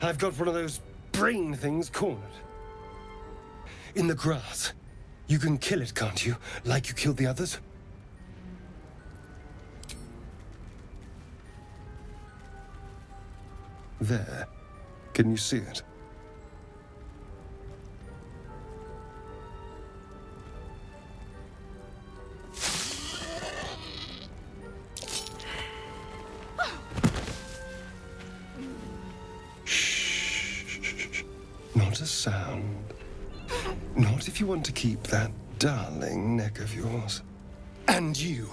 I've got one of those brain things cornered. In the grass. You can kill it, can't you? Like you killed the others? There. Can you see it? Shh. Not a sound. Not if you want to keep that darling neck of yours. And you,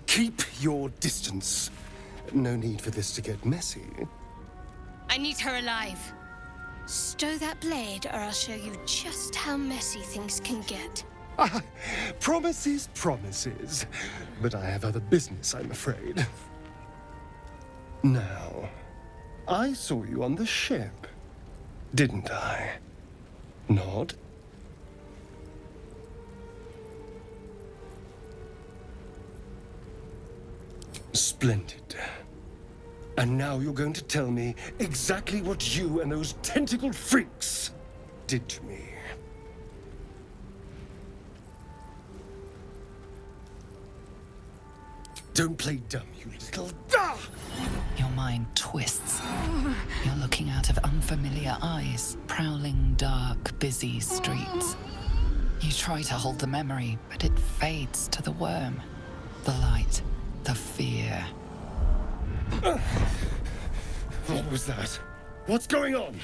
keep your distance. No need for this to get messy. I need her alive. Stow that blade, or I'll show you just how messy things can get. Promises, promises. But I have other business, I'm afraid. Now, I saw you on the ship, didn't I? Nod? Splendid. And now you're going to tell me exactly what you and those tentacled freaks did to me. Don't play dumb, you little... Ah! Your mind twists. You're looking out of unfamiliar eyes, prowling dark, busy streets. You try to hold the memory, but it fades to the worm. The light, the fear. What was that? What's going on?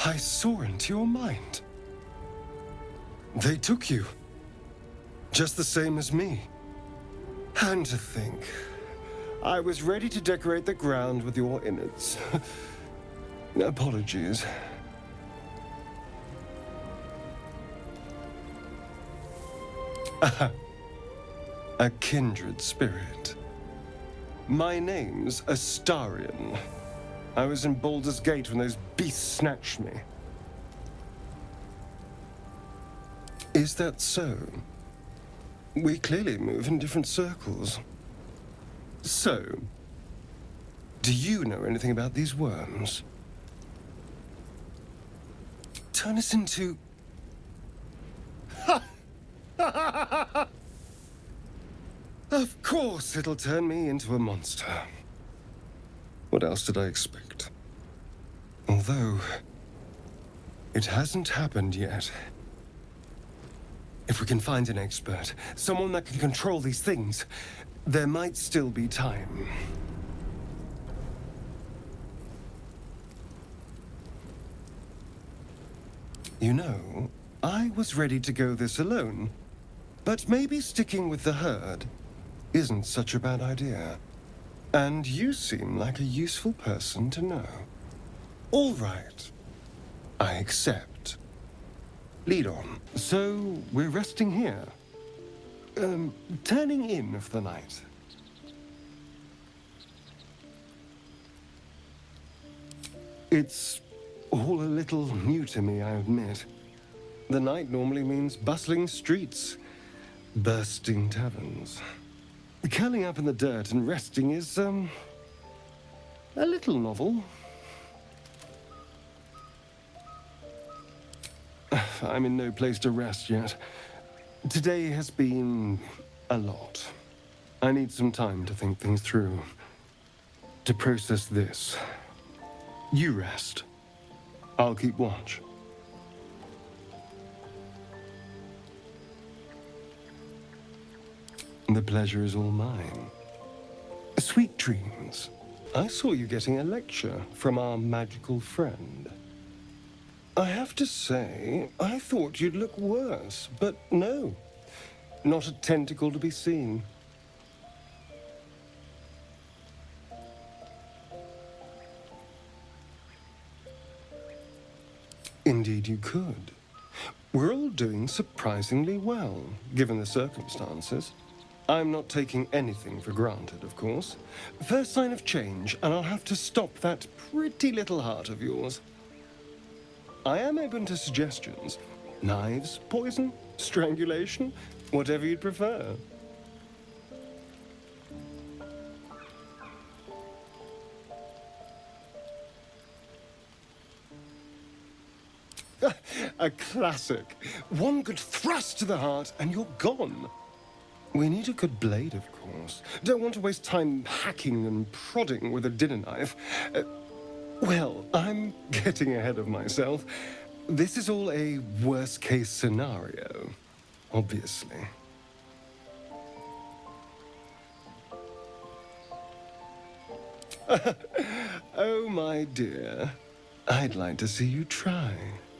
I saw into your mind. They took you. Just the same as me. And to think, I was ready to decorate the ground with your innards. Apologies. A kindred spirit. My name's Astarion. I was in Baldur's Gate when those beasts snatched me. Is that so? We clearly move in different circles. So, do you know anything about these worms? Turn us into... Of course it'll turn me into a monster. What else did I expect? Although, it hasn't happened yet. If we can find an expert, someone that can control these things, there might still be time. You know, I was ready to go this alone, but maybe sticking with the herd isn't such a bad idea. And you seem like a useful person to know. All right. I accept. Lead on. So, we're resting here. Turning in for the night. It's all a little new to me, I admit. The night normally means bustling streets, bursting taverns. Curling up in the dirt and resting is, a little novel. I'm in no place to rest yet. Today has been a lot. I need some time to think things through, to process this. You rest. I'll keep watch. The pleasure is all mine. Sweet dreams. I saw you getting a lecture from our magical friend. I have to say, I thought you'd look worse, but no. Not a tentacle to be seen. Indeed you could. We're all doing surprisingly well, given the circumstances. I'm not taking anything for granted, of course. First sign of change, and I'll have to stop that pretty little heart of yours. I am open to suggestions. Knives, poison, strangulation, whatever you'd prefer. A classic. One good thrust to the heart and you're gone. We need a good blade, of course. Don't want to waste time hacking and prodding with a dinner knife. Well, I'm getting ahead of myself. This is all a worst-case scenario, obviously. Oh, my dear. I'd like to see you try.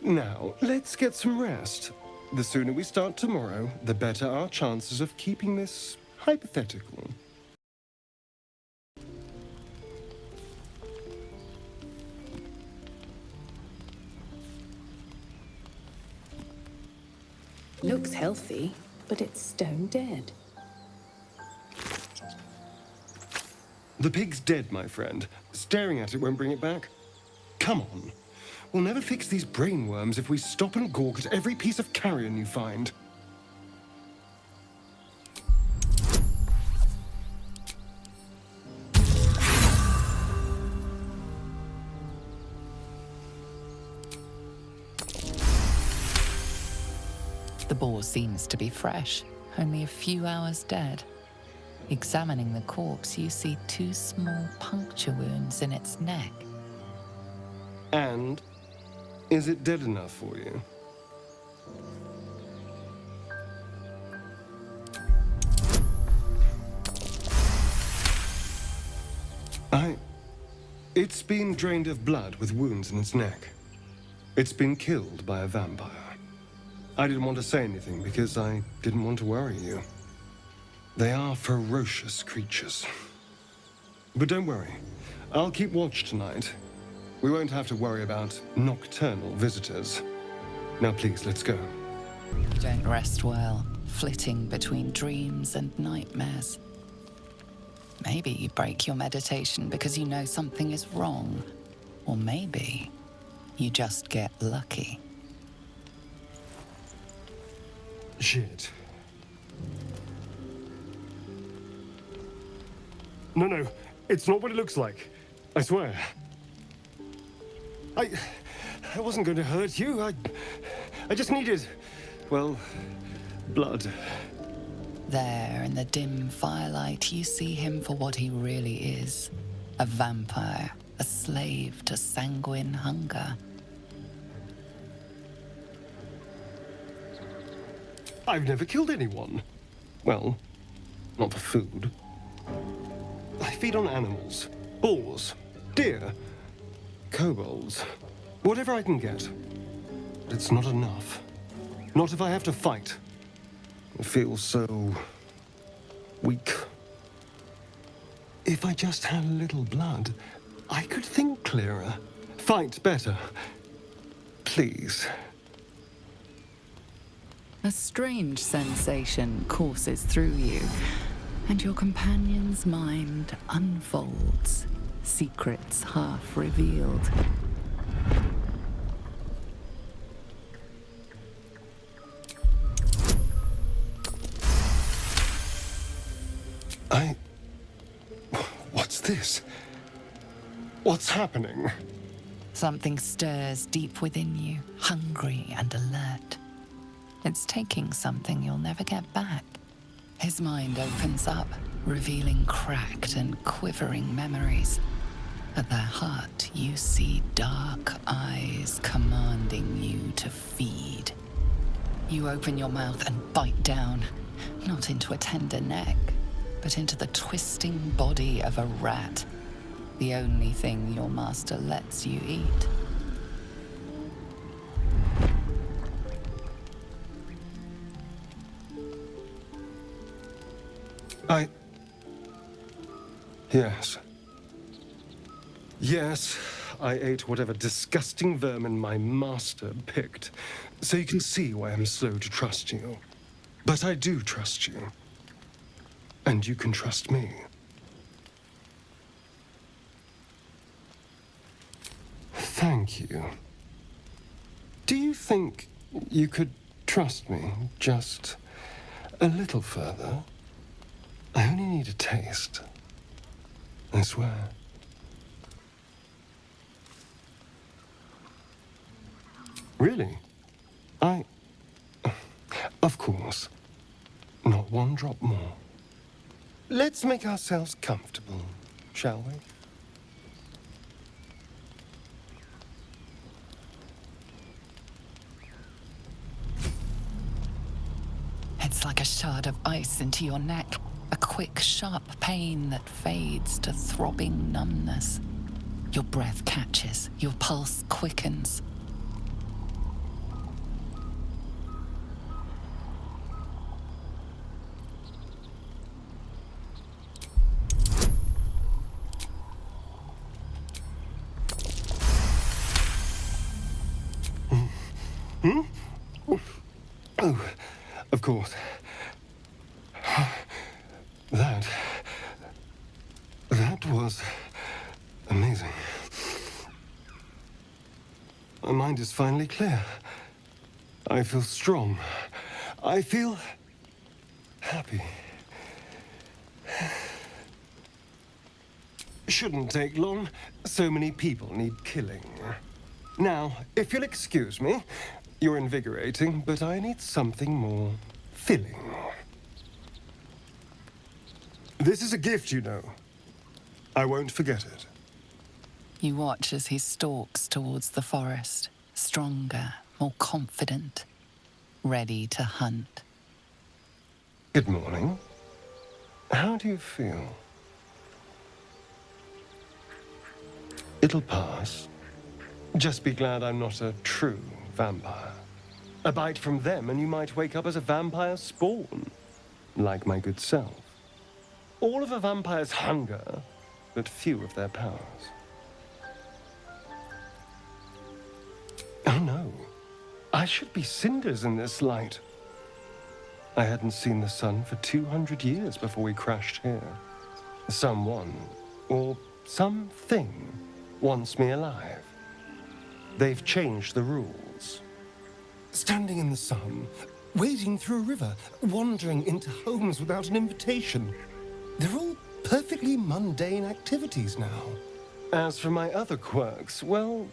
Now, let's get some rest. The sooner we start tomorrow, the better our chances of keeping this hypothetical. Looks healthy, but it's stone dead. The pig's dead, my friend. Staring at it won't bring it back. Come on. We'll never fix these brainworms if we stop and gawk at every piece of carrion you find. The boar seems to be fresh, only a few hours dead. Examining the corpse, you see 2 small puncture wounds in its neck. And is it dead enough for you? It's been drained of blood with wounds in its neck. It's been killed by a vampire. I didn't want to say anything because I didn't want to worry you. They are ferocious creatures. But don't worry, I'll keep watch tonight. We won't have to worry about nocturnal visitors. Now please, let's go. You don't rest well, flitting between dreams and nightmares. Maybe you break your meditation because you know something is wrong. Or maybe you just get lucky. Shit. No, it's not what it looks like. I swear. I wasn't going to hurt you. I just needed, well, blood. There, in the dim firelight, you see him for what he really is. A vampire, a slave to sanguine hunger. I've never killed anyone. Well, not for food. I feed on animals. Boars, deer, kobolds, whatever I can get. But it's not enough. Not if I have to fight. I feel so weak. If I just had a little blood, I could think clearer, fight better. Please. A strange sensation courses through you, and your companion's mind unfolds, secrets half revealed. What's this? What's happening? Something stirs deep within you, hungry and alert. It's taking something you'll never get back. His mind opens up, revealing cracked and quivering memories. At their heart, you see dark eyes commanding you to feed. You open your mouth and bite down, not into a tender neck, but into the twisting body of a rat, the only thing your master lets you eat. Yes, I ate whatever disgusting vermin my master picked, so you can see why I'm slow to trust you. But I do trust you. And you can trust me. Thank you. Do you think you could trust me just a little further? I only need a taste. I swear. Really? Of course. Not one drop more. Let's make ourselves comfortable, shall we? It's like a shard of ice into your neck. A quick, sharp pain that fades to throbbing numbness. Your breath catches, your pulse quickens. Oh, of course. That was amazing. My mind is finally clear. I feel strong. I feel happy. Shouldn't take long. So many people need killing. Now, if you'll excuse me, you're invigorating, but I need something more filling. This is a gift, you know. I won't forget it. You watch as he stalks towards the forest, stronger, more confident, ready to hunt. Good morning. How do you feel? It'll pass. Just be glad I'm not a true vampire. A bite from them and you might wake up as a vampire spawn, like my good self. All of a vampire's hunger, but few of their powers. Oh no, I should be cinders in this light. I hadn't seen the sun for 200 years before we crashed here. Someone, or something, wants me alive. They've changed the rules. Standing in the sun, wading through a river, wandering into homes without an invitation. They're all perfectly mundane activities now. As for my other quirks, well,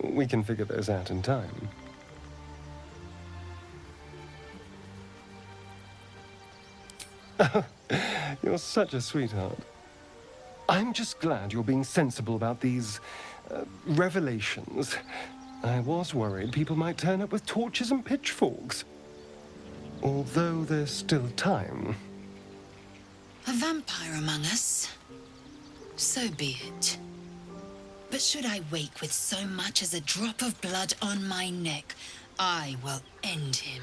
we can figure those out in time. You're such a sweetheart. I'm just glad you're being sensible about these revelations. I was worried people might turn up with torches and pitchforks. Although there's still time. A vampire among us? So be it. But should I wake with so much as a drop of blood on my neck, I will end him.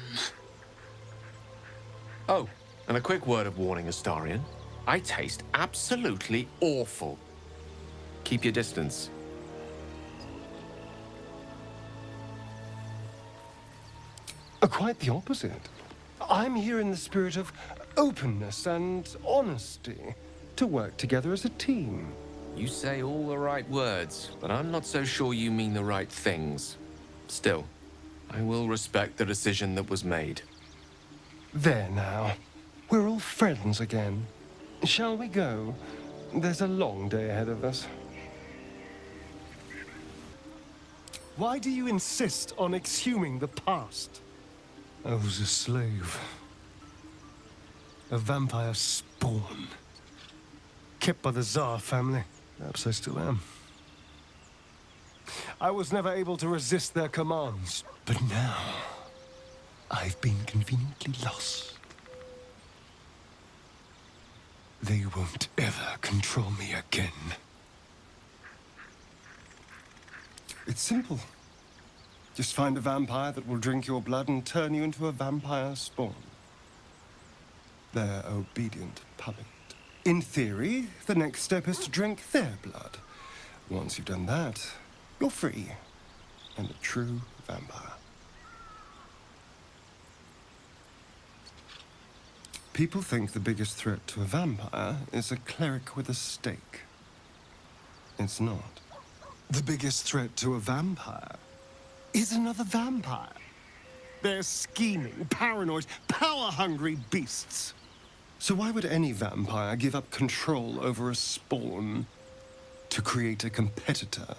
Oh, and a quick word of warning, Astarion. I taste absolutely awful. Keep your distance. Quite the opposite. I'm here in the spirit of openness and honesty to work together as a team. You say all the right words, but I'm not so sure you mean the right things. Still, I will respect the decision that was made. There now. We're all friends again. Shall we go? There's a long day ahead of us. Why do you insist on exhuming the past? I was a slave. A vampire spawn. Kept by the Tsar family. Perhaps I still am. I was never able to resist their commands. But now, I've been conveniently lost. They won't ever control me again. It's simple. Just find a vampire that will drink your blood and turn you into a vampire spawn. Their obedient puppet. In theory, the next step is to drink their blood. Once you've done that, you're free and a true vampire. People think the biggest threat to a vampire is a cleric with a stake. It's not. The biggest threat to a vampire is another vampire. They're scheming, paranoid, power-hungry beasts. So why would any vampire give up control over a spawn to create a competitor?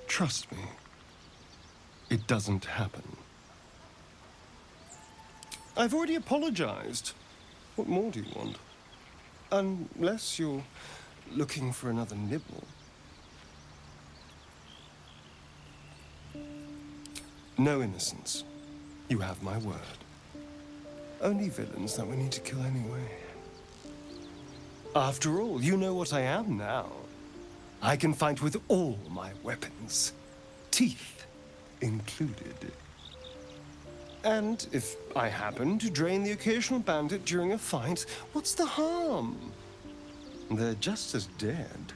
Trust me, it doesn't happen. I've already apologized. What more do you want? Unless you're looking for another nibble. No innocence. You have my word. Only villains that we need to kill anyway. After all, you know what I am now. I can fight with all my weapons, teeth included. And if I happen to drain the occasional bandit during a fight, what's the harm? They're just as dead.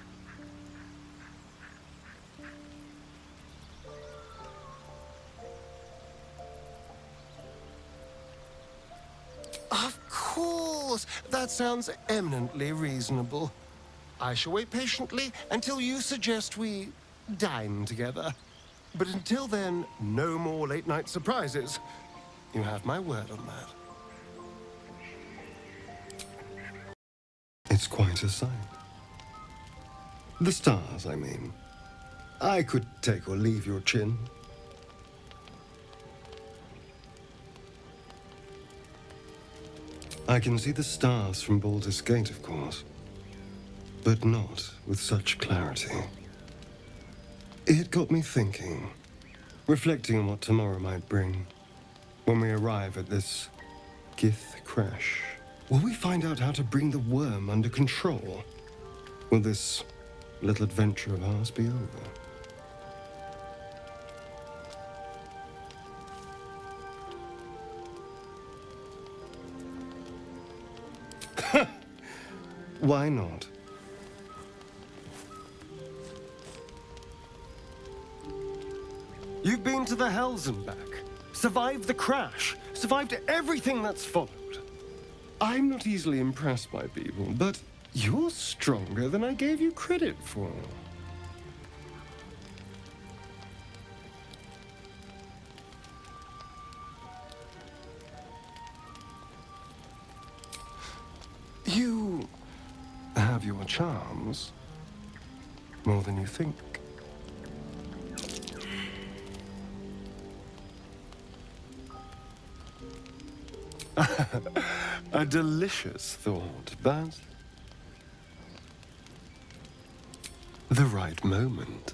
Of course! That sounds eminently reasonable. I shall wait patiently until you suggest we dine together. But until then, no more late-night surprises. You have my word on that. It's quite a sight. The stars, I mean. I could take or leave your chin. I can see the stars from Baldur's Gate, of course, but not with such clarity. It got me thinking, reflecting on what tomorrow might bring. When we arrive at this Gith crash, will we find out how to bring the worm under control? Will this little adventure of ours be over? Why not? You've been to the Hells and back, survived the crash, survived everything that's followed. I'm not easily impressed by people, but you're stronger than I gave you credit for. You have your charms, more than you think. A delicious thought, but the right moment.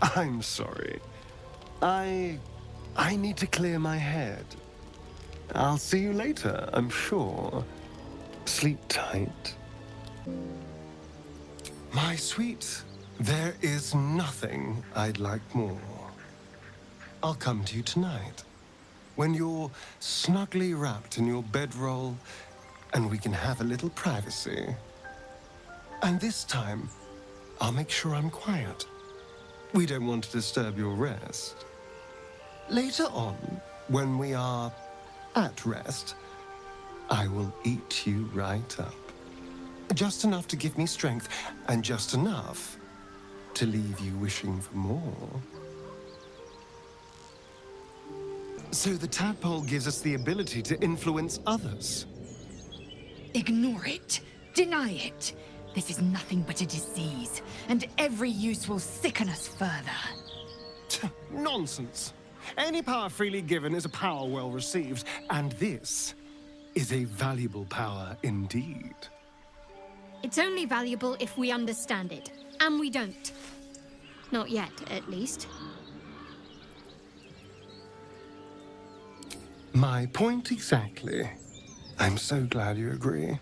I'm sorry. I need to clear my head. I'll see you later, I'm sure. Sleep tight. My sweet, there is nothing I'd like more. I'll come to you tonight, when you're snugly wrapped in your bedroll and we can have a little privacy. And this time, I'll make sure I'm quiet. We don't want to disturb your rest. Later on, when we are at rest, I will eat you right up. Just enough to give me strength, and just enough to leave you wishing for more. So the tadpole gives us the ability to influence others. Ignore it. Deny it. This is nothing but a disease, and every use will sicken us further. Nonsense. Any power freely given is a power well received, and this is a valuable power indeed. It's only valuable if we understand it, and we don't. Not yet, at least. My point exactly. I'm so glad you agree.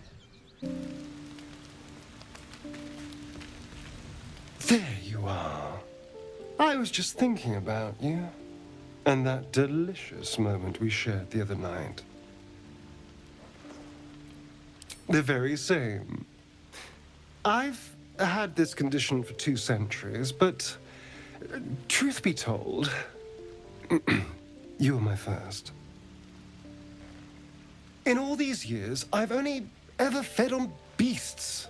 There you are. I was just thinking about you, and that delicious moment we shared the other night. The very same. I've had this condition for 2 centuries, but truth be told, you were my first. In all these years, I've only ever fed on beasts.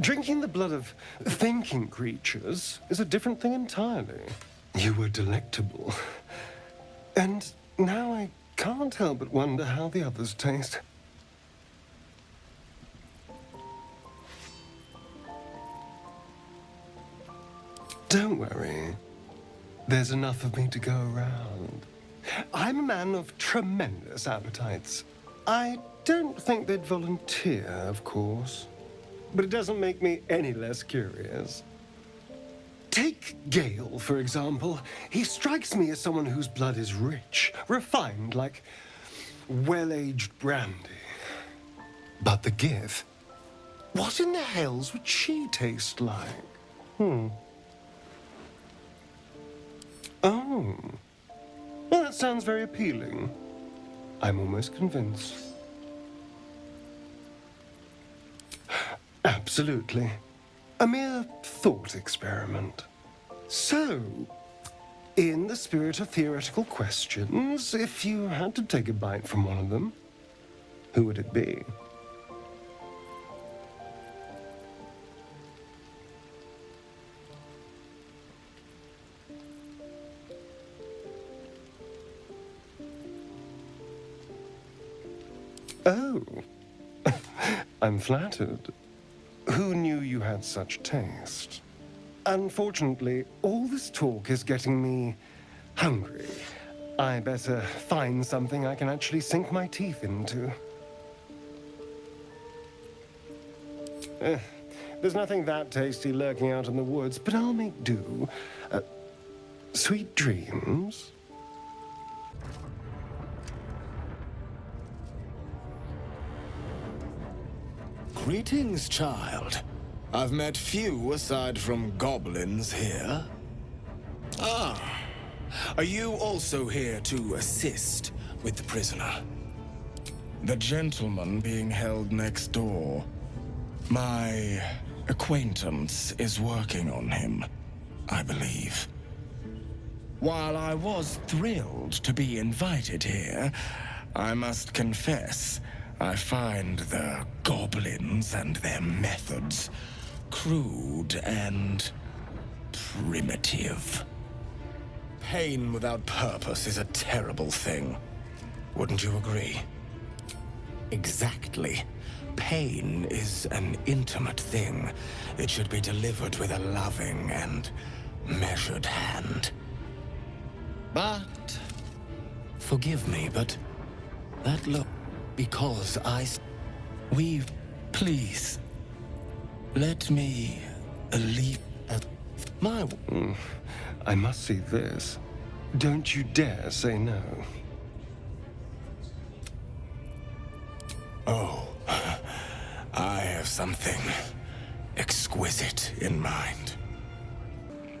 Drinking the blood of thinking creatures is a different thing entirely. You were delectable. And now I can't help but wonder how the others taste. Don't worry. There's enough of me to go around. I'm a man of tremendous appetites. I don't think they'd volunteer, of course. But it doesn't make me any less curious. Take Gale, for example. He strikes me as someone whose blood is rich, refined, like well-aged brandy. But the Gith? What in the hells would she taste like? Oh. Well, that sounds very appealing. I'm almost convinced. Absolutely. A mere thought experiment. So, in the spirit of theoretical questions, if you had to take a bite from one of them, who would it be? Oh, I'm flattered. Who knew you had such taste? Unfortunately, all this talk is getting me hungry. I better find something I can actually sink my teeth into. There's nothing that tasty lurking out in the woods, but I'll make do. Sweet dreams. Greetings, child. I've met few aside from goblins here. Ah, are you also here to assist with the prisoner? The gentleman being held next door. My acquaintance is working on him, I believe. While I was thrilled to be invited here, I must confess, I find the goblins and their methods crude and primitive. Pain without purpose is a terrible thing. Wouldn't you agree? Exactly. Pain is an intimate thing. It should be delivered with a loving and measured hand. But forgive me, but that look... Because please, let me leave my... I must see this. Don't you dare say no. Oh, I have something exquisite in mind.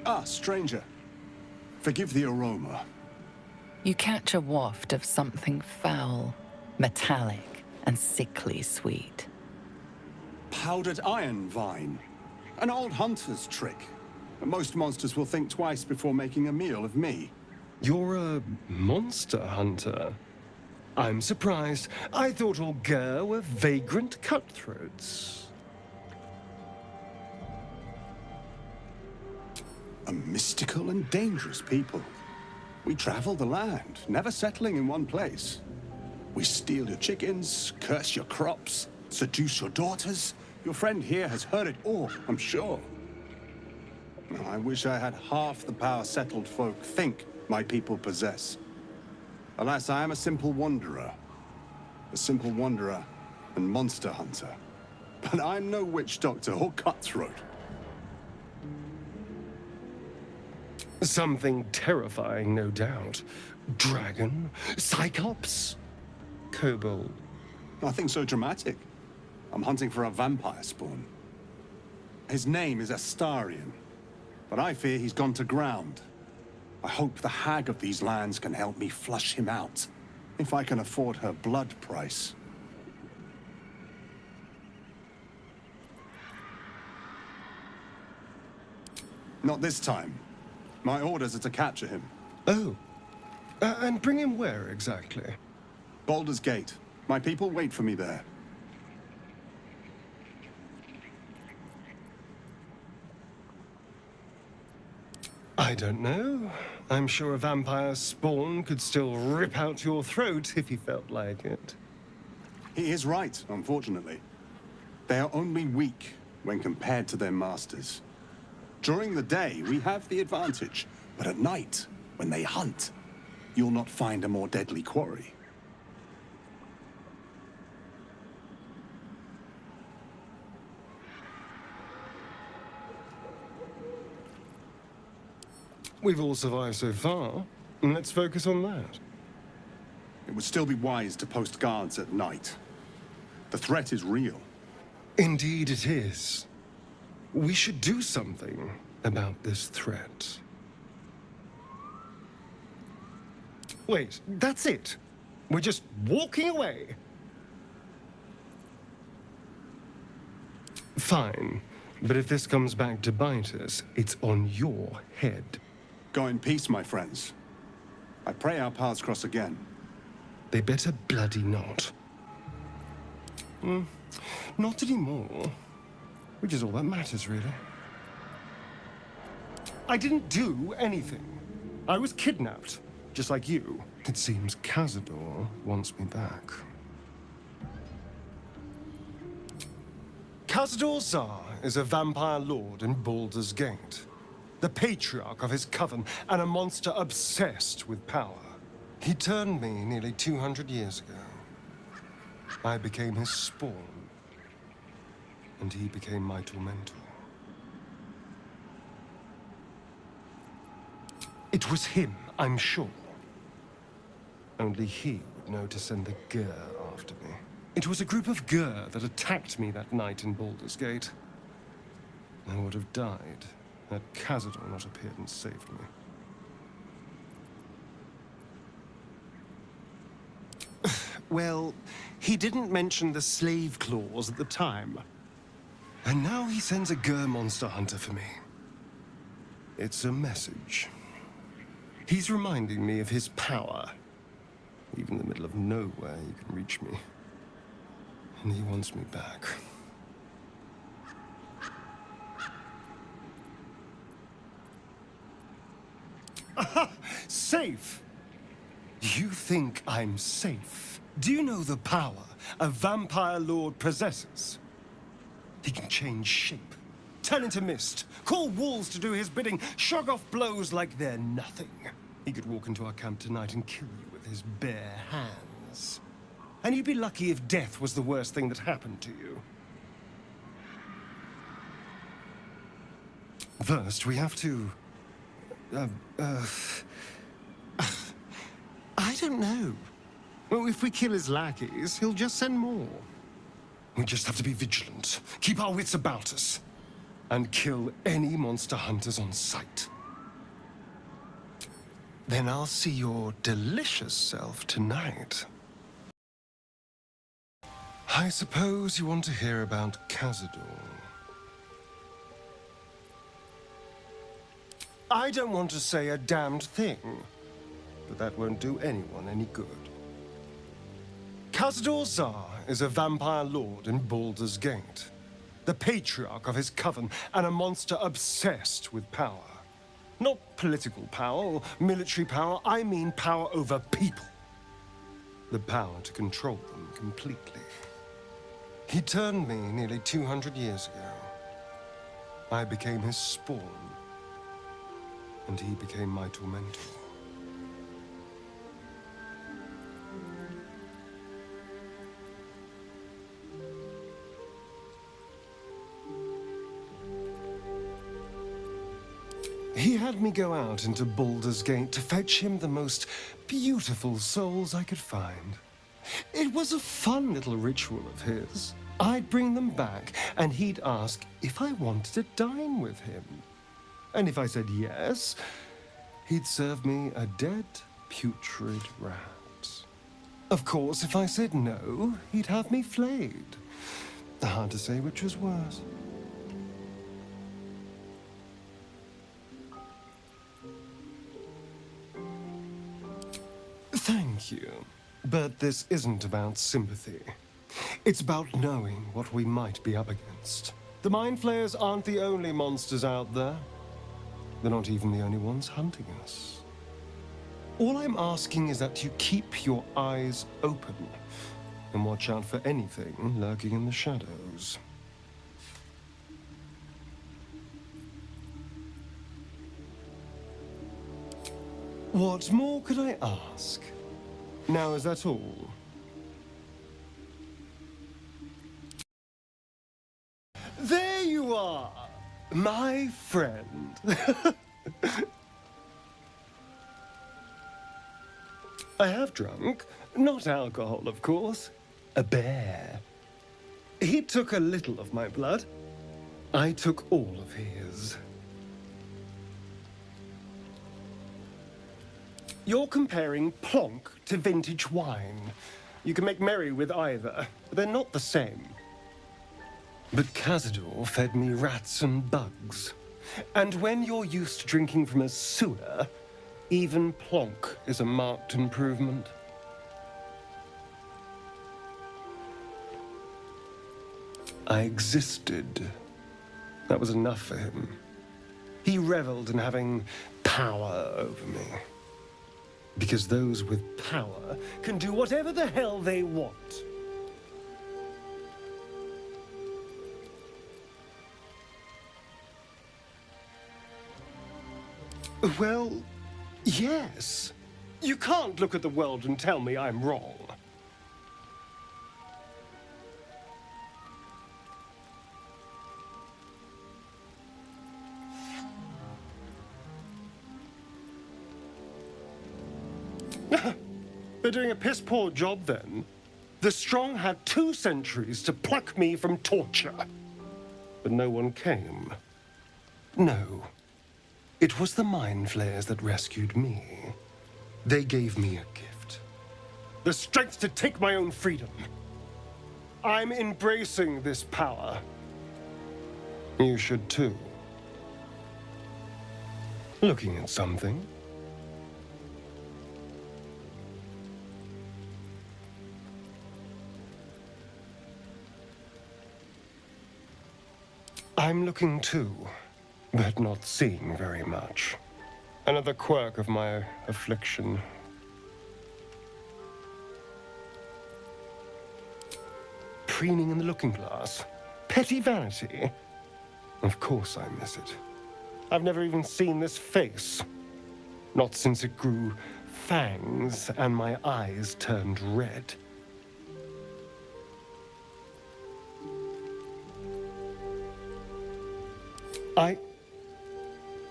Ah, stranger. Forgive the aroma. You catch a waft of something foul, metallic, and sickly sweet. Powdered iron vine. An old hunter's trick. Most monsters will think twice before making a meal of me. You're a monster hunter. I'm surprised. I thought all Ger were vagrant cutthroats. A mystical and dangerous people. We travel the land, never settling in one place. We steal your chickens, curse your crops, seduce your daughters. Your friend here has heard it all, I'm sure. I wish I had half the power settled folk think my people possess. Alas, I am a simple wanderer. A simple wanderer and monster hunter. But I'm no witch doctor or cutthroat. Something terrifying, no doubt. Dragon? Cyclops? Kobold? Nothing so dramatic. I'm hunting for a vampire spawn. His name is Astarion, but I fear he's gone to ground. I hope the hag of these lands can help me flush him out, if I can afford her blood price. Not this time. My orders are to capture him. Oh. And bring him where, exactly? Baldur's Gate. My people wait for me there. I don't know. I'm sure a vampire spawn could still rip out your throat if he felt like it. He is right, unfortunately. They are only weak when compared to their masters. During the day, we have the advantage, but at night, when they hunt, you'll not find a more deadly quarry. We've all survived so far. Let's focus on that. It would still be wise to post guards at night. The threat is real. Indeed it is. We should do something about this threat. Wait, that's it. We're just walking away. Fine, but if this comes back to bite us, it's on your head. Go in peace, my friends. I pray our paths cross again. They better bloody not. Not anymore. Which is all that matters, really. I didn't do anything. I was kidnapped, just like you. It seems Cazador wants me back. Cazador Zar is a vampire lord in Baldur's Gate, the patriarch of his coven and a monster obsessed with power. He turned me nearly 200 years ago. I became his spawn, and he became my tormentor. It was him, I'm sure. Only he would know to send the Gur after me. It was a group of Gur that attacked me that night in Baldur's Gate. I would have died had Cazador not appeared and saved me. Well, he didn't mention the slave clause at the time. And now he sends a Gur monster hunter for me. It's a message. He's reminding me of his power. Even in the middle of nowhere, you can reach me. And he wants me back. Aha! Safe! You think I'm safe? Do you know the power a vampire lord possesses? He can change shape, turn into mist, call walls to do his bidding, shrug off blows like they're nothing. He could walk into our camp tonight and kill you with his bare hands. And you'd be lucky if death was the worst thing that happened to you. First, we have to... I don't know. Well, if we kill his lackeys, he'll just send more. We just have to be vigilant, keep our wits about us, and kill any monster hunters on sight. Then I'll see your delicious self tonight. I suppose you want to hear about Cazador. I don't want to say a damned thing, but that won't do anyone any good. Cazador Zar is a vampire lord in Baldur's Gate, the patriarch of his coven and a monster obsessed with power. Not political power or military power, I mean power over people. The power to control them completely. He turned me nearly 200 years ago. I became his spawn, and he became my tormentor. He had me go out into Baldur's Gate to fetch him the most beautiful souls I could find. It was a fun little ritual of his. I'd bring them back, and he'd ask if I wanted to dine with him. And if I said yes, he'd serve me a dead, putrid rat. Of course, if I said no, he'd have me flayed. Hard to say which was worse. Thank you. But this isn't about sympathy. It's about knowing what we might be up against. The Mind Flayers aren't the only monsters out there. They're not even the only ones hunting us. All I'm asking is that you keep your eyes open and watch out for anything lurking in the shadows. What more could I ask? Now, is that all? There you are, my friend. I have drunk, not alcohol, of course. A bear. He took a little of my blood. I took all of his. You're comparing plonk to vintage wine. You can make merry with either, but they're not the same. But Cazador fed me rats and bugs. And when you're used to drinking from a sewer, even plonk is a marked improvement. I existed. That was enough for him. He reveled in having power over me. Because those with power can do whatever the hell they want. Well, yes. You can't look at the world and tell me I'm wrong. They're doing a piss-poor job, then. The strong had 2 centuries to pluck me from torture. But no one came. No. It was the Mind Flayers that rescued me. They gave me a gift. The strength to take my own freedom. I'm embracing this power. You should too. Looking at something? I'm looking too, but not seeing very much. Another quirk of my affliction. Preening in the looking glass. Petty vanity. Of course I miss it. I've never even seen this face. Not since it grew fangs and my eyes turned red.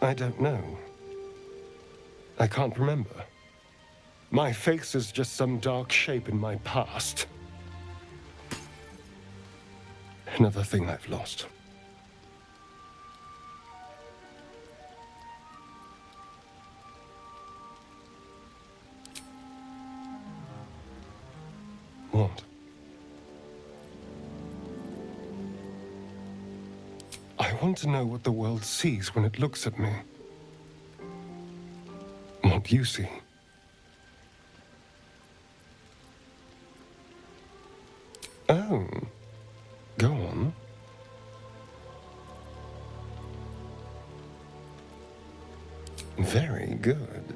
I don't know. I can't remember. My face is just some dark shape in my past. Another thing I've lost. What? I want to know what the world sees when it looks at me. What you see. Oh. Go on. Very good.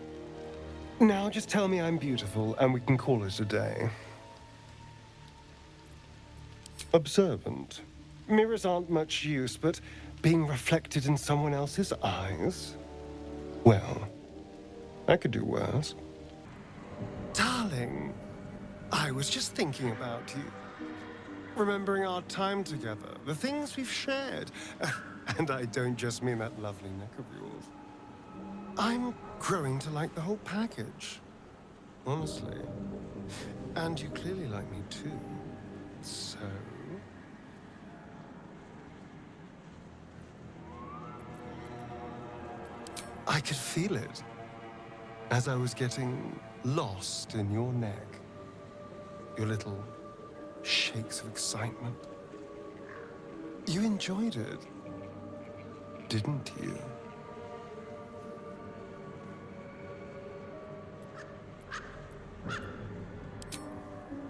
Now just tell me I'm beautiful and we can call it a day. Observant. Mirrors aren't much use, but being reflected in someone else's eyes? Well, I could do worse. Darling, I was just thinking about you. Remembering our time together, the things we've shared. And I don't just mean that lovely neck of yours. I'm growing to like the whole package. Honestly. And you clearly like me too. So... I could feel it as I was getting lost in your neck. Your little shakes of excitement. You enjoyed it, didn't you?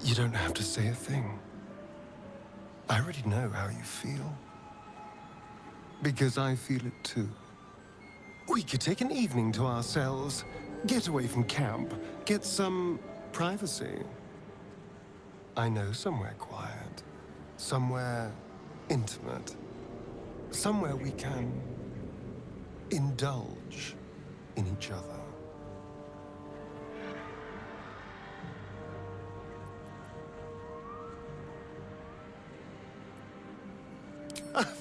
You don't have to say a thing. I already know how you feel. Because I feel it too. We could take an evening to ourselves, get away from camp, get some privacy. I know somewhere quiet, somewhere intimate, somewhere we can indulge in each other.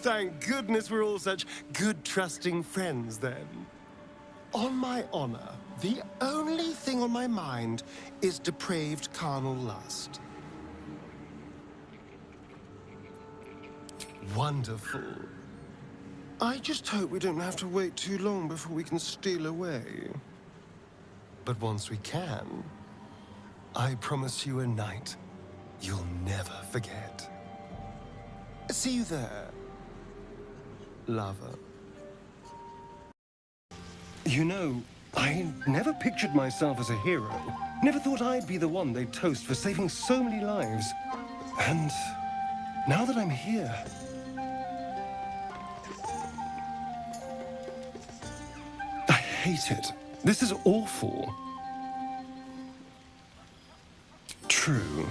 Thank goodness we're all such good, trusting friends, then. On my honor, the only thing on my mind is depraved carnal lust. Wonderful. I just hope we don't have to wait too long before we can steal away. But once we can, I promise you a night you'll never forget. See you there, lover. You know, I never pictured myself as a hero. Never thought I'd be the one they'd toast for saving so many lives. And now that I'm here, I hate it. This is awful. True.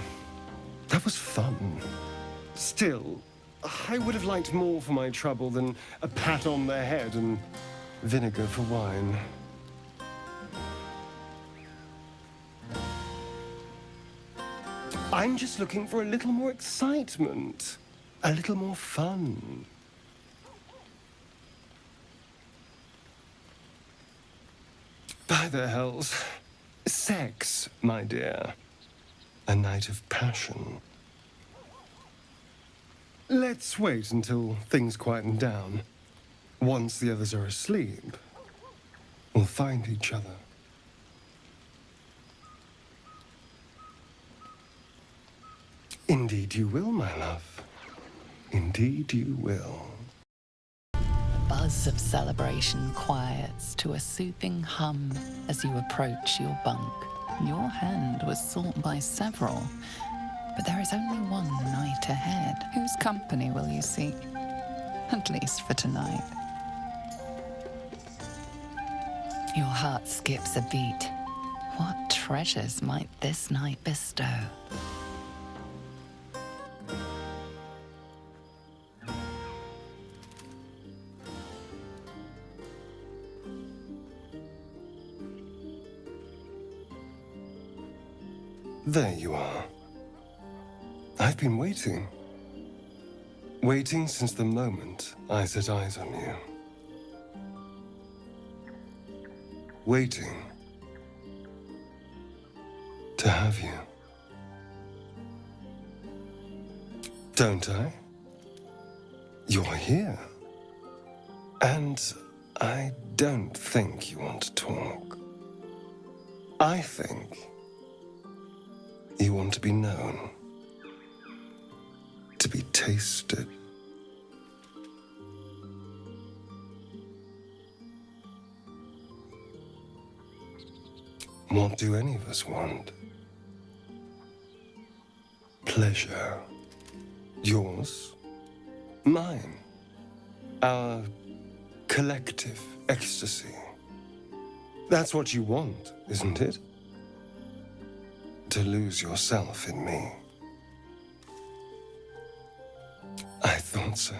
That was fun. Still, I would have liked more for my trouble than a pat on the head and vinegar for wine. I'm just looking for a little more excitement, a little more fun. By the hells, sex, my dear. A night of passion. Let's wait until things quieten down. Once the others are asleep, we'll find each other. Indeed you will, my love. Indeed you will. The buzz of celebration quiets to a soothing hum as you approach your bunk. Your hand was sought by several, but there is only one night ahead. Whose company will you seek? At least for tonight. Your heart skips a beat. What treasures might this night bestow? There you are. I've been waiting. Waiting since the moment I set eyes on you. Waiting to have you. Don't I? You're here. And I don't think you want to talk. I think you want to be known. To be tasted. What do any of us want? Pleasure. Yours, mine. Our collective ecstasy. That's what you want, isn't it? To lose yourself in me. I thought so.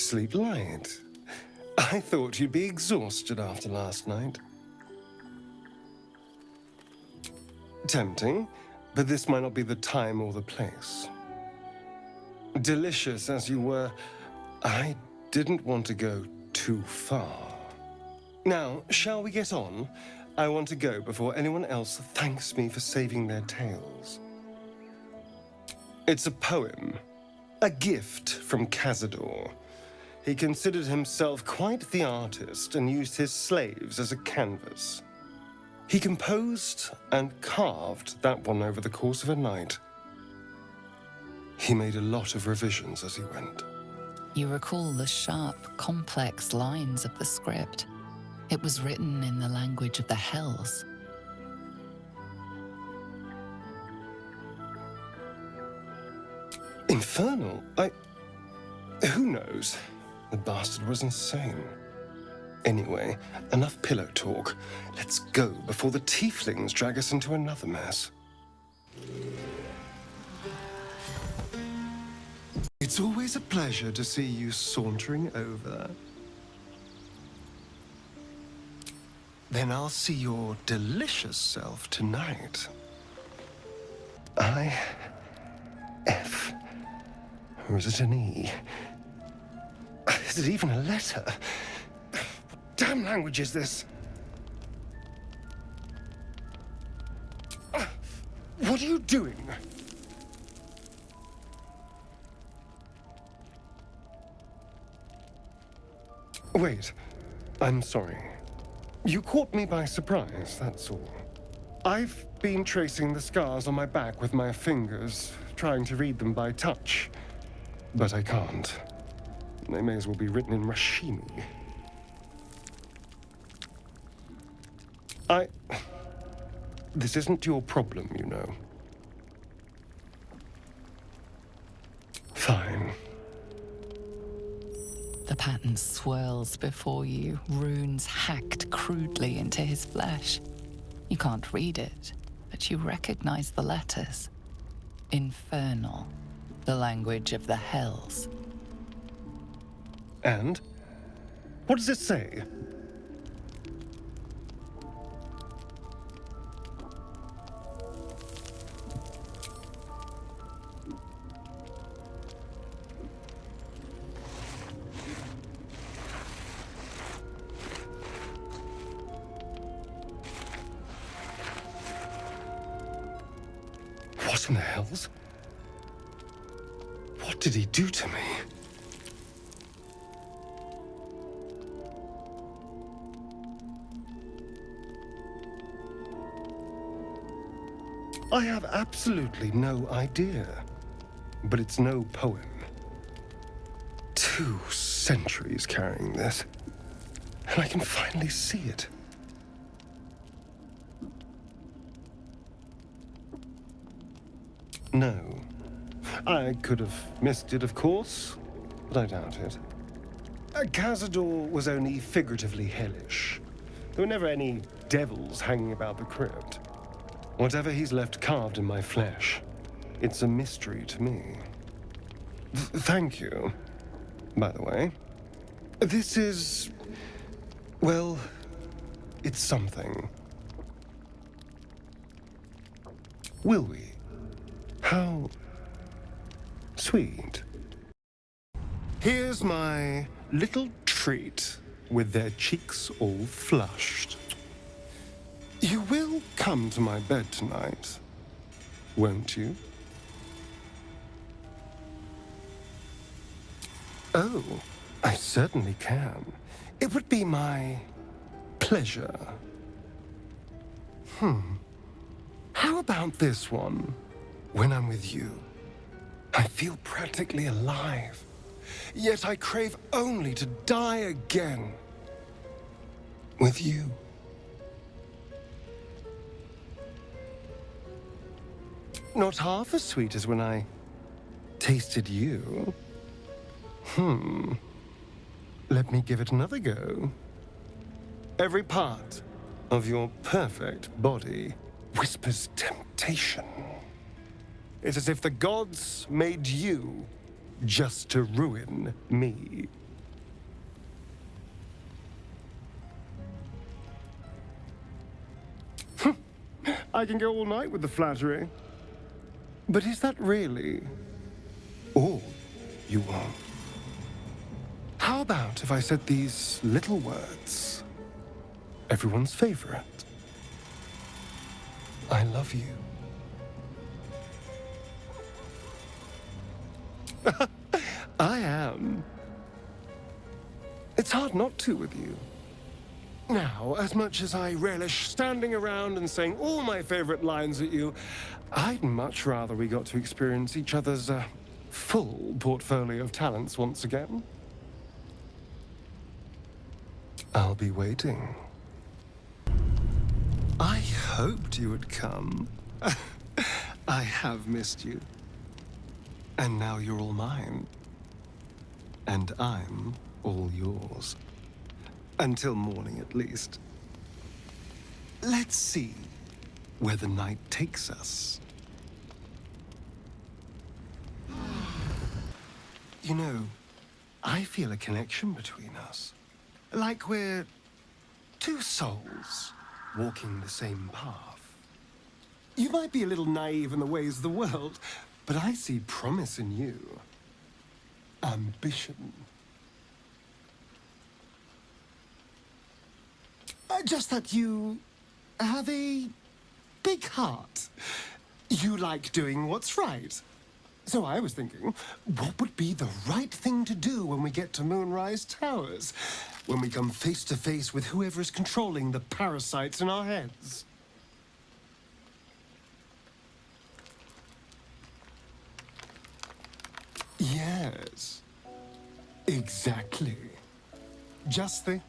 sleep light. I thought you'd be exhausted after last night. Tempting, but this might not be the time or the place. Delicious as you were, I didn't want to go too far. Now, shall we get on? I want to go before anyone else thanks me for saving their tales. It's a poem, a gift from Cazador. He considered himself quite the artist and used his slaves as a canvas. He composed and carved that one over the course of a night. He made a lot of revisions as he went. You recall the sharp, complex lines of the script. It was written in the language of the Hells. Infernal? Who knows? The bastard was insane. Anyway, enough pillow talk. Let's go before the tieflings drag us into another mess. It's always a pleasure to see you sauntering over. Then I'll see your delicious self tonight. I-F. Or is it an E? Is it even a letter? What damn language is this? What are you doing? Wait, I'm sorry. You caught me by surprise, that's all. I've been tracing the scars on my back with my fingers, trying to read them by touch. But I can't. They may as well be written in Rashimi. This isn't your problem, you know. Fine. The pattern swirls before you, runes hacked crudely into his flesh. You can't read it, but you recognize the letters. Infernal, the language of the Hells. And? What does it say? What in the hells? What did he do to me? I have absolutely no idea, but it's no poem. 2 centuries carrying this, and I can finally see it. No. I could have missed it, of course, but I doubt it. Cazador was only figuratively hellish. There were never any devils hanging about the crypt. Whatever he's left carved in my flesh, it's a mystery to me. Thank you, by the way. This is... well, it's something. Will we? How sweet. Here's my little treat with their cheeks all flushed. You will come to my bed tonight, won't you? Oh, I certainly can. It would be my pleasure. How about this one? When I'm with you, I feel practically alive. Yet I crave only to die again. With you. Not half as sweet as when I tasted you. Let me give it another go. Every part of your perfect body whispers temptation. It's as if the gods made you just to ruin me. I can go all night with the flattery. But is that really all you want? How about if I said these little words? Everyone's favorite. I love you. I am. It's hard not to with you. Now, as much as I relish standing around and saying all my favorite lines at you, I'd much rather we got to experience each other's full portfolio of talents once again. I'll be waiting. I hoped you would come. I have missed you. And now you're all mine. And I'm all yours. Until morning, at least. Let's see where the night takes us. You know, I feel a connection between us. Like we're two souls walking the same path. You might be a little naive in the ways of the world, but I see promise in you. Ambition. Just that you have a big heart. You like doing what's right. So I was thinking, what would be the right thing to do when we get to Moonrise Towers? When we come face to face with whoever is controlling the parasites in our heads? Yes. Exactly. Just think.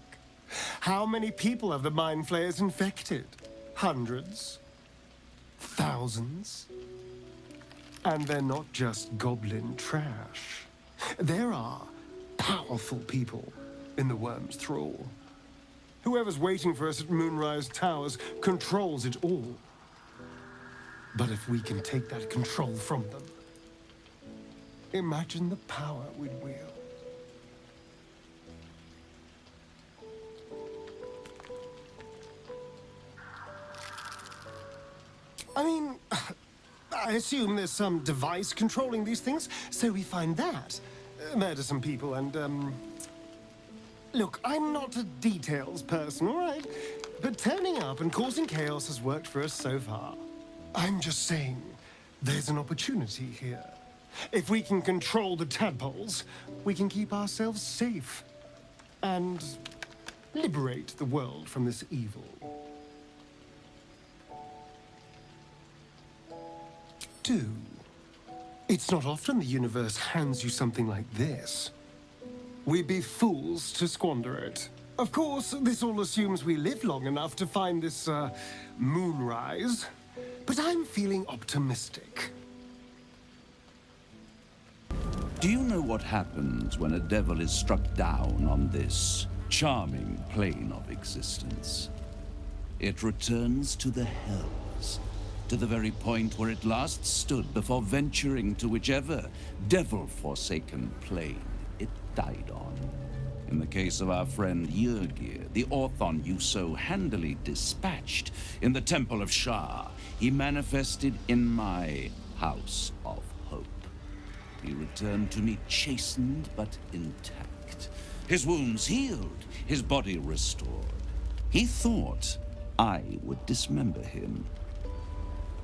How many people have the Mind Flayers infected? Hundreds? Thousands? And they're not just goblin trash. There are powerful people in the Worm's thrall. Whoever's waiting for us at Moonrise Towers controls it all. But if we can take that control from them, imagine the power we'd wield. I mean, I assume there's some device controlling these things, so we find that. Murder some people and, Look, I'm not a details person, all right? But turning up and causing chaos has worked for us so far. I'm just saying, there's an opportunity here. If we can control the tadpoles, we can keep ourselves safe. And liberate the world from this evil. Do. It's not often the universe hands you something like this. We'd be fools to squander it. Of course, this all assumes we live long enough to find this, moonrise. But I'm feeling optimistic. Do you know what happens when a devil is struck down on this charming plane of existence? It returns to the hells, to the very point where it last stood before venturing to whichever devil-forsaken plane it died on. In the case of our friend Yrgir, the Orthon you so handily dispatched in the Temple of Shah, he manifested in my House of Hope. He returned to me chastened but intact, his wounds healed, his body restored. He thought I would dismember him,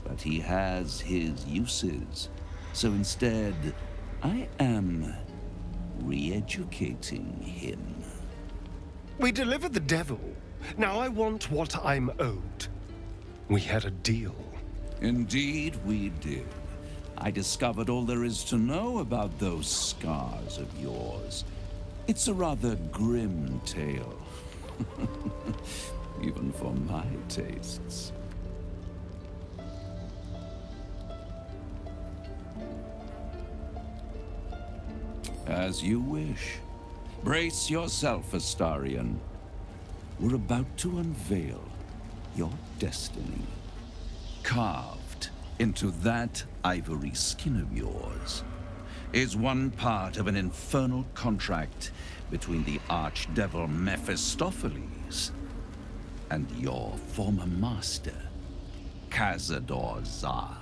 but he has his uses, so instead I am re-educating him. We delivered the devil. Now I want what I'm owed. We had a deal. Indeed we did. I discovered all there is to know about those scars of yours. It's a rather grim tale. Even for my tastes. As you wish. Brace yourself, Astarion. We're about to unveil your destiny. Carved into that ivory skin of yours is one part of an infernal contract between the archdevil Mephistopheles and your former master, Cazador Za.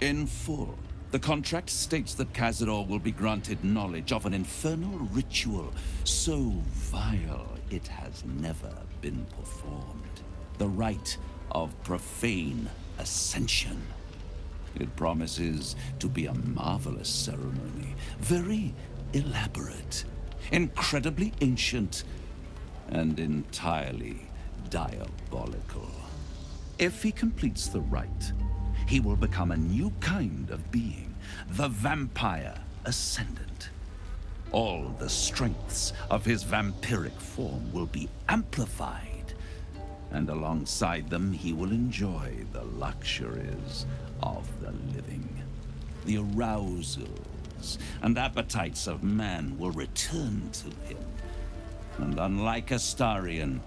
In full, the contract states that Cazador will be granted knowledge of an infernal ritual so vile it has never been performed. The rite of profane ascension. It promises to be a marvelous ceremony, very elaborate, incredibly ancient, and entirely diabolical. If he completes the rite, he will become a new kind of being, the Vampire Ascendant. All the strengths of his vampiric form will be amplified, and alongside them he will enjoy the luxuries of the living. The arousals and appetites of man will return to him, and unlike Astarion,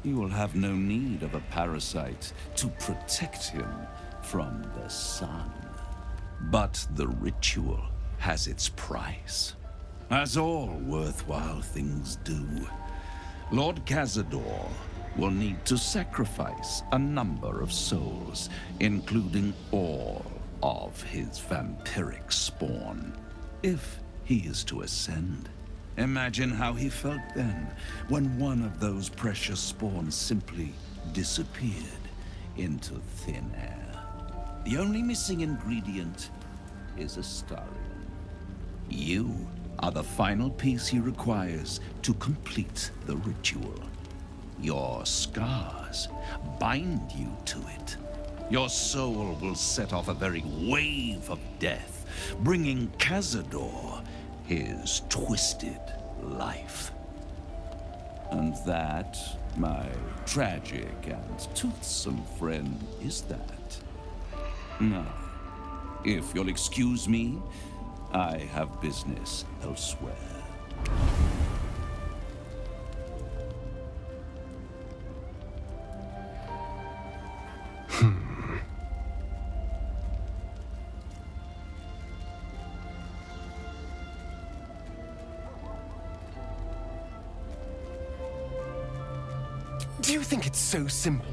he will have no need of a parasite to protect him from the sun. But the ritual has its price, as all worthwhile things do. Lord Cazador will need to sacrifice a number of souls, including all of his vampiric spawn, if he is to ascend. Imagine how he felt then, when one of those precious spawns simply disappeared into thin air. The only missing ingredient is Astarion. You are the final piece he requires to complete the ritual. Your scars bind you to it. Your soul will set off a very wave of death, bringing Cazador his twisted life. And that, my tragic and toothsome friend, is that. Now, if you'll excuse me, I have business elsewhere. Do you think it's so simple?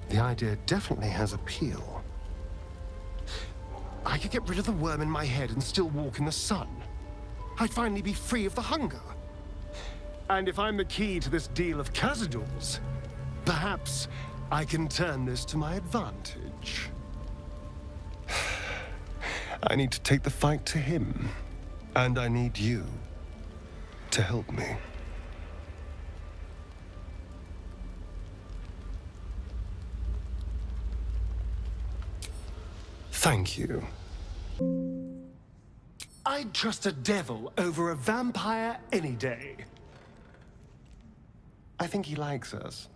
The idea definitely has appeal. I could get rid of the worm in my head and still walk in the sun. I'd finally be free of the hunger. And if I'm the key to this deal of Cazador's, perhaps I can turn this to my advantage. I need to take the fight to him, and I need you to help me. Thank you. I'd trust a devil over a vampire any day. I think he likes us.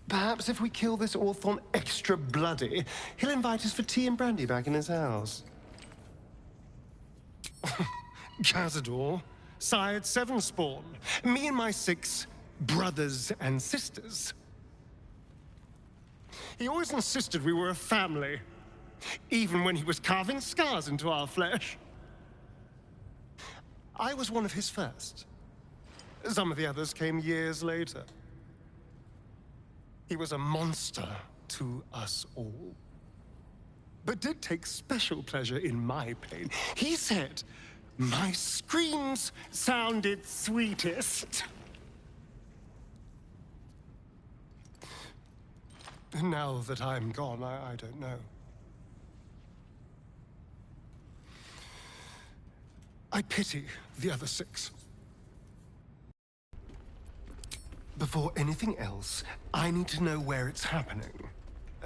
Perhaps if we kill this Orthon extra bloody, he'll invite us for tea and brandy back in his house. Cazador sired 7 spawn. Me and my 6 brothers and sisters. He always insisted we were a family, even when he was carving scars into our flesh. I was one of his first. Some of the others came years later. He was a monster to us all, but did take special pleasure in my pain. He said my screams sounded sweetest. Now that I'm gone, I don't know. I pity the other 6. Before anything else, I need to know where it's happening.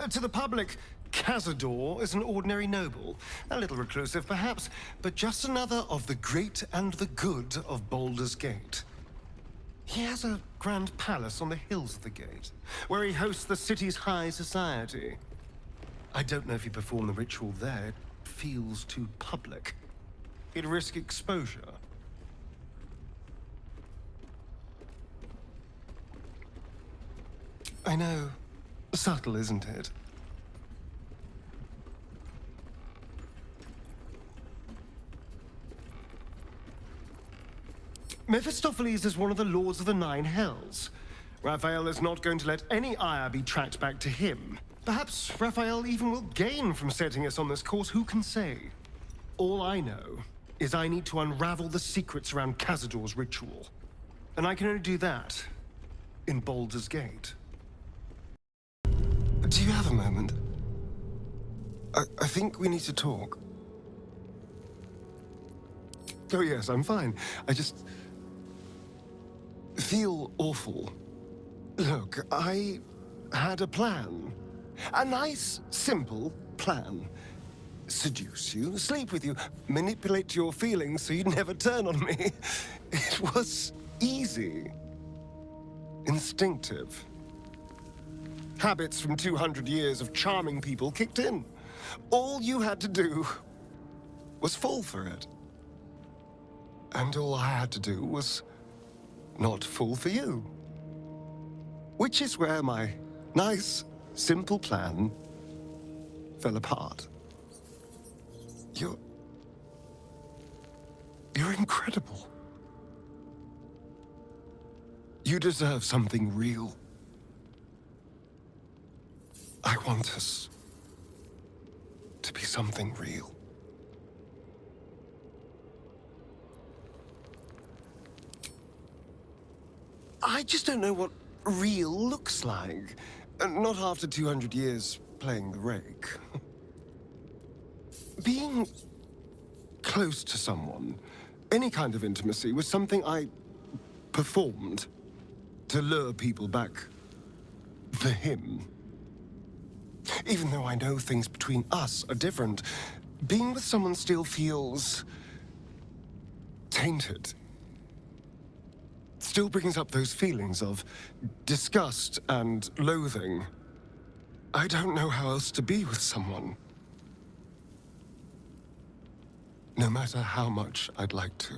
To the public, Cazador is an ordinary noble. A little reclusive, perhaps, but just another of the great and the good of Baldur's Gate. He has a grand palace on the hills of the gate, where he hosts the city's high society. I don't know if he performed the ritual there. It feels too public. He'd risk exposure. I know. Subtle, isn't it? Mephistopheles is one of the lords of the Nine Hells. Raphael is not going to let any ire be tracked back to him. Perhaps Raphael even will gain from setting us on this course, who can say? All I know is I need to unravel the secrets around Cazador's ritual. And I can only do that in Baldur's Gate. Do you have a moment? I think we need to talk. Oh yes, I'm fine. I just feel awful. Look, I had a plan. A nice, simple plan. Seduce you, sleep with you, manipulate your feelings so you'd never turn on me. It was easy. Instinctive. Habits from 200 years of charming people kicked in. All you had to do was fall for it. And all I had to do was not fall for you. Which is where my nice, simple plan fell apart. You're incredible. You deserve something real. I want us to be something real. I just don't know what real looks like. Not after 200 years playing the rake. Being close to someone, any kind of intimacy, was something I performed to lure people back for him. Even though I know things between us are different, being with someone still feels tainted. Still brings up those feelings of disgust and loathing. I don't know how else to be with someone. No matter how much I'd like to.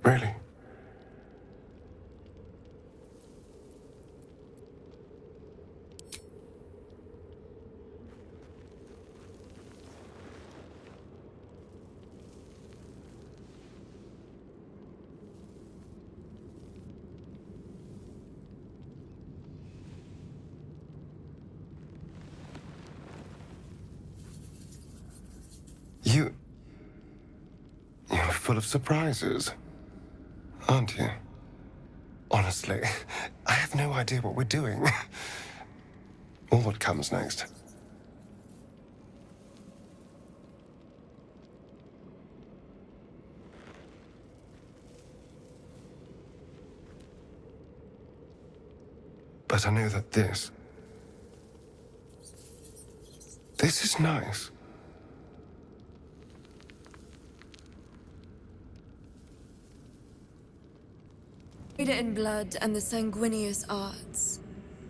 Really? You're full of surprises, aren't you? Honestly, I have no idea what we're doing. Or what comes next. But I know that this is nice. Trader in blood and the sanguineous arts.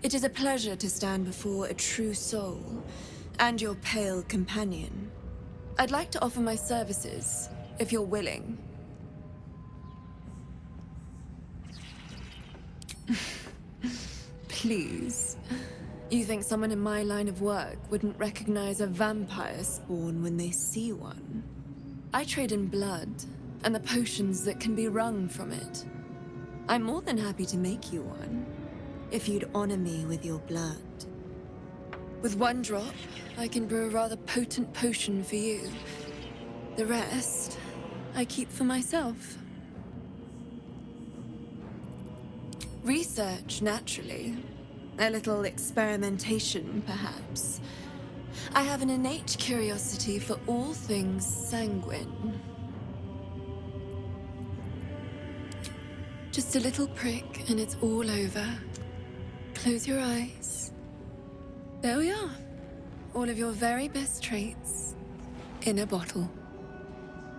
It is a pleasure to stand before a true soul and your pale companion. I'd like to offer my services, if you're willing. Please. You think someone in my line of work wouldn't recognize a vampire spawn when they see one? I trade in blood and the potions that can be wrung from it. I'm more than happy to make you one, if you'd honor me with your blood. With one drop, I can brew a rather potent potion for you. The rest, I keep for myself. Research, naturally. A little experimentation, perhaps. I have an innate curiosity for all things sanguine. Just a little prick and it's all over. Close your eyes. There we are. All of your very best traits in a bottle.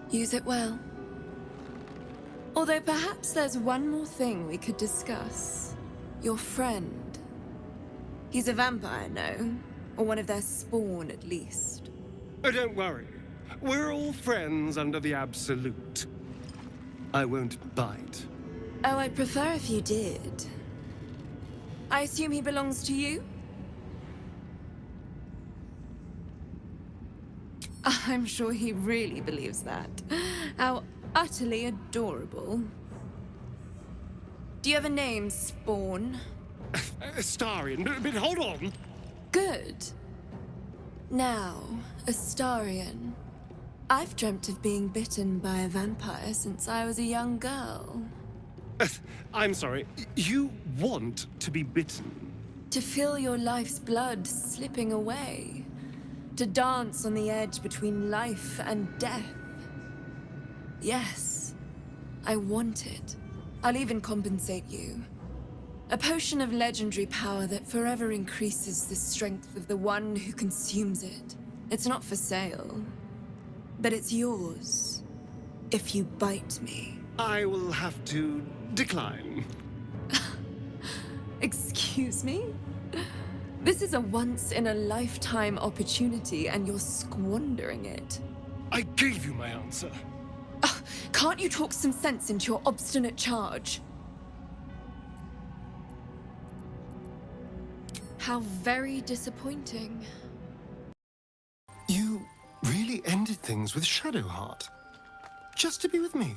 Use it well. Although perhaps there's one more thing we could discuss. Your friend. He's a vampire, no? Or one of their spawn, at least. Oh, don't worry. We're all friends under the Absolute. I won't bite. Oh, I'd prefer if you did. I assume he belongs to you? I'm sure he really believes that. How utterly adorable. Do you have a name, Spawn? Astarion, but hold on. Good. Now, Astarion. I've dreamt of being bitten by a vampire since I was a young girl. I'm sorry, you want to be bitten? To feel your life's blood slipping away. To dance on the edge between life and death. Yes, I want it. I'll even compensate you. A potion of legendary power that forever increases the strength of the one who consumes it. It's not for sale, but it's yours if you bite me. I will have to decline. Excuse me? This is a once-in-a-lifetime opportunity, and you're squandering it. I gave you my answer. Can't you talk some sense into your obstinate charge? How very disappointing. You really ended things with Shadowheart. Just to be with me.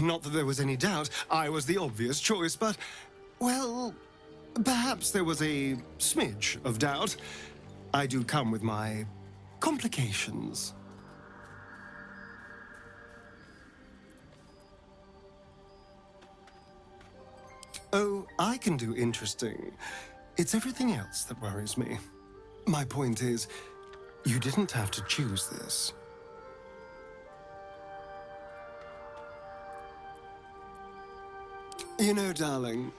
Not that there was any doubt I was the obvious choice, but, well, perhaps there was a smidge of doubt. I do come with my complications. Oh, I can do interesting. It's everything else that worries me. My point is, you didn't have to choose this. You know, darling,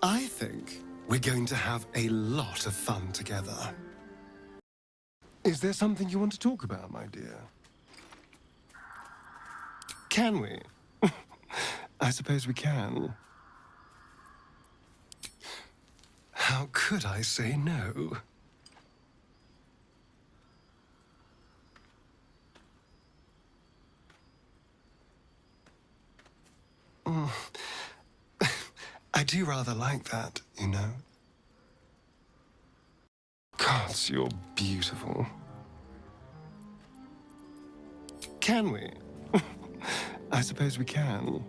I think we're going to have a lot of fun together. Is there something you want to talk about, my dear? Can we? I suppose we can. How could I say no? I do rather like that, you know. Gods, you're beautiful. Can we? I suppose we can.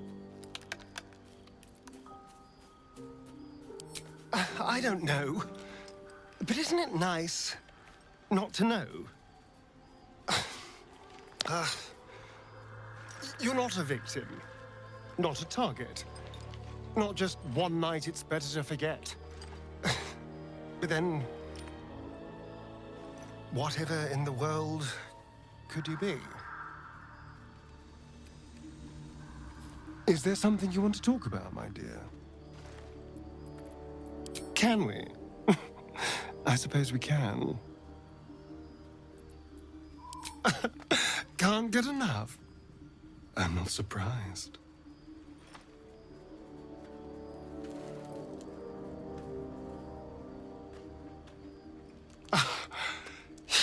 I don't know. But isn't it nice not to know? You're not a victim. Not a target. Not just one night it's better to forget. But then, whatever in the world could you be? Is there something you want to talk about, my dear? Can we? I suppose we can. Can't get enough. I'm not surprised.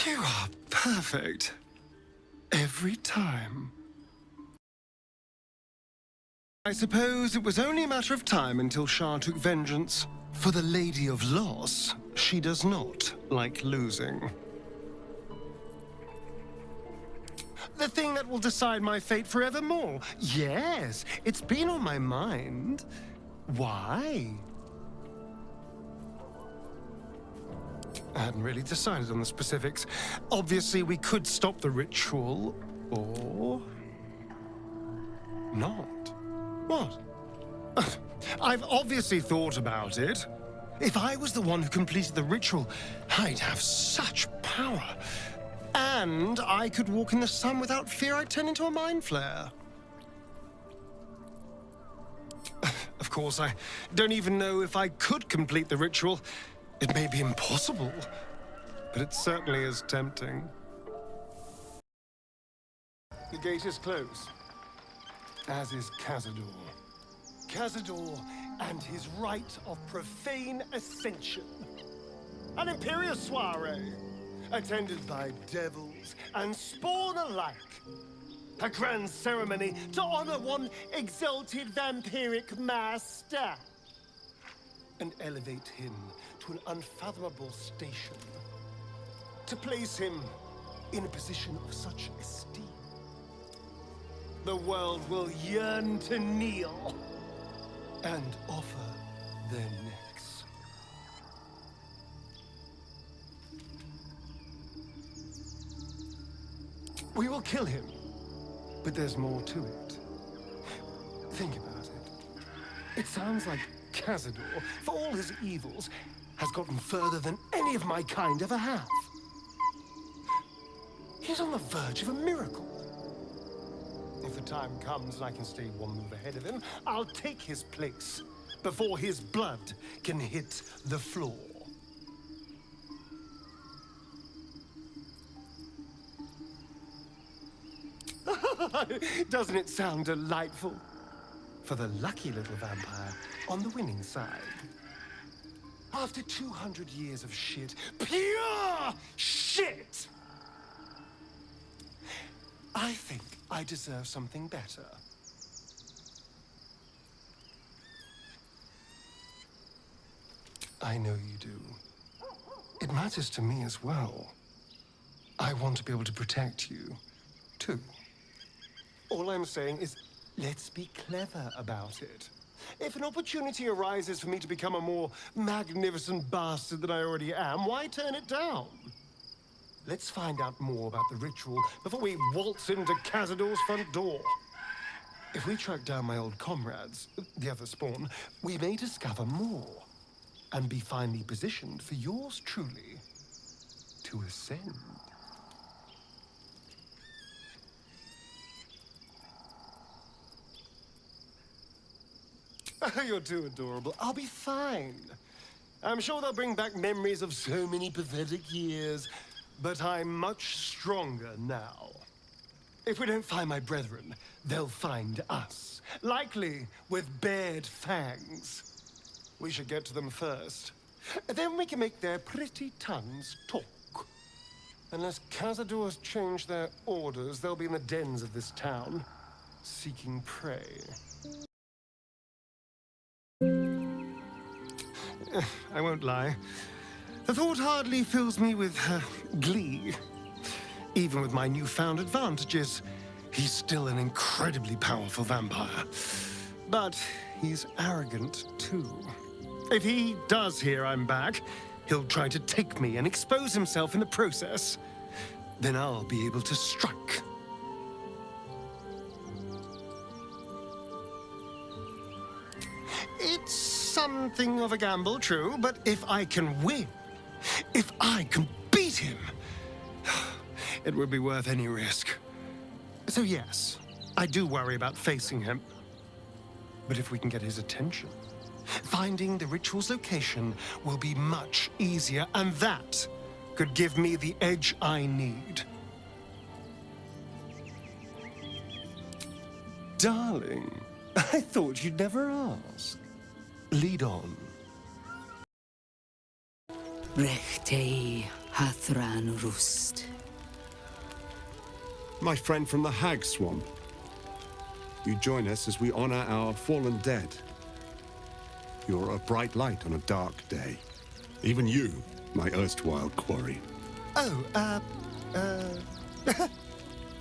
You are perfect. Every time. I suppose it was only a matter of time until Shah took vengeance. For the Lady of Loss, she does not like losing. The thing that will decide my fate forevermore. Yes, it's been on my mind. Why? I hadn't really decided on the specifics. Obviously, we could stop the ritual, or not. What? I've obviously thought about it. If I was the one who completed the ritual, I'd have such power. And I could walk in the sun without fear I'd turn into a mind flare. Of course, I don't even know if I could complete the ritual. It may be impossible, but it certainly is tempting. The gate is closed, as is Cazador. Cazador and his rite of profane ascension. An imperial soiree, attended by devils and spawn alike. A grand ceremony to honor one exalted vampiric master. And elevate him to an unfathomable station. To place him in a position of such esteem. The world will yearn to kneel and offer their necks. We will kill him, but there's more to it. Think about it. It sounds like Cazador, for all his evils, has gotten further than any of my kind ever have. He's on the verge of a miracle. If the time comes and I can stay one move ahead of him, I'll take his place before his blood can hit the floor. Doesn't it sound delightful? For the lucky little vampire on the winning side. After 200 years of shit, pure shit! I think I deserve something better. I know you do. It matters to me as well. I want to be able to protect you, too. All I'm saying is, let's be clever about it. If an opportunity arises for me to become a more magnificent bastard than I already am, why turn it down? Let's find out more about the ritual before we waltz into Cazador's front door. If we track down my old comrades, the other spawn, we may discover more and be finely positioned for yours truly to ascend. Oh, you're too adorable. I'll be fine. I'm sure they'll bring back memories of so many pathetic years, but I'm much stronger now. If we don't find my brethren, they'll find us, likely with bared fangs. We should get to them first. Then we can make their pretty tongues talk. Unless Cazador's changed their orders, they'll be in the dens of this town, seeking prey. I won't lie. The thought hardly fills me with glee. Even with my newfound advantages, he's still an incredibly powerful vampire. But he's arrogant, too. If he does hear I'm back, he'll try to take me and expose himself in the process. Then I'll be able to strike. It's something of a gamble, true, but if I can win, if I can beat him, it would be worth any risk. So yes, I do worry about facing him. But if we can get his attention, finding the ritual's location will be much easier, and that could give me the edge I need. Darling, I thought you'd never ask. Lead on. Rechtei Hathran Rust. My friend from the Hag Swamp. You join us as we honor our fallen dead. You're a bright light on a dark day. Even you, my erstwhile quarry. Oh,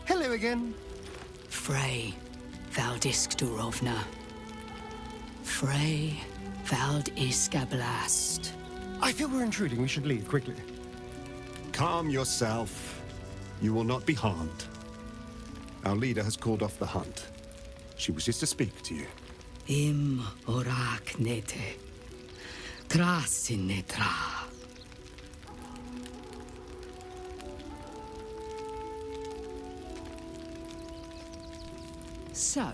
hello again. Frey Valdiskdurovna. Frey Valdiskablast. I feel we're intruding. We should leave quickly. Calm yourself. You will not be harmed. Our leader has called off the hunt. She wishes to speak to you. Im orak nete. Trasinnetra. So,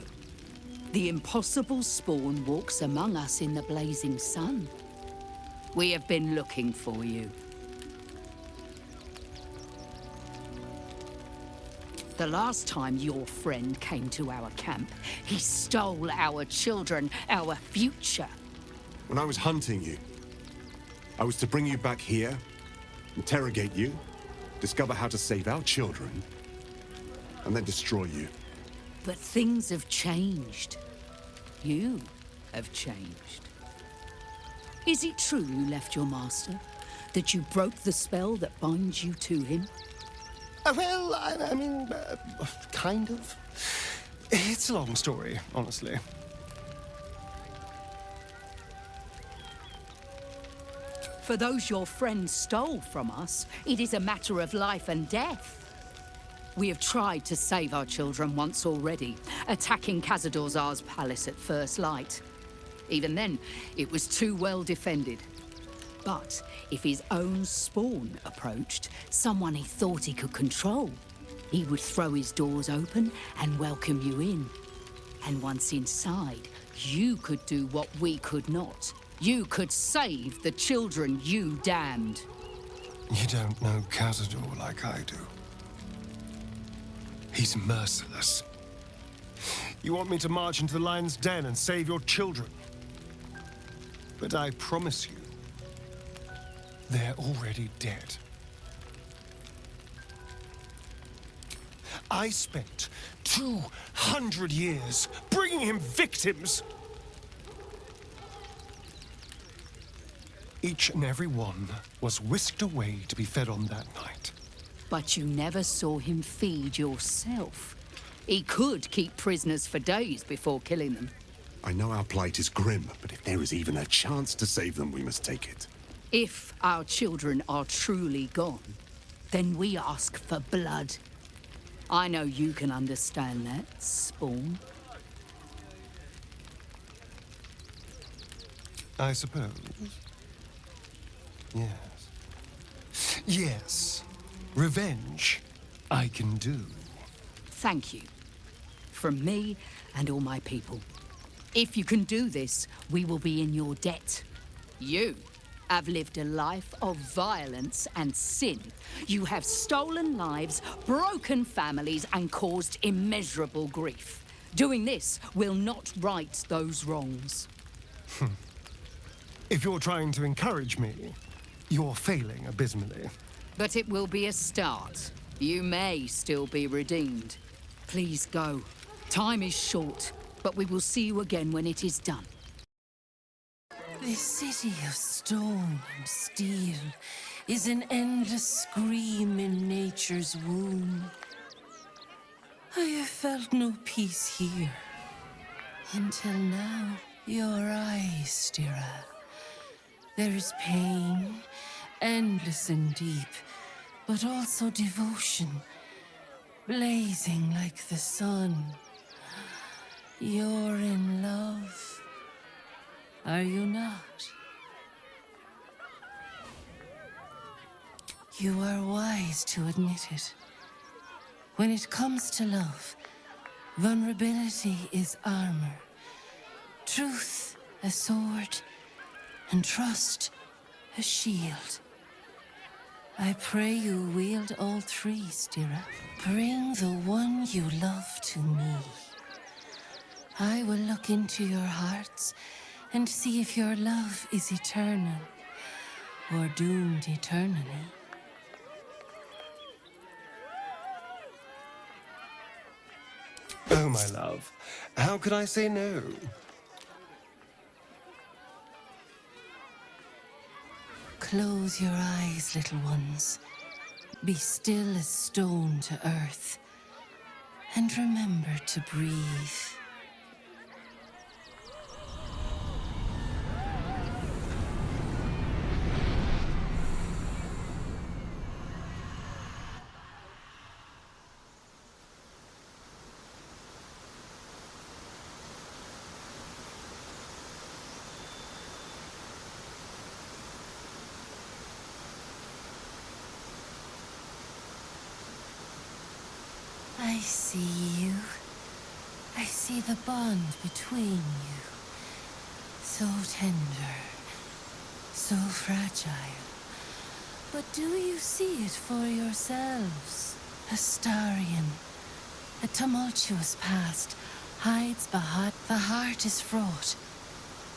the impossible spawn walks among us in the blazing sun. We have been looking for you. The last time your friend came to our camp, he stole our children, our future. When I was hunting you, I was to bring you back here, interrogate you, discover how to save our children, and then destroy you. But things have changed. You have changed. Is it true you left your master? That you broke the spell that binds you to him? Well, I mean, kind of. It's a long story, honestly. For those your friends stole from us, it is a matter of life and death. We have tried to save our children once already, attacking Khazad-dûr'Zar's palace at first light. Even then, it was too well defended. But if his own spawn approached, someone he thought he could control, he would throw his doors open and welcome you in. And once inside, you could do what we could not. You could save the children you damned. You don't know Khazad-dûr like I do. He's merciless. You want me to march into the lion's den and save your children? But I promise you, they're already dead. I spent 200 years bringing him victims. Each and every one was whisked away to be fed on that night. But you never saw him feed yourself. He could keep prisoners for days before killing them. I know our plight is grim, but if there is even a chance to save them, we must take it. If our children are truly gone, then we ask for blood. I know you can understand that, Spawn. I suppose. Yes. Yes. Revenge, I can do. Thank you. From me and all my people. If you can do this, we will be in your debt. You have lived a life of violence and sin. You have stolen lives, broken families, and caused immeasurable grief. Doing this will not right those wrongs. If you're trying to encourage me, you're failing abysmally. But it will be a start. You may still be redeemed. Please go. Time is short, but we will see you again when it is done. This city of stone and steel is an endless scream in nature's womb. I have felt no peace here. Until now, your eyes, Stira. There is pain, endless and deep, but also devotion, blazing like the sun. You're in love, are you not? You are wise to admit it. When it comes to love, vulnerability is armor, truth a sword, and trust a shield. I pray you wield all three, Stira. Bring the one you love to me. I will look into your hearts and see if your love is eternal or doomed eternally. Oh, my love. How could I say no? Close your eyes, little ones. Be still as stone to earth. And remember to breathe. I see you. I see the bond between you. So tender, so fragile. But do you see it for yourselves? Astarion, a tumultuous past, hides behind. The heart is fraught.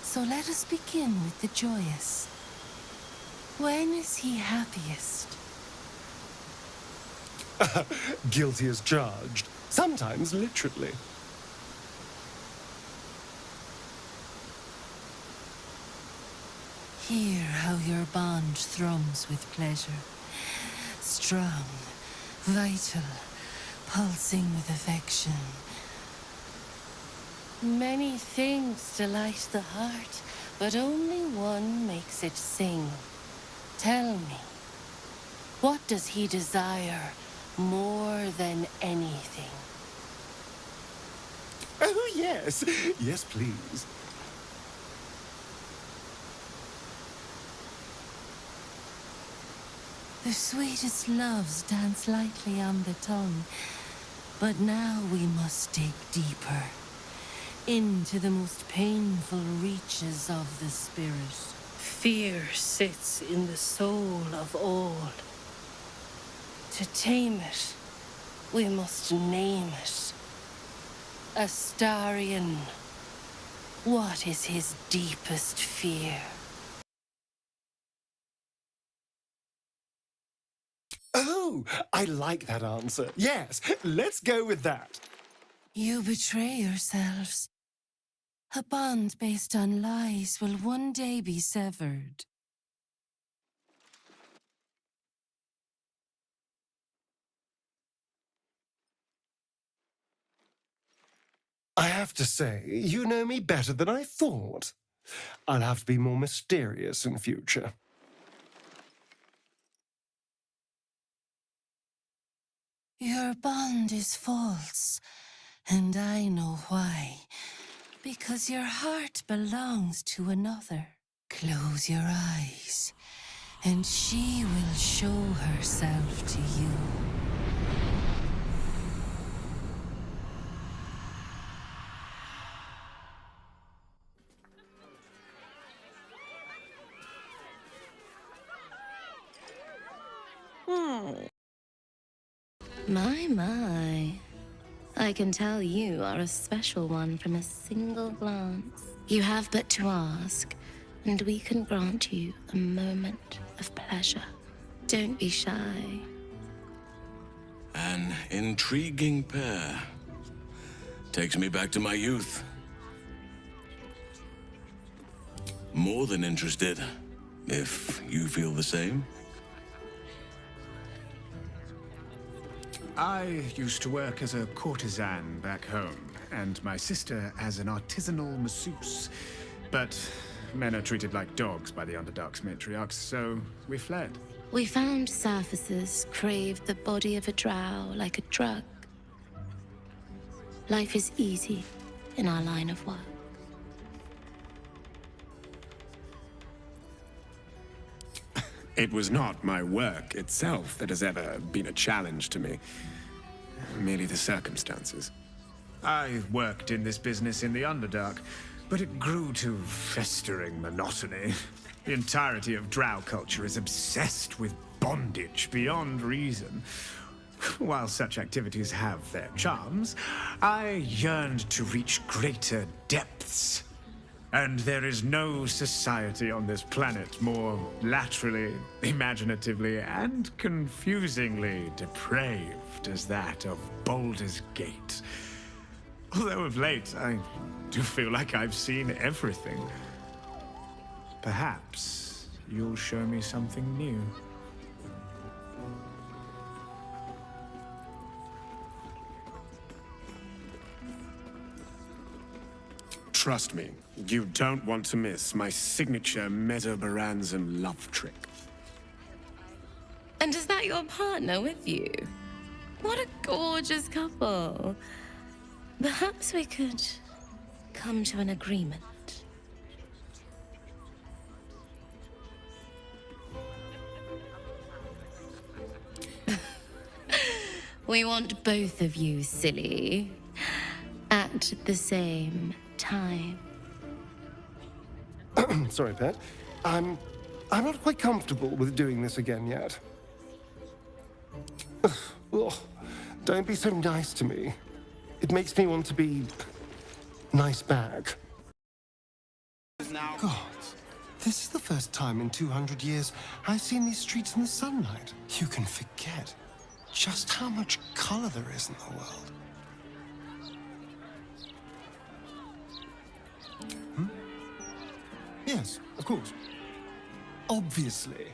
So let us begin with the joyous. When is he happiest? Guilty as charged. Sometimes literally. Hear how your bond thrums with pleasure. Strong, vital, pulsing with affection. Many things delight the heart, but only one makes it sing. Tell me, what does he desire more than anything? Oh, yes. Yes, please. The sweetest loves dance lightly on the tongue, but now we must dig deeper, into the most painful reaches of the spirit. Fear sits in the soul of all. To tame it, we must name it. Astarion, what is his deepest fear? Oh, I like that answer. Yes, let's go with that. You betray yourselves. A bond based on lies will one day be severed. I have to say, you know me better than I thought. I'll have to be more mysterious in future. Your bond is false, and I know why. Because your heart belongs to another. Close your eyes, and she will show herself to you. My. I can tell you are a special one from a single glance. You have but to ask, and we can grant you a moment of pleasure. Don't be shy. An intriguing pair. Takes me back to my youth. More than interested, if you feel the same. I used to work as a courtesan back home, and my sister as an artisanal masseuse. But men are treated like dogs by the Underdark's matriarchs, so we fled. We found surfaces craved the body of a drow like a drug. Life is easy in our line of work. It was not my work itself that has ever been a challenge to me. Merely the circumstances. I worked in this business in the Underdark, but it grew to festering monotony. The entirety of drow culture is obsessed with bondage beyond reason. While such activities have their charms, I yearned to reach greater depths. And there is no society on this planet more laterally, imaginatively, and confusingly depraved as that of Baldur's Gate. Although of late, I do feel like I've seen everything. Perhaps you'll show me something new. Trust me, you don't want to miss my signature Mesobaranzan love trick. And is that your partner with you? What a gorgeous couple. Perhaps we could come to an agreement. We want both of you, silly, at the same time. Sorry, Pet. I'm not quite comfortable with doing this again yet. Ugh, don't be so nice to me. It makes me want to be nice back. God, this is the first time in 200 years I've seen these streets in the sunlight. You can forget just how much color there is in the world. Yes, of course. Obviously.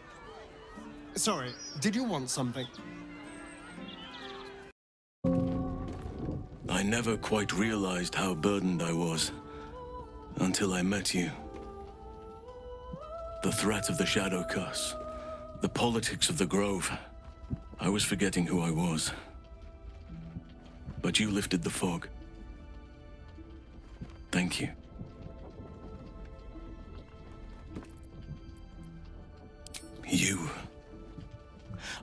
Sorry, did you want something? I never quite realized how burdened I was until I met you. The threat of the Shadow Curse, the politics of the Grove. I was forgetting who I was. But you lifted the fog. Thank you. You.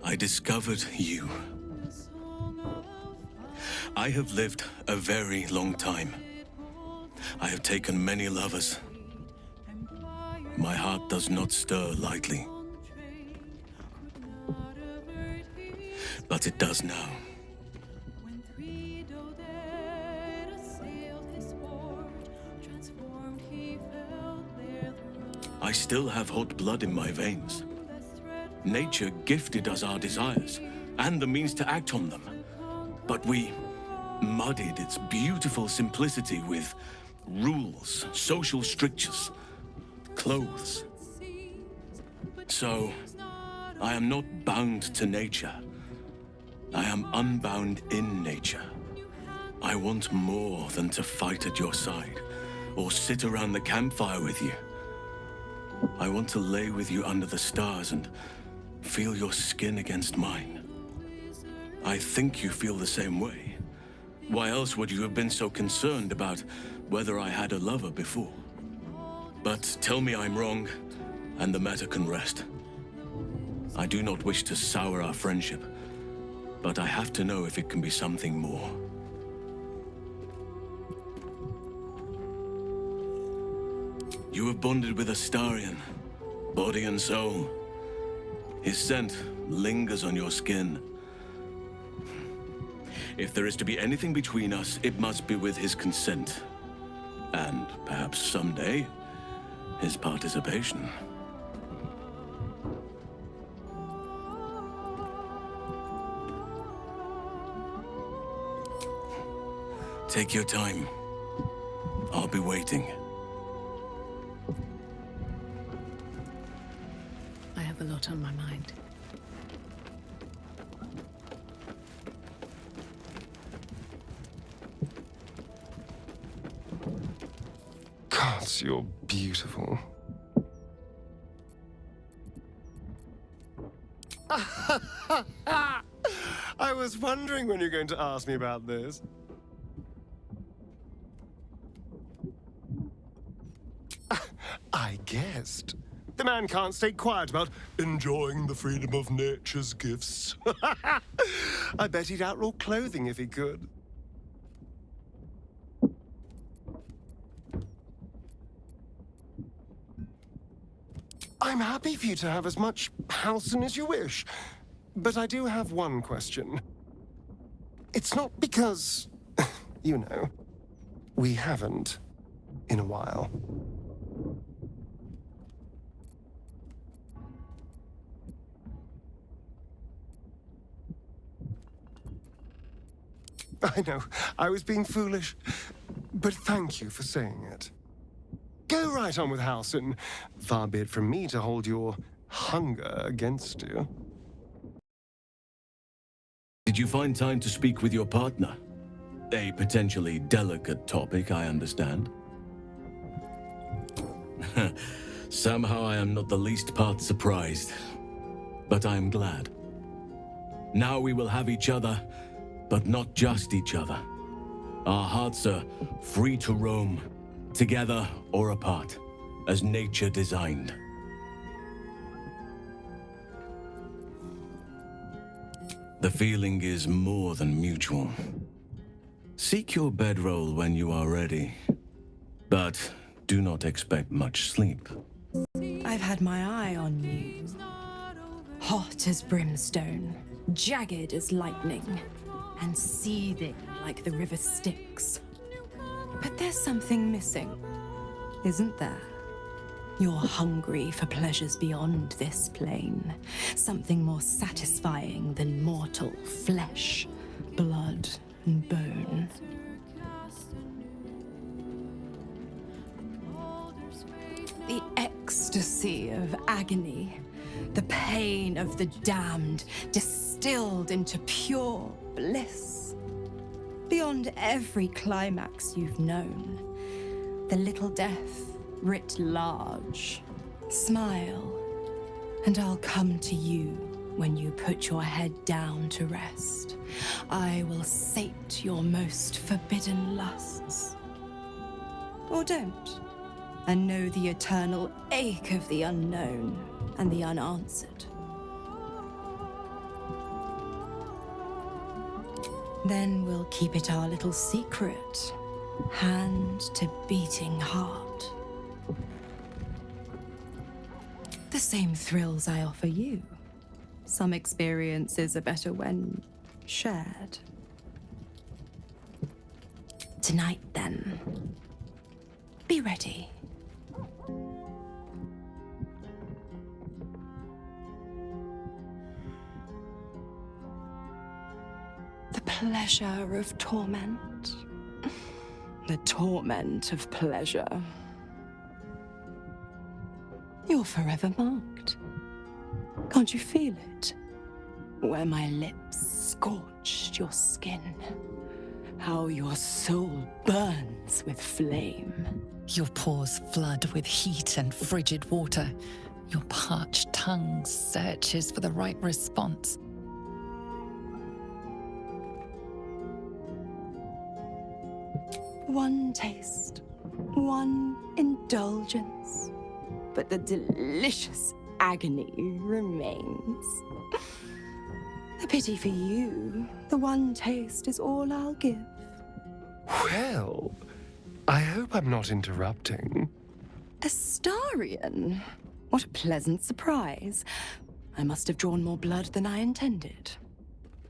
I discovered you. I have lived a very long time. I have taken many lovers. My heart does not stir lightly. But it does now. I still have hot blood in my veins. Nature gifted us our desires and the means to act on them. But we muddied its beautiful simplicity with rules, social strictures, clothes. So, I am not bound to nature. I am unbound in nature. I want more than to fight at your side or sit around the campfire with you. I want to lay with you under the stars and feel your skin against mine. I think you feel the same way. Why else would you have been so concerned about whether I had a lover before? But tell me I'm wrong, and the matter can rest. I do not wish to sour our friendship, but I have to know if it can be something more. You have bonded with Astarion, body and soul. His scent lingers on your skin. If there is to be anything between us, it must be with his consent. And perhaps someday, his participation. Take your time. I'll be waiting. I have a lot on my mind. God, you're beautiful. I was wondering when you're going to ask me about this. I guessed. The man can't stay quiet about enjoying the freedom of nature's gifts. I bet he'd outlaw clothing if he could. I'm happy for you to have as much Halcyon as you wish, but I do have one question. It's not because, you know, we haven't in a while. I know, I was being foolish, but thank you for saying it. Go right on with Halcyon. Far be it from me to hold your hunger against you. Did you find time to speak with your partner? A potentially delicate topic, I understand. Somehow I am not the least part surprised, but I am glad. Now we will have each other, but not just each other. Our hearts are free to roam, together or apart, as nature designed. The feeling is more than mutual. Seek your bedroll when you are ready, but do not expect much sleep. I've had my eye on you. Hot as brimstone, jagged as lightning, and seething like the river Styx. But there's something missing, isn't there? You're hungry for pleasures beyond this plane. Something more satisfying than mortal flesh, blood, and bone. The ecstasy of agony, the pain of the damned distilled into pure bliss. Beyond every climax you've known, the little death writ large. Smile, and I'll come to you when you put your head down to rest. I will sate your most forbidden lusts. Or don't, and know the eternal ache of the unknown and the unanswered. Then we'll keep it our little secret, hand to beating heart. The same thrills I offer you. Some experiences are better when shared. Tonight, then. Be ready. The pleasure of torment. The torment of pleasure. You're forever marked. Can't you feel it? Where my lips scorched your skin. How your soul burns with flame. Your pores flood with heat and frigid water. Your parched tongue searches for the right response. One taste, one indulgence, but the delicious agony remains. A pity for you, the one taste is all I'll give. Well, I hope I'm not interrupting. Astarion, what a pleasant surprise. I must have drawn more blood than I intended.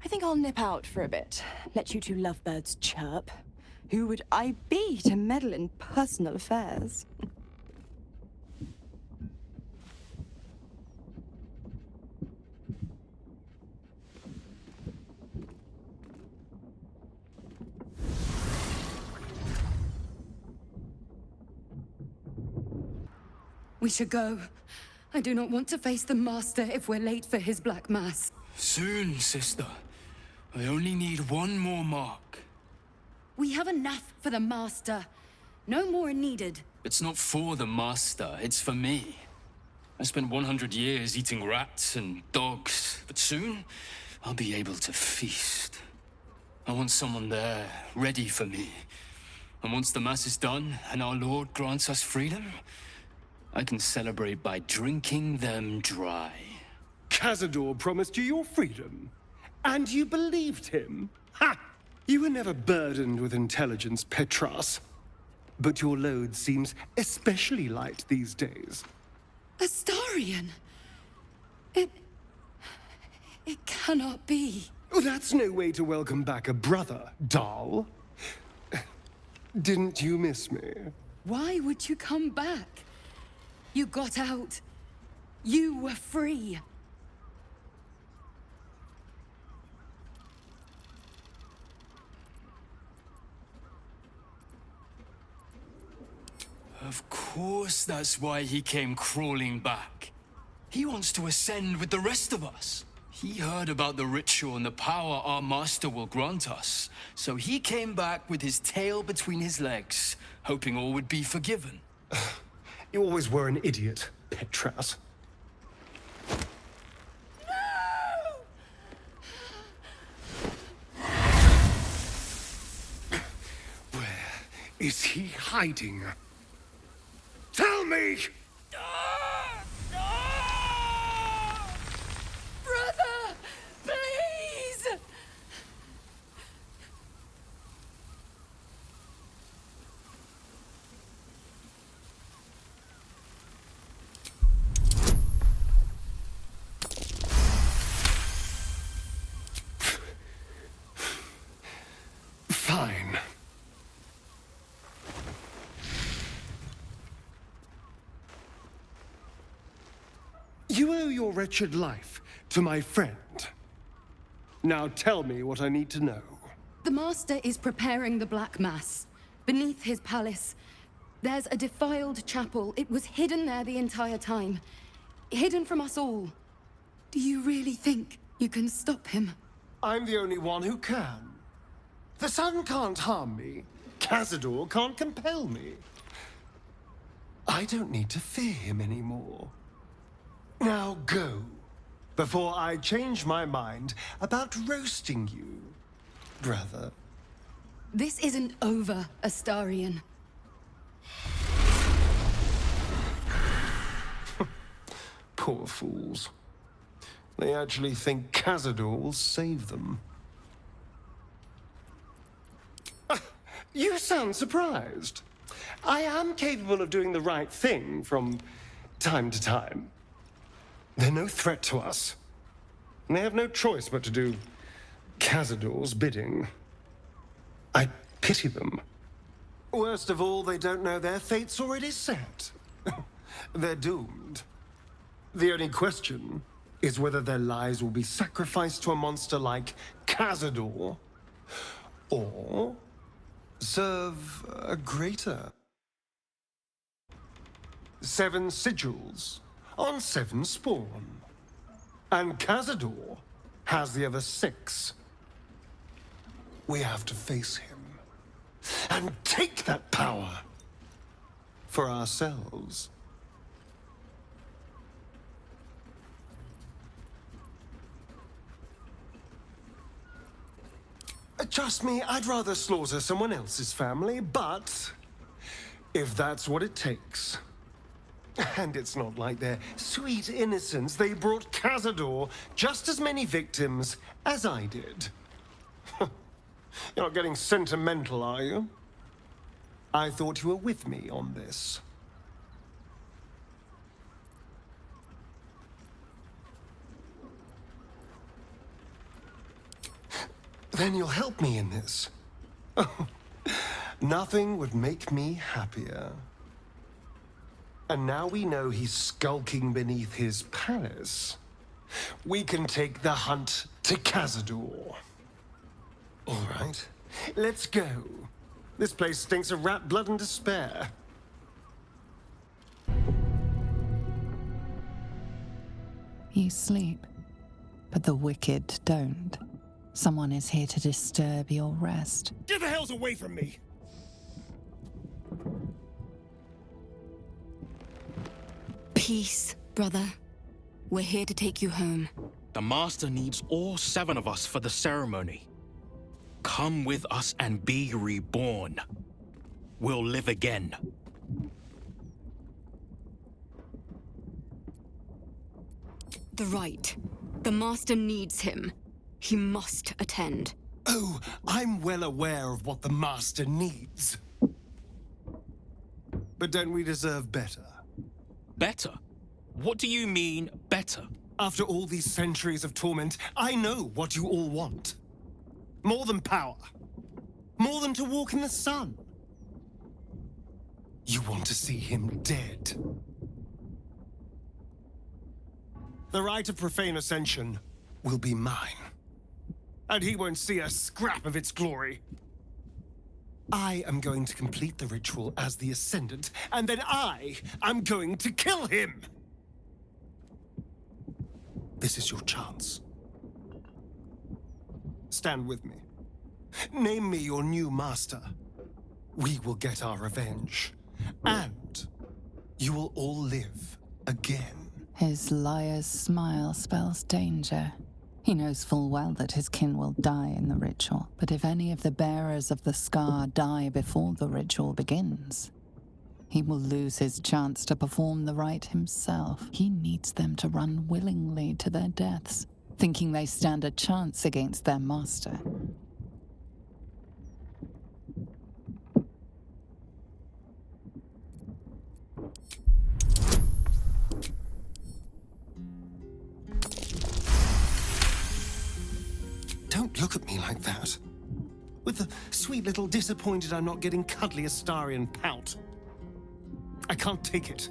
I think I'll nip out for a bit, let you two lovebirds chirp. Who would I be to meddle in personal affairs? We should go. I do not want to face the Master if we're late for his Black Mass. Soon, sister. I only need one more mark. We have enough for the Master. No more are needed. It's not for the Master, it's for me. I spent 100 years eating rats and dogs, but soon I'll be able to feast. I want someone there, ready for me. And once the Mass is done and our Lord grants us freedom, I can celebrate by drinking them dry. Cazador promised you your freedom, and you believed him? Ha! You were never burdened with intelligence, Petras. But your load seems especially light these days. Astarion! It cannot be. Oh, that's no way to welcome back a brother, doll. Didn't you miss me? Why would you come back? You got out. You were free. Of course that's why he came crawling back. He wants to ascend with the rest of us. He heard about the ritual and the power our master will grant us. So he came back with his tail between his legs, hoping all would be forgiven. You always were an idiot, Petras. Where is he hiding? Tell me! Brother! Please! Fine. You owe your wretched life to my friend. Now tell me what I need to know. The Master is preparing the Black Mass. Beneath his palace, There's a defiled chapel. It was hidden there the entire time. Hidden from us all. Do you really think you can stop him? I'm the only one who can. The sun can't harm me. Cazador can't compel me. I don't need to fear him anymore. Now go, before I change my mind about roasting you, brother. This isn't over, Astarion. Poor fools. They actually think Cazador will save them. You sound surprised. I am capable of doing the right thing from time to time. They're no threat to us. And they have no choice but to do Cazador's bidding. I pity them. Worst of all, they don't know their fate's already set. They're doomed. The only question is whether their lives will be sacrificed to a monster like Cazador, or serve a greater. 7 sigils on 7 spawn. And Cazador has the other 6. We have to face him and take that power for ourselves. Trust me, I'd rather slaughter someone else's family, but if that's what it takes. And it's not like their sweet innocence. They brought Cazador just as many victims as I did. You're not getting sentimental, are you? I thought you were with me on this. Then you'll help me in this. Oh, nothing would make me happier. And now we know he's skulking beneath his palace. We can take the hunt to Cazador. All right, let's go. This place stinks of rat blood and despair. You sleep, but the wicked don't. Someone is here to disturb your rest. Get the hells away from me! Peace, brother. We're here to take you home. The Master needs all 7 of us for the ceremony. Come with us and be reborn. We'll live again. The rite. The Master needs him. He must attend. Oh, I'm well aware of what the Master needs. But don't we deserve better? Better? What do you mean, better? After all these centuries of torment, I know what you all want. More than power. More than to walk in the sun. You want to see him dead. The rite of profane ascension will be mine. And he won't see a scrap of its glory. I am going to complete the ritual as the Ascendant, and then I am going to kill him! This is your chance. Stand with me. Name me your new master. We will get our revenge. And you will all live again. His liar's smile spells danger. He knows full well that his kin will die in the ritual, but if any of the bearers of the scar die before the ritual begins, he will lose his chance to perform the rite himself. He needs them to run willingly to their deaths, thinking they stand a chance against their master. Don't look at me like that. With the sweet little disappointed I'm not getting cuddly Astarion pout. I can't take it.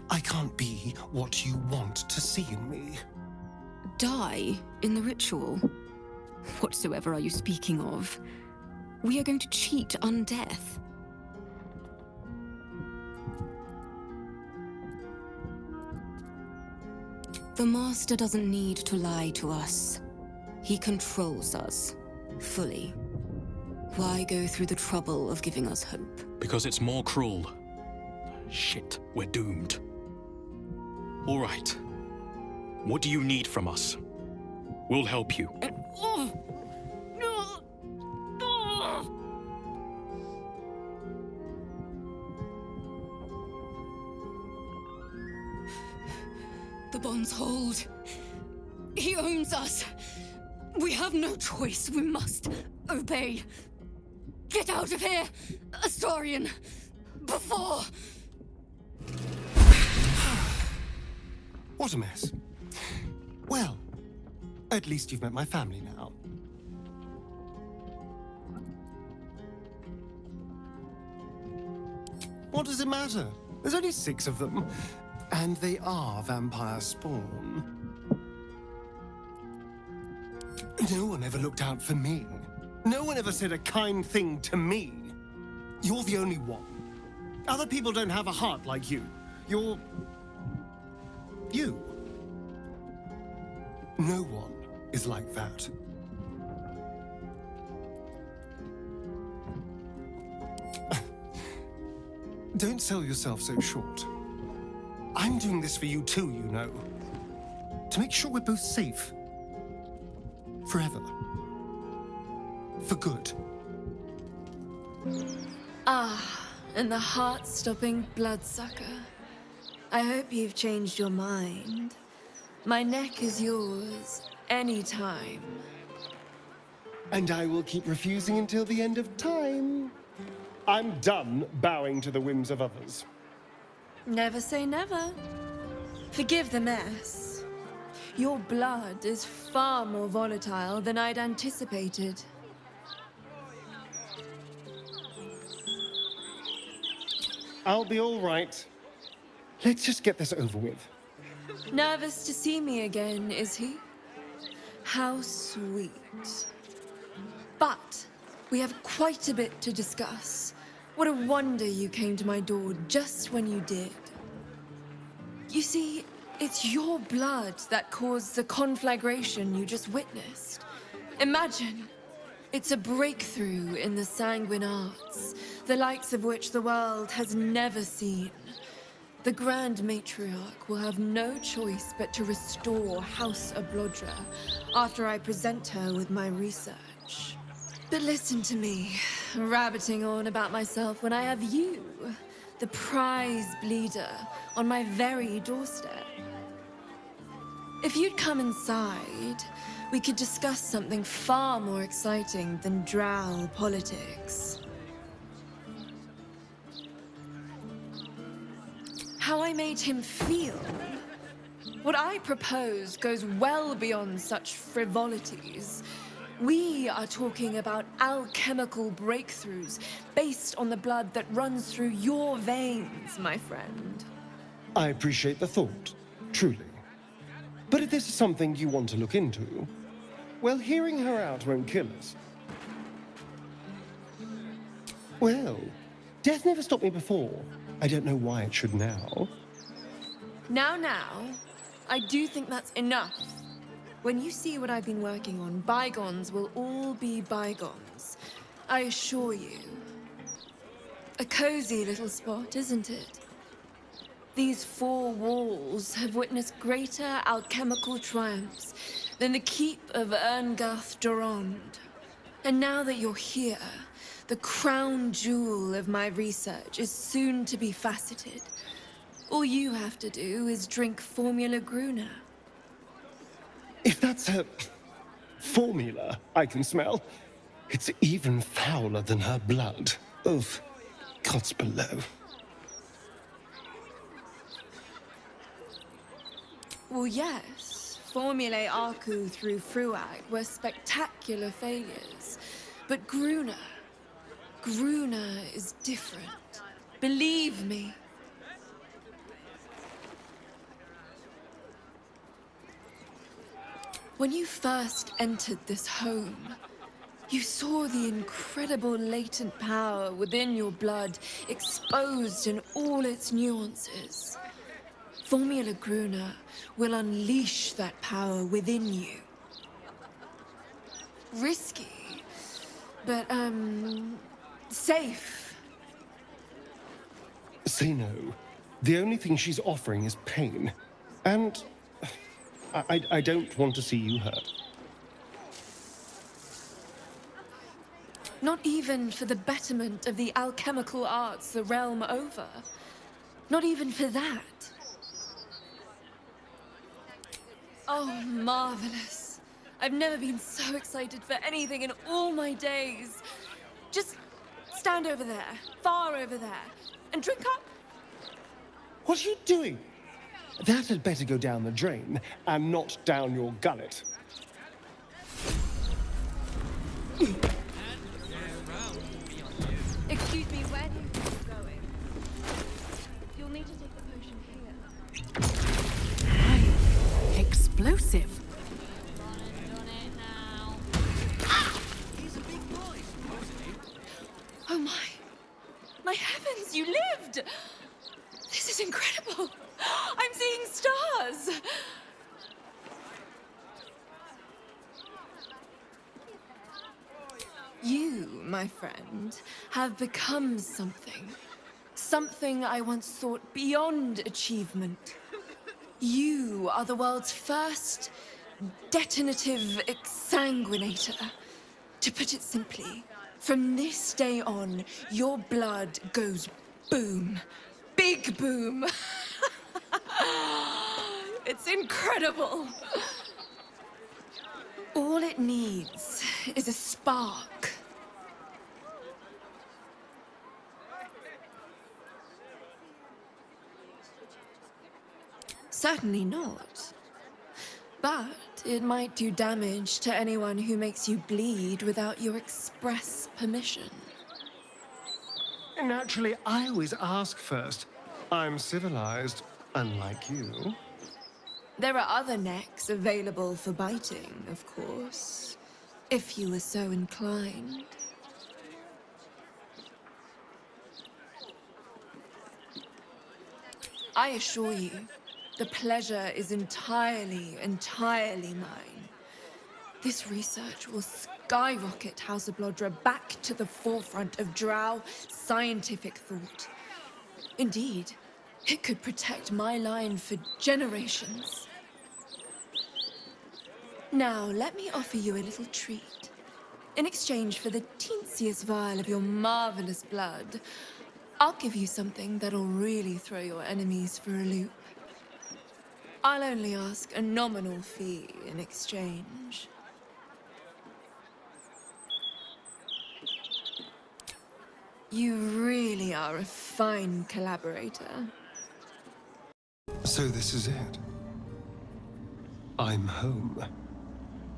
I can't be what you want to see in me. Die in the ritual? Whatsoever are you speaking of? We are going to cheat undeath. The Master doesn't need to lie to us. He controls us, fully. Why go through the trouble of giving us hope? Because it's more cruel. Shit, we're doomed. All right. What do you need from us? We'll help you. The bonds hold. He owns us. We have no choice. We must obey. Get out of here, Astarion, before... What a mess. Well, at least you've met my family now. What does it matter? There's only 6 of them, and they are vampire spawn. No one ever looked out for me. No one ever said a kind thing to me. You're the only one. Other people don't have a heart like you. You're... you. No one is like that. Don't sell yourself so short. I'm doing this for you too, you know. To make sure we're both safe. Forever. For good. Ah, and the heart-stopping bloodsucker. I hope you've changed your mind. My neck is yours, anytime. And I will keep refusing until the end of time. I'm done bowing to the whims of others. Never say never. Forgive the mess. Your blood is far more volatile than I'd anticipated. I'll be all right. Let's just get this over with. Nervous to see me again, is he? How sweet. But we have quite a bit to discuss. What a wonder you came to my door just when you did. You see, it's your blood that caused the conflagration you just witnessed. Imagine, it's a breakthrough in the sanguine arts, the likes of which the world has never seen. The Grand Matriarch will have no choice but to restore House Ablodra after I present her with my research. But listen to me, rabbiting on about myself when I have you, the prize bleeder, on my very doorstep. If you'd come inside, we could discuss something far more exciting than drow politics. How I made him feel. What I propose goes well beyond such frivolities. We are talking about alchemical breakthroughs based on the blood that runs through your veins, my friend. I appreciate the thought, truly. But if this is something you want to look into, well, hearing her out won't kill us. Well, death never stopped me before. I don't know why it should now. Now, I do think that's enough. When you see what I've been working on, bygones will all be bygones. I assure you. A cozy little spot, isn't it? These 4 walls have witnessed greater alchemical triumphs than the keep of Erngarth Durand. And now that you're here, the crown jewel of my research is soon to be faceted. All you have to do is drink Formula Gruner. If that's her formula I can smell, it's even fouler than her blood. Oof, gods below. Well, yes. Formulae Arcu through Fruag were spectacular failures. But Gruner is different. Believe me. When you first entered this home, you saw the incredible latent power within your blood exposed in all its nuances. Formula Gruna will unleash that power within you. Risky, but, safe. Say no. The only thing she's offering is pain. And I don't want to see you hurt. Not even for the betterment of the alchemical arts the realm over. Not even for that. Oh, marvelous. I've never been so excited for anything in all my days. Just stand over there, far over there, and drink up. What are you doing? That had better go down the drain, and not down your gullet. Excuse me, where do you think you're going? You'll need to take the potion here. Explosive. Oh my! My heavens, you lived! This is incredible! I'm seeing stars! You, my friend, have become something. Something I once thought beyond achievement. You are the world's first detonative exsanguinator. To put it simply, from this day on, your blood goes boom. Big boom. It's incredible. All it needs is a spark. Certainly not. But it might do damage to anyone who makes you bleed without your express permission. Naturally, I always ask first. I'm civilized, unlike you. There are other necks available for biting, of course, if you were so inclined. I assure you, the pleasure is entirely mine. This research will skyrocket House of Blodra back to the forefront of Drow scientific thought. Indeed, it could protect my line for generations. Now, let me offer you a little treat. In exchange for the teensiest vial of your marvelous blood, I'll give you something that'll really throw your enemies for a loop. I'll only ask a nominal fee in exchange. You really are a fine collaborator. So this is it. I'm home.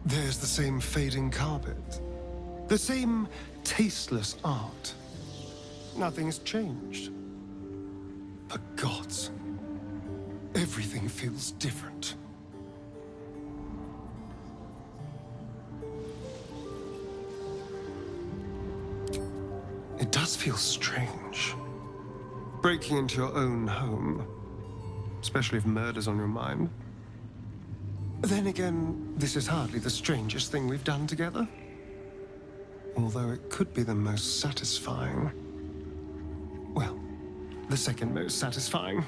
There's the same fading carpet. The same tasteless art. Nothing's changed. But gods, everything feels different. It does feel strange. Breaking into your own home, especially if murder's on your mind. Then again, this is hardly the strangest thing we've done together. Although it could be the most satisfying. Well, the second most satisfying.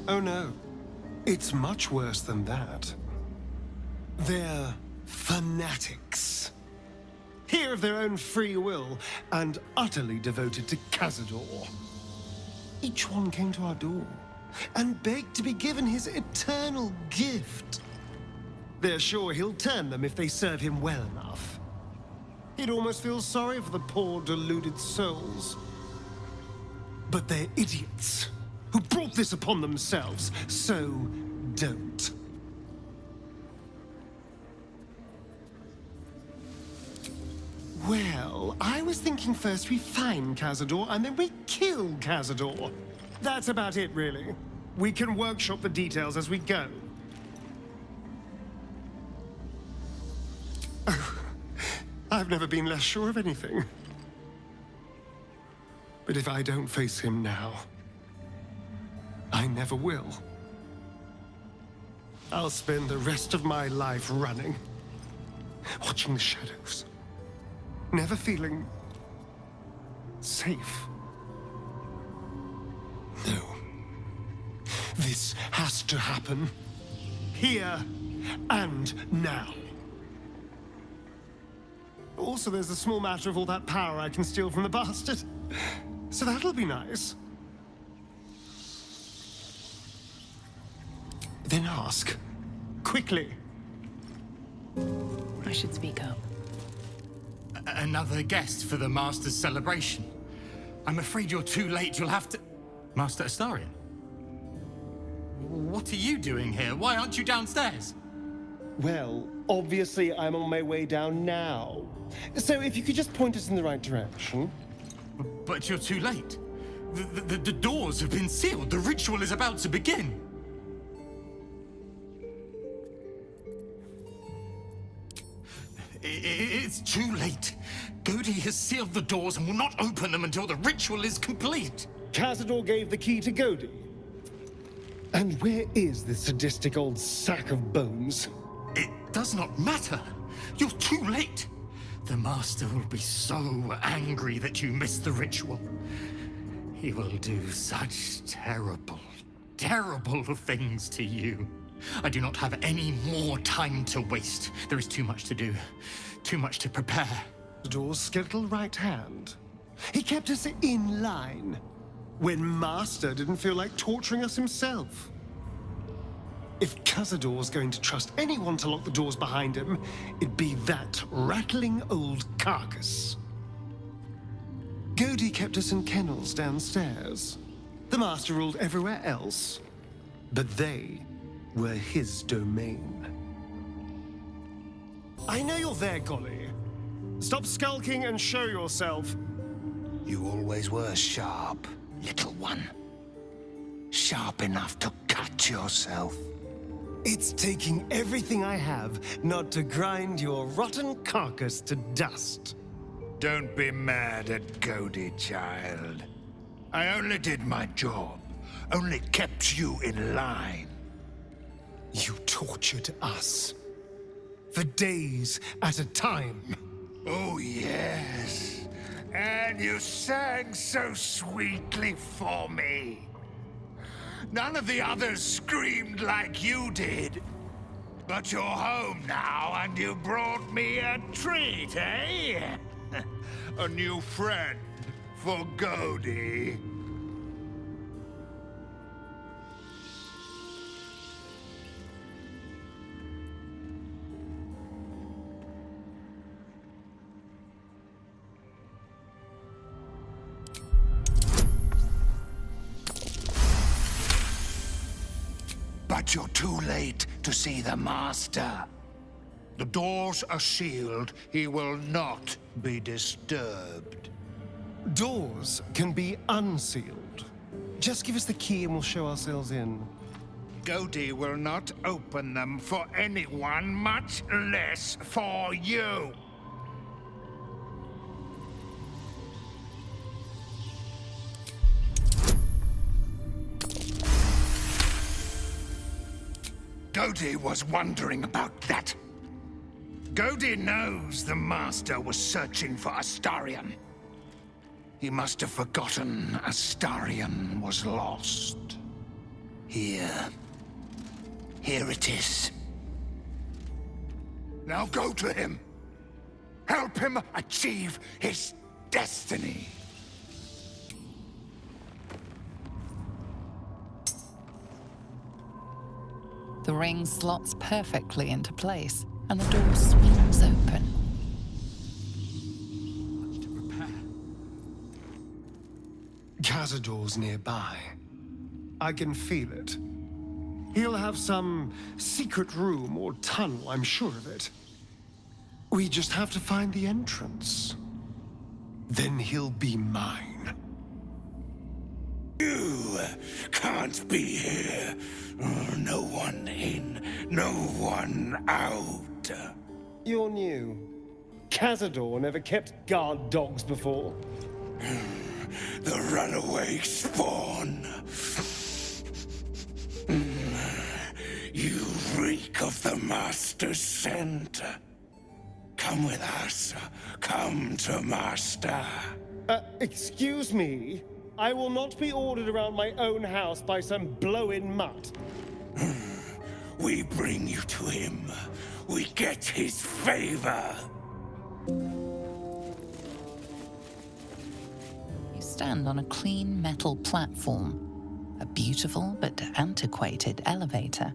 Oh no, it's much worse than that. They're fanatics. Here of their own free will, and utterly devoted to Cazador. Each one came to our door, and begged to be given his eternal gift. They're sure he'll turn them if they serve him well enough. He'd almost feel sorry for the poor, deluded souls. But they're idiots, who brought this upon themselves, so don't. Well, I was thinking first we find Cazador, and then we kill Cazador. That's about it, really. We can workshop the details as we go. Oh, I've never been less sure of anything. But if I don't face him now, I never will. I'll spend the rest of my life running, watching the shadows, never feeling safe. No. This has to happen. Here and now. Also, there's the small matter of all that power I can steal from the bastard. So that'll be nice. Then ask. Quickly. I should speak up. Another guest for the Master's celebration. I'm afraid you're too late. You'll have to... Master Astarion? What are you doing here? Why aren't you downstairs? Well, obviously I'm on my way down now. So if you could just point us in the right direction. But you're too late. The doors have been sealed. The ritual is about to begin. It's too late. Godi has sealed the doors and will not open them until the ritual is complete. Cazador gave the key to Godi. And where is this sadistic old sack of bones? It does not matter. You're too late. The Master will be so angry that you missed the ritual. He will do such terrible, terrible things to you. I do not have any more time to waste. There is too much to do, too much to prepare. Cazador's skeletal right hand. He kept us in line when Master didn't feel like torturing us himself. If Cazador's going to trust anyone to lock the doors behind him, it'd be that rattling old carcass. Godi kept us in kennels downstairs. The Master ruled everywhere else, but they were his domain. I know you're there, Golly. Stop skulking and show yourself. You always were sharp, little one. Sharp enough to cut yourself. It's taking everything I have not to grind your rotten carcass to dust. Don't be mad at Godi, child. I only did my job. Only kept you in line. You tortured us. For days at a time. Oh, yes. And you sang so sweetly for me. None of the others screamed like you did. But you're home now, and you brought me a treat, eh? A new friend for Godi. But you're too late to see the Master. The doors are sealed. He will not be disturbed. Doors can be unsealed. Just give us the key and we'll show ourselves in. Godi will not open them for anyone, much less for you. Godi was wondering about that. Godi knows the Master was searching for Astarion. He must have forgotten Astarion was lost. Here it is. Now go to him. Help him achieve his destiny. The ring slots perfectly into place, and the door swings open. Cazador's nearby. I can feel it. He'll have some secret room or tunnel, I'm sure of it. We just have to find the entrance. Then he'll be mine. You can't be here. No one in, no one out. You're new. Cazador never kept guard dogs before. the runaway spawn. You reek of the Master's scent. Come with us. Come to Master. Excuse me? I will not be ordered around my own house by some blow-in mutt. We bring you to him. We get his favor. You stand on a clean metal platform. A beautiful but antiquated elevator.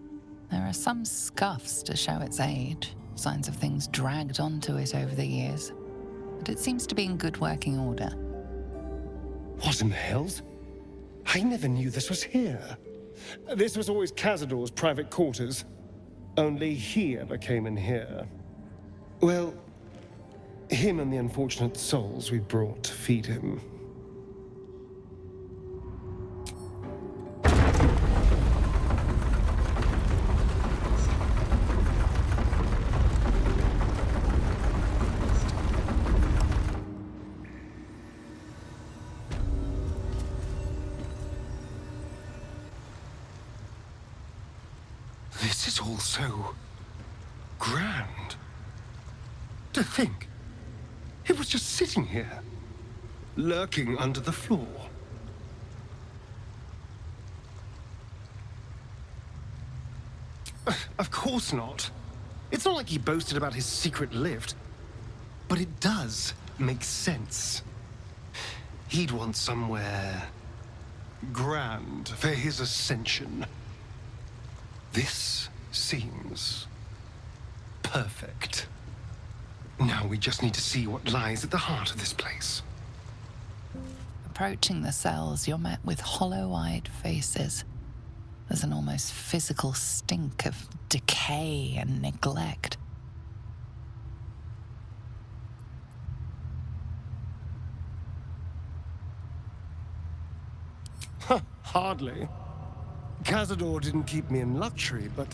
There are some scuffs to show its age, signs of things dragged onto it over the years. But it seems to be in good working order. What in the hells? I never knew this was here. This was always Cazador's private quarters. Only he ever came in here. Well, him and the unfortunate souls we brought to feed him. This is all so grand. To think, it was just sitting here, lurking under the floor. Of course not. It's not like he boasted about his secret lift. But it does make sense. He'd want somewhere grand for his ascension. This seems perfect. Now we just need to see what lies at the heart of this place. Approaching the cells, you're met with hollow-eyed faces. There's an almost physical stink of decay and neglect. Hardly. Cazador didn't keep me in luxury, but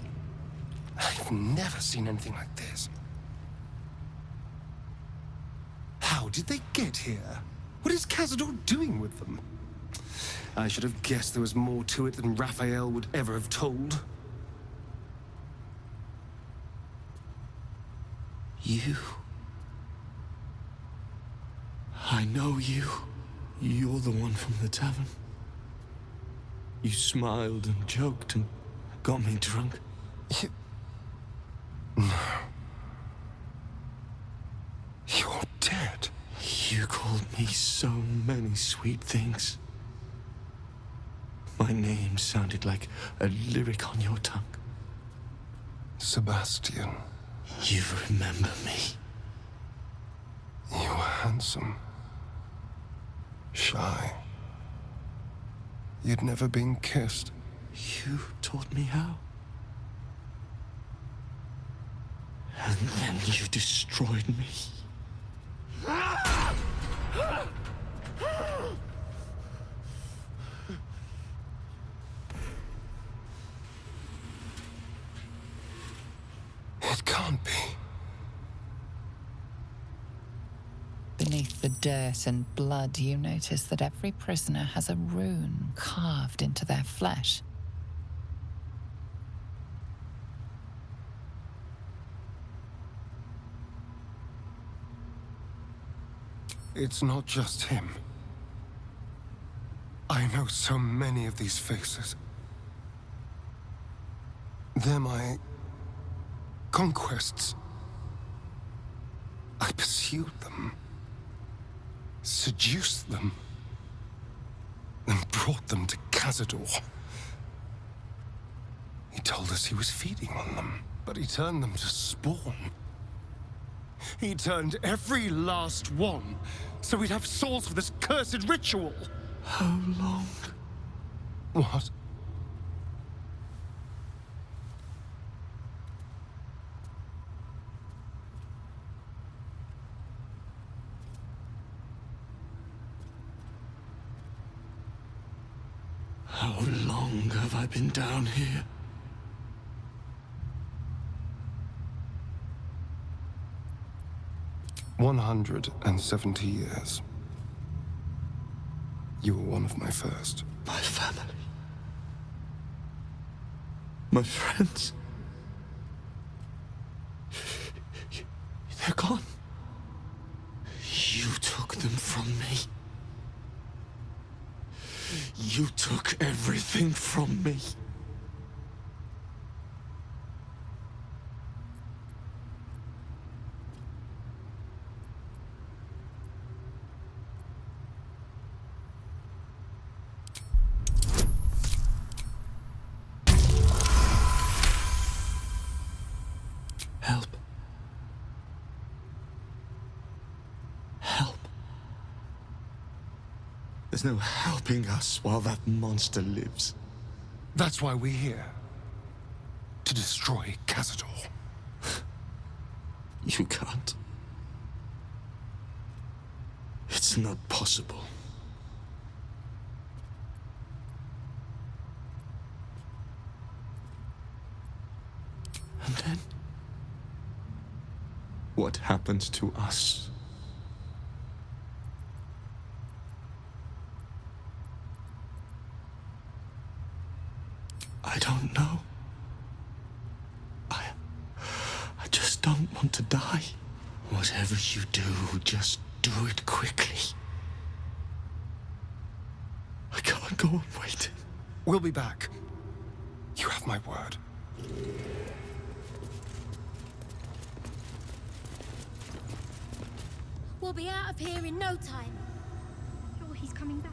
I've never seen anything like this. How did they get here? What is Cazador doing with them? I should have guessed there was more to it than Raphael would ever have told. You. I know you. You're the one from the tavern. You smiled and joked and got me drunk. No. You're dead. You called me so many sweet things. My name sounded like a lyric on your tongue. Sebastian. You remember me. You were handsome. Shy. You'd never been kissed. You taught me how. And then you destroyed me. It can't be. Beneath the dirt and blood, you notice that every prisoner has a rune carved into their flesh. It's not just him. I know so many of these faces. They're my conquests. I pursued them, seduced them, and brought them to Cazador. He told us he was feeding on them, but he turned them to spawn. He turned every last one, so we'd have souls for this cursed ritual. How long? What? How long have I been down here? "170 years. You were one of my first. My family. My friends. They're gone. You took them from me. You took everything from me. Help. Help. There's no helping us while that monster lives. That's why we're here. To destroy Cazador. You can't. It's not possible. And then, what happens to us? I don't know. I just don't want to die. Whatever you do, just do it quickly. I can't go on waiting. We'll be back. You have my word. We'll be out of here in no time. Sure he's coming back.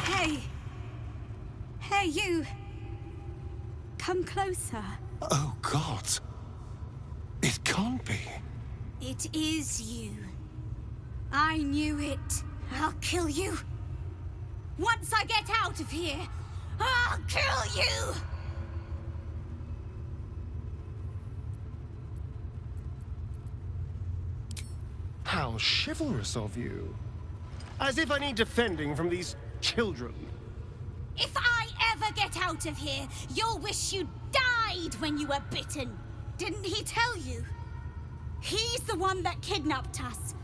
Hey! Hey, you! Come closer. Oh, God. It can't be. It is you. I knew it. I'll kill you. Once I get out of here, I'll kill you! How chivalrous of you. As if I need defending from these children. If I ever get out of here, you'll wish you died when you were bitten. Didn't he tell you? He's the one that kidnapped us.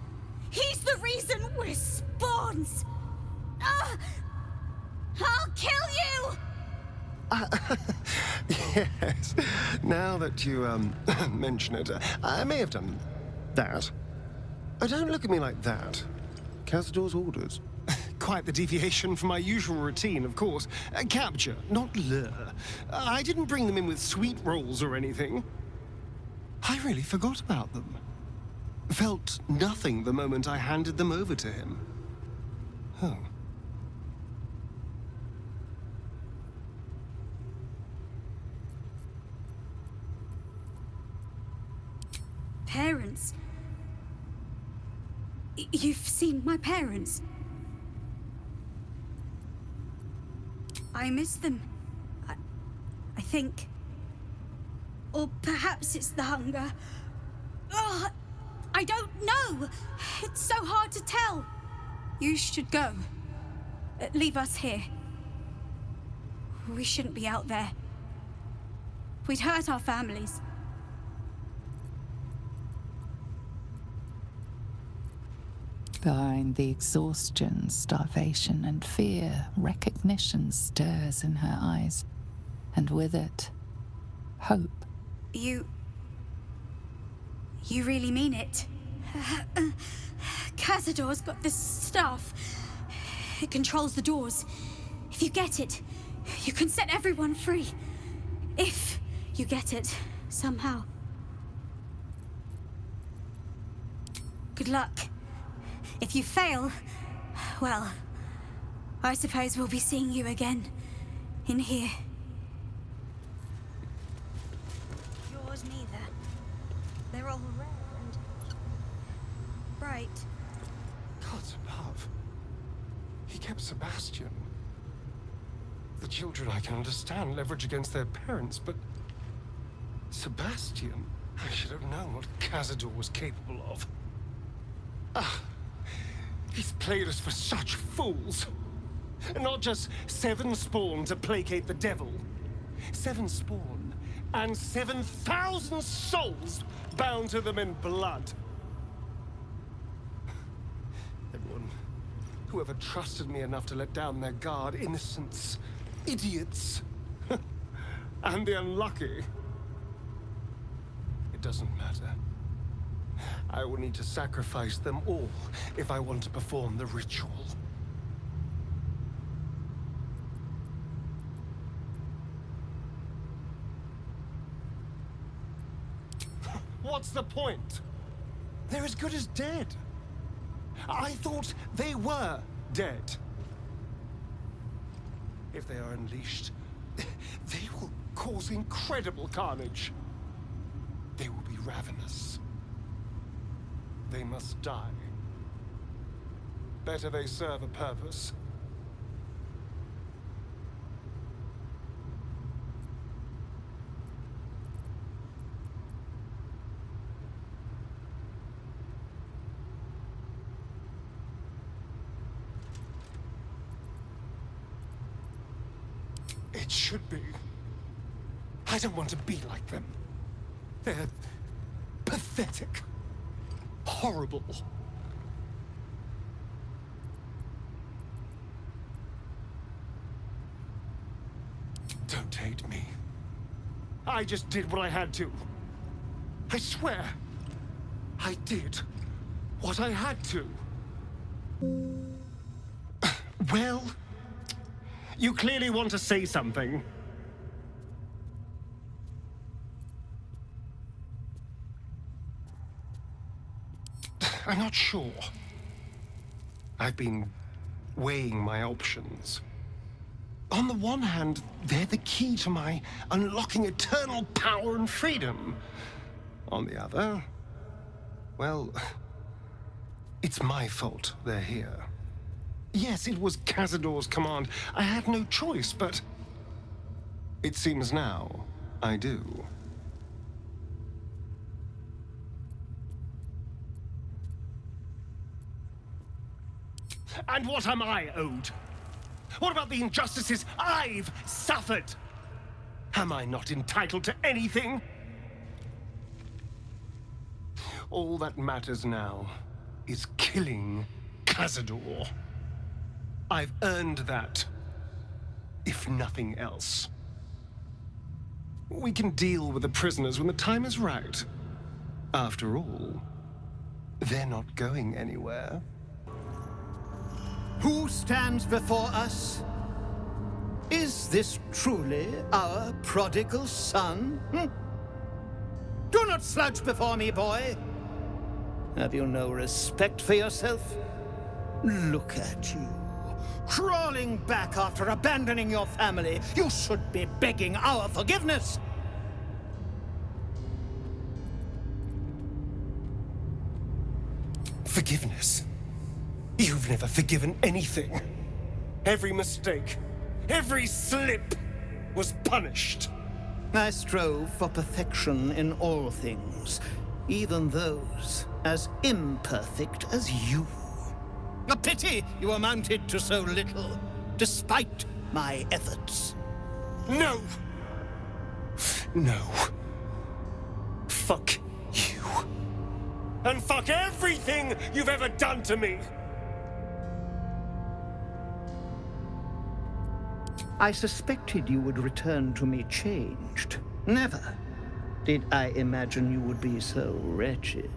He's the reason we're spawns. I'll kill you! Yes. Now that you, mention it, I may have done that. Oh, don't look at me like that. Cazador's orders. Quite the deviation from my usual routine, of course. Capture, not lure. I didn't bring them in with sweet rolls or anything. I really forgot about them. Felt nothing the moment I handed them over to him. Oh. Parents? You've seen my parents? I miss them. I think. Or perhaps it's the hunger. Oh, I don't know. It's so hard to tell. You should go. Leave us here. We shouldn't be out there. We'd hurt our families. Behind the exhaustion, starvation, and fear, recognition stirs in her eyes, and with it, hope. You really mean it? Cazador's got this stuff. It controls the doors. If you get it, you can set everyone free. If you get it, somehow. Good luck. If you fail, well, I suppose we'll be seeing you again. In here. Yours neither. They're all red and bright. Gods above. He kept Sebastian. The children I can understand leverage against their parents, but Sebastian? I should have known what Cazador was capable of. He's played us for such fools. Not just 7 spawn to placate the devil. 7 spawn and 7,000 souls bound to them in blood. Whoever trusted me enough to let down their guard, innocents, idiots, and the unlucky. It doesn't matter. I will need to sacrifice them all if I want to perform the ritual. What's the point? They're as good as dead. I thought they were dead. If they are unleashed, they will cause incredible carnage. They will be ravenous. They must die. Better they serve a purpose. It should be. I don't want to be like them. They're pathetic. Horrible. Don't hate me. I just did what I had to. I swear, I did what I had to. Well, you clearly want to say something. I'm not sure. I've been weighing my options. On the one hand, they're the key to my unlocking eternal power and freedom. On the other, well, it's my fault they're here. Yes, it was Cazador's command. I had no choice, but it seems now I do. And what am I owed? What about the injustices I've suffered? Am I not entitled to anything? All that matters now is killing Cazador. I've earned that, if nothing else. We can deal with the prisoners when the time is right. After all, they're not going anywhere. Who stands before us? Is this truly our prodigal son? Do not slouch before me, boy. Have you no respect for yourself? Look at you, crawling back after abandoning your family. You should be begging our forgiveness. Forgiveness? You've never forgiven anything. Every mistake, every slip was punished. I strove for perfection in all things, even those as imperfect as you. A pity you amounted to so little, despite my efforts. No! No. Fuck you. And fuck everything you've ever done to me! I suspected you would return to me changed. Never did I imagine you would be so wretched.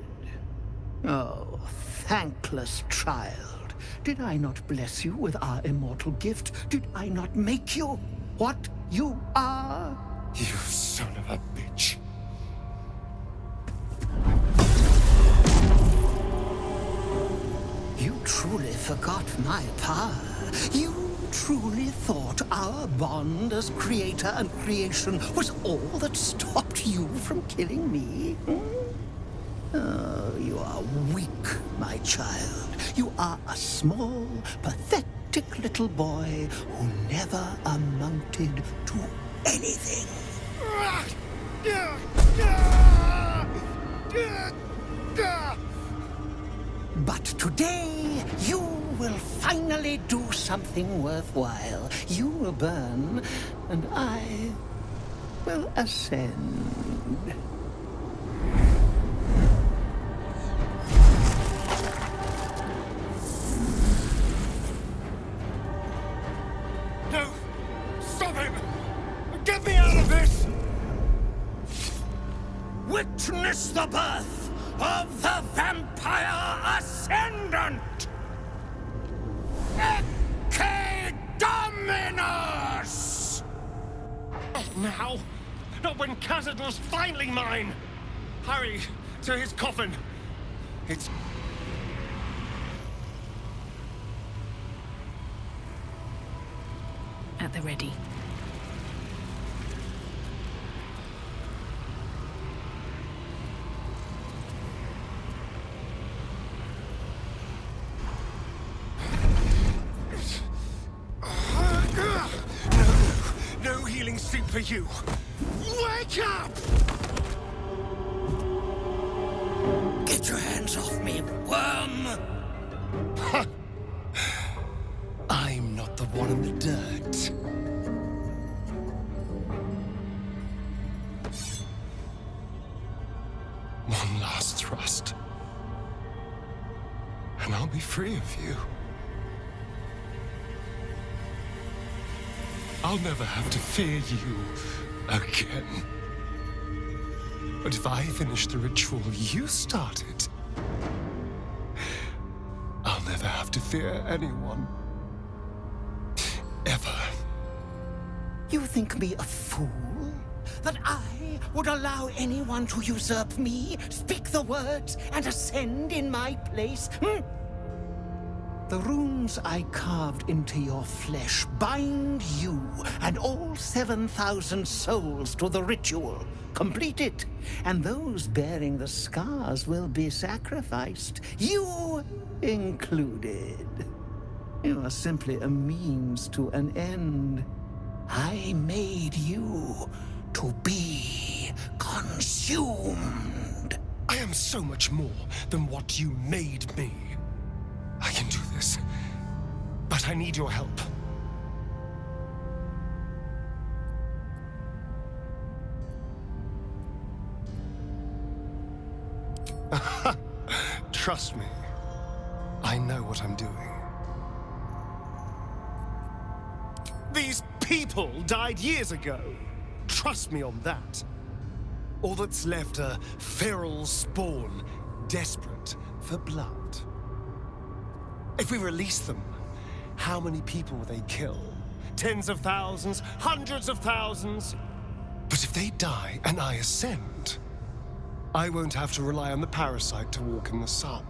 Oh, thankless child. Did I not bless you with our immortal gift? Did I not make you what you are? You son of a bitch. You truly forgot my power. You truly thought our bond as creator and creation was all that stopped you from killing me? Oh, you are weak, my child. You are a small, pathetic little boy who never amounted to anything. But today, you will finally do something worthwhile. You will burn, and I will ascend. witness the birth of the Vampire Ascendant! Ecce Dominus! Not now! Not when Cazador's finally mine! Hurry, to his coffin! It's... At the ready. No healing soup for you! Wake up! Get your hands off me, worm! I'm not the one in the dirt. One last thrust. And I'll be free of you. I'll never have to fear you again. But if I finish the ritual you started, I'll never have to fear anyone. Ever. You think me a fool? That I would allow anyone to usurp me, speak the words, and ascend in my place? The runes I carved into your flesh bind you and all 7,000 souls to the ritual. Complete it, and those bearing the scars will be sacrificed, you included. You are simply a means to an end. I made you to be consumed. I am so much more than what you made me. I can do this, but I need your help. Trust me, I know what I'm doing. These people died years ago. Trust me on that. All that's left are feral spawn, desperate for blood. If we release them, how many people will they kill? Tens of thousands, hundreds of thousands? But if they die and I ascend, I won't have to rely on the parasite to walk in the sun.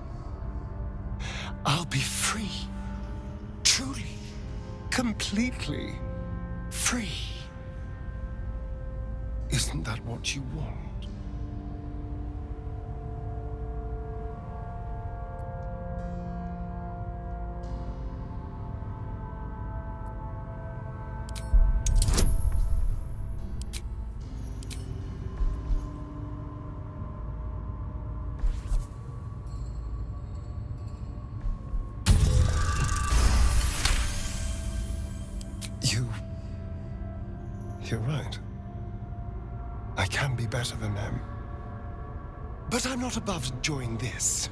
I'll be free. Truly. Completely free. Isn't that what you want? You're right. I can be better than them. But I'm not above enjoying this.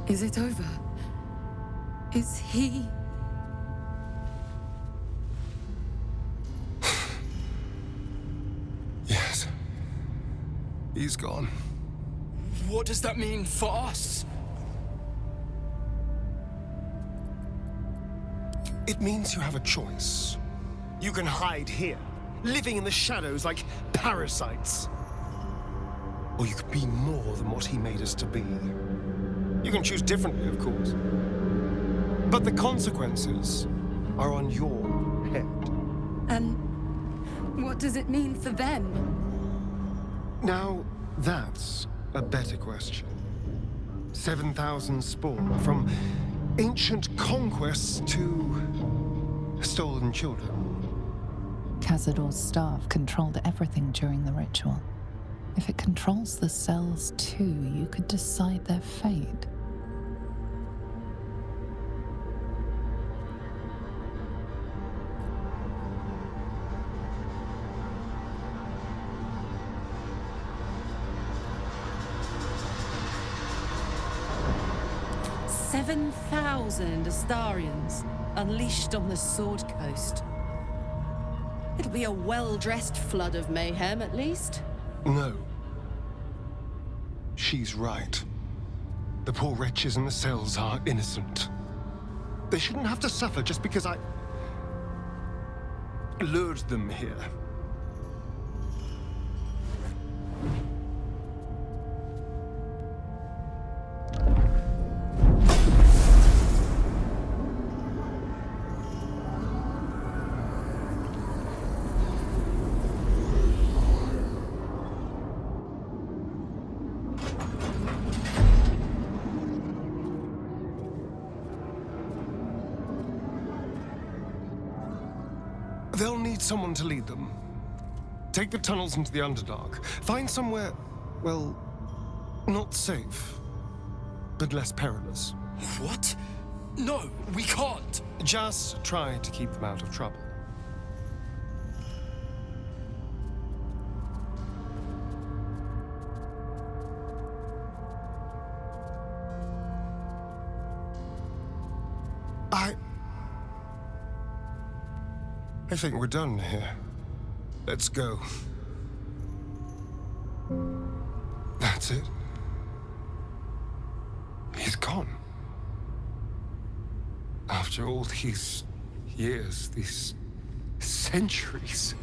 Is it over? Is he... Yes. He's gone. What does that mean for us? It means you have a choice. You can hide here, living in the shadows like parasites. Or you could be more than what he made us to be. You can choose differently, of course. But the consequences are on your head. And what does it mean for them? Now, that's a better question. 7,000 spawn, from ancient conquests to stolen children. Cazador's staff controlled everything during the ritual. If it controls the cells too, you could decide their fate. "7,000 Astarions unleashed on the Sword Coast. It'll be a well-dressed flood of mayhem, at least." No. She's right. The poor wretches in the cells are innocent. They shouldn't have to suffer just because I lured them here. They'll need someone to lead them. Take the tunnels into the Underdark. Find somewhere, well, not safe, but less perilous. What? No, we can't. Just try to keep them out of trouble. I think we're done here. Let's go. That's it. He's gone. After all these years, these centuries.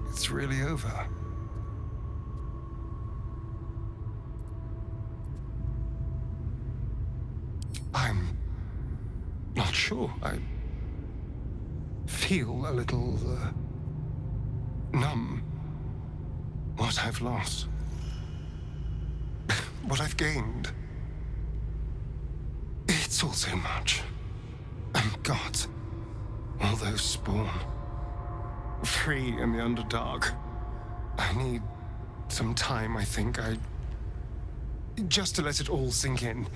It's really over. I'm not sure. I feel a little numb. What I've lost. What I've gained. It's all so much. And God, all those spawn. Free in the Underdark. I need some time, I think. Just to let it all sink in.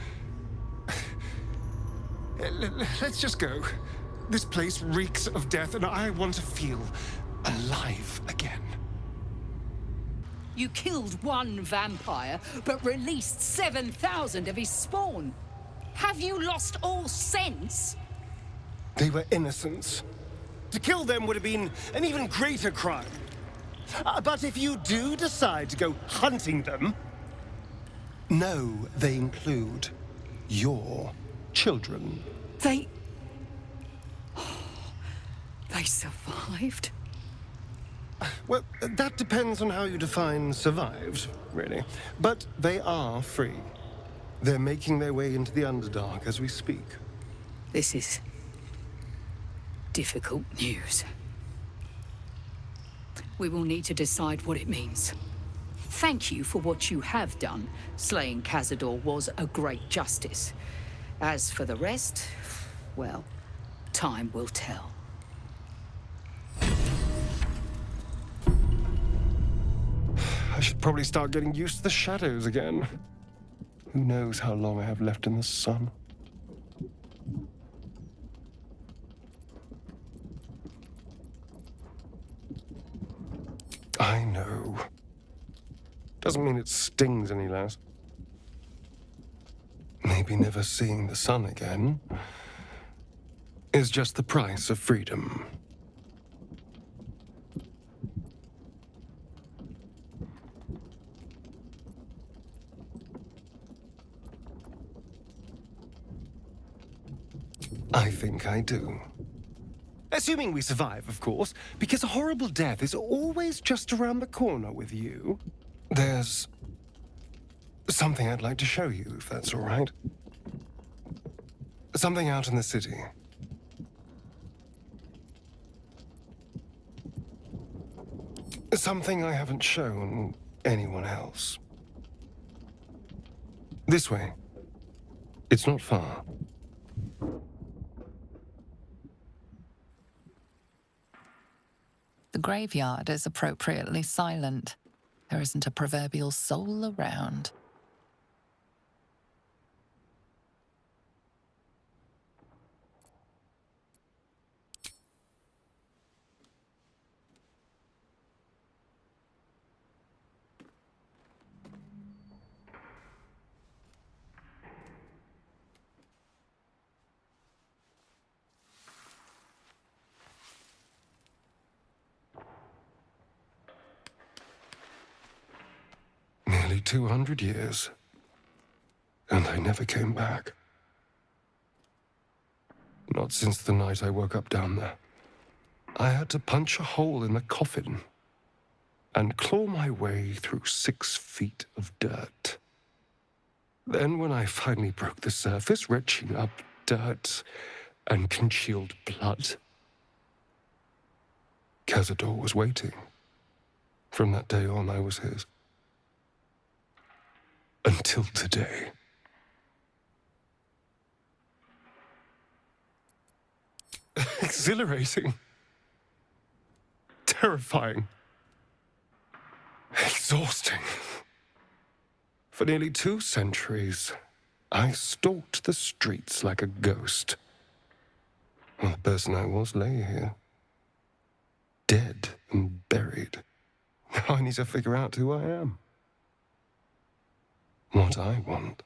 Let's just go. This place reeks of death, and I want to feel alive again. You killed one vampire, but released 7,000 of his spawn. Have you lost all sense? They were innocents. To kill them would have been an even greater crime. But if you do decide to go hunting them, know they include your children. They survived? Well, that depends on how you define survived, really. But they are free. They're making their way into the Underdark as we speak. This is difficult news. We will need to decide what it means. Thank you for what you have done. Slaying Cazador was a great justice. As for the rest, well, time will tell. I should probably start getting used to the shadows again. Who knows how long I have left in the sun? I know. Doesn't mean it stings any less. Maybe never seeing the sun again is just the price of freedom. I think I do. Assuming we survive, of course, because a horrible death is always just around the corner with you. There's something I'd like to show you, if that's all right. Something out in the city. Something I haven't shown anyone else. This way. It's not far. The graveyard is appropriately silent. There isn't a proverbial soul around. Nearly 200 years. And I never came back. Not since the night I woke up down there. I had to punch a hole in the coffin and claw my way through 6 feet of dirt. Then when I finally broke the surface, retching up dirt and congealed blood, Cazador was waiting. From that day on, I was his. Until today. Exhilarating. Terrifying. Exhausting. For nearly 2 centuries, I stalked the streets like a ghost. Well, the person I was lay here. Dead and buried. Now I need to figure out who I am. What I want.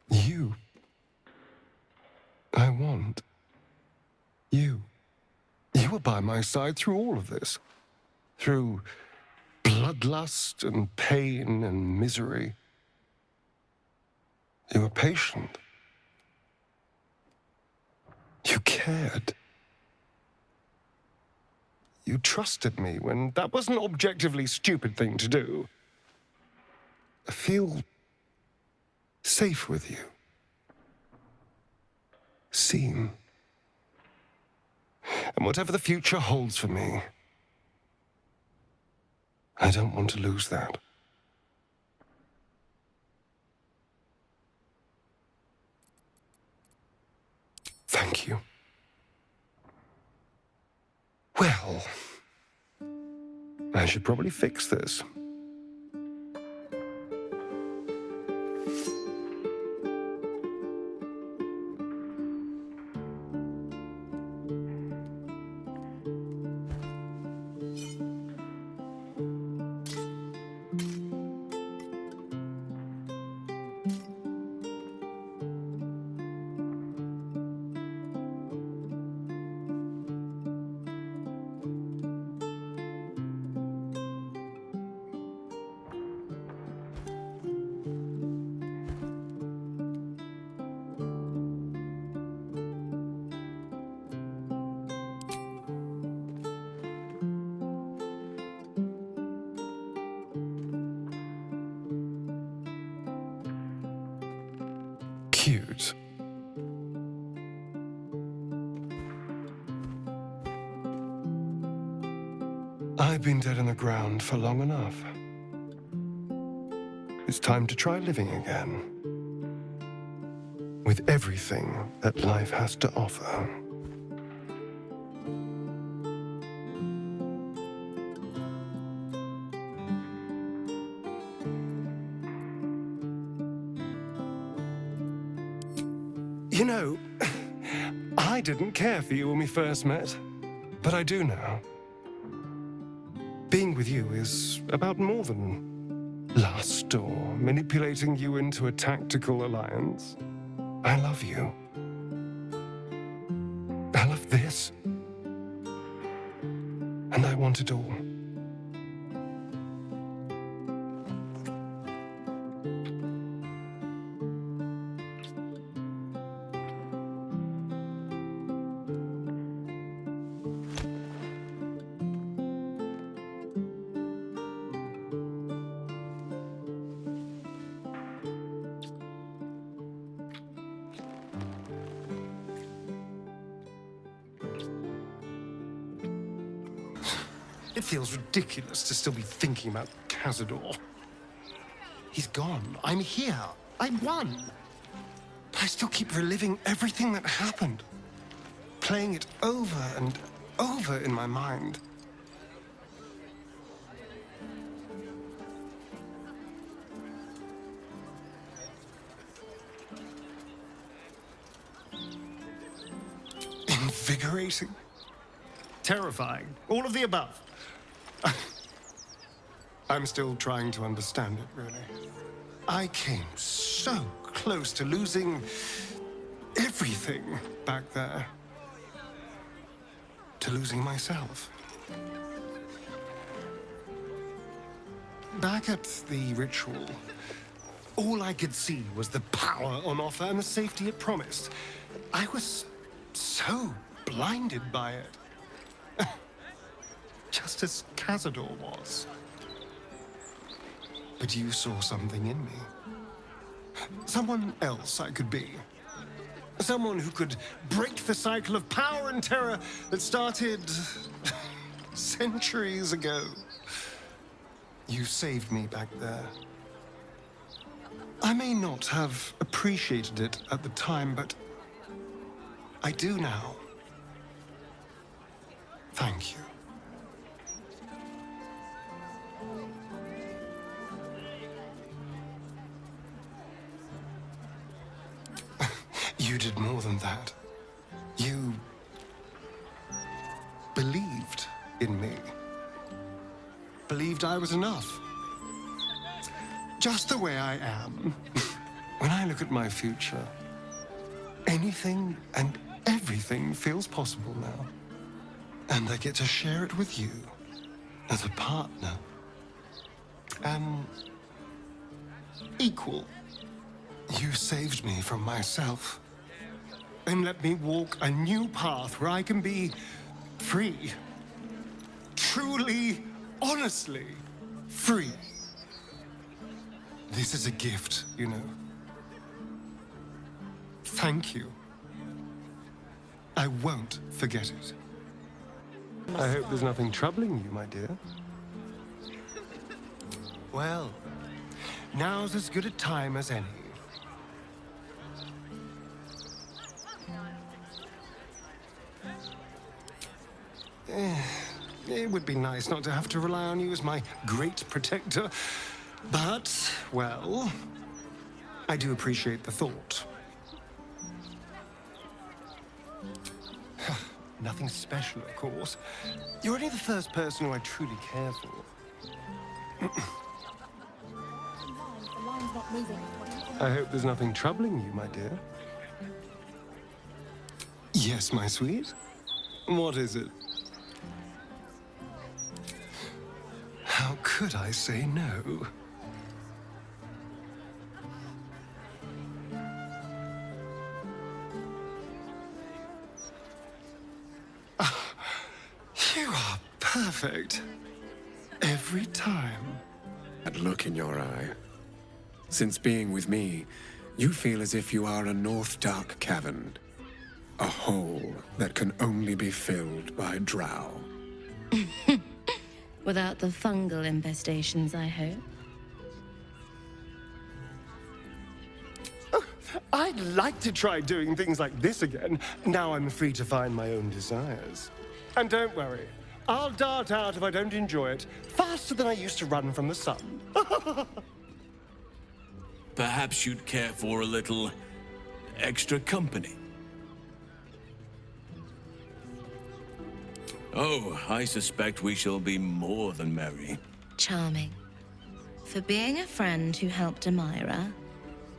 You. I want. You. You were by my side through all of this. Through bloodlust and pain and misery. You were patient. You cared. You trusted me when that was an objectively stupid thing to do. I feel safe with you. Seen. And whatever the future holds for me, I don't want to lose that. Thank you. Well, I should probably fix this. Cute. I've been dead in the ground for long enough. It's time to try living again. With everything that life has to offer. You know, I didn't care for you when we first met, but I do now. Being with you is about more than lust or manipulating you into a tactical alliance. I love you. I love this. And I want it all. It feels ridiculous to still be thinking about Cazador. He's gone. I'm here. I won. But I still keep reliving everything that happened. Playing it over and over in my mind. Invigorating. Terrifying. All of the above. I'm still trying to understand it, really. I came so close to losing everything back there. To losing myself. Back at the ritual, all I could see was the power on offer and the safety it promised. I was so blinded by it. Just as Cazador was. But you saw something in me. Someone else I could be. Someone who could break the cycle of power and terror that started centuries ago. You saved me back there. I may not have appreciated it at the time, but I do now. Thank you. You did more than that. You believed in me. Believed I was enough. Just the way I am. When I look at my future, anything and everything feels possible now. And I get to share it with you as a partner. An equal. You saved me from myself. And let me walk a new path where I can be free. Truly, honestly, free. This is a gift, you know. Thank you. I won't forget it. I hope there's nothing troubling you, my dear. Well, now's as good a time as any. It would be nice not to have to rely on you as my great protector. But, well, I do appreciate the thought. Nothing special, of course. You're only the first person who I truly care for. I hope there's nothing troubling you, my dear. Yes, my sweet. What is it? How could I say no? You are perfect. Every time. That look in your eye. Since being with me, you feel as if you are a North Dark cavern. A hole that can only be filled by drow. Without the fungal infestations, I hope. Oh, I'd like to try doing things like this again. Now I'm free to find my own desires. And don't worry, I'll dart out if I don't enjoy it, faster than I used to run from the sun. Perhaps you'd care for a little extra company. Oh, I suspect we shall be more than merry. Charming. For being a friend who helped Amira,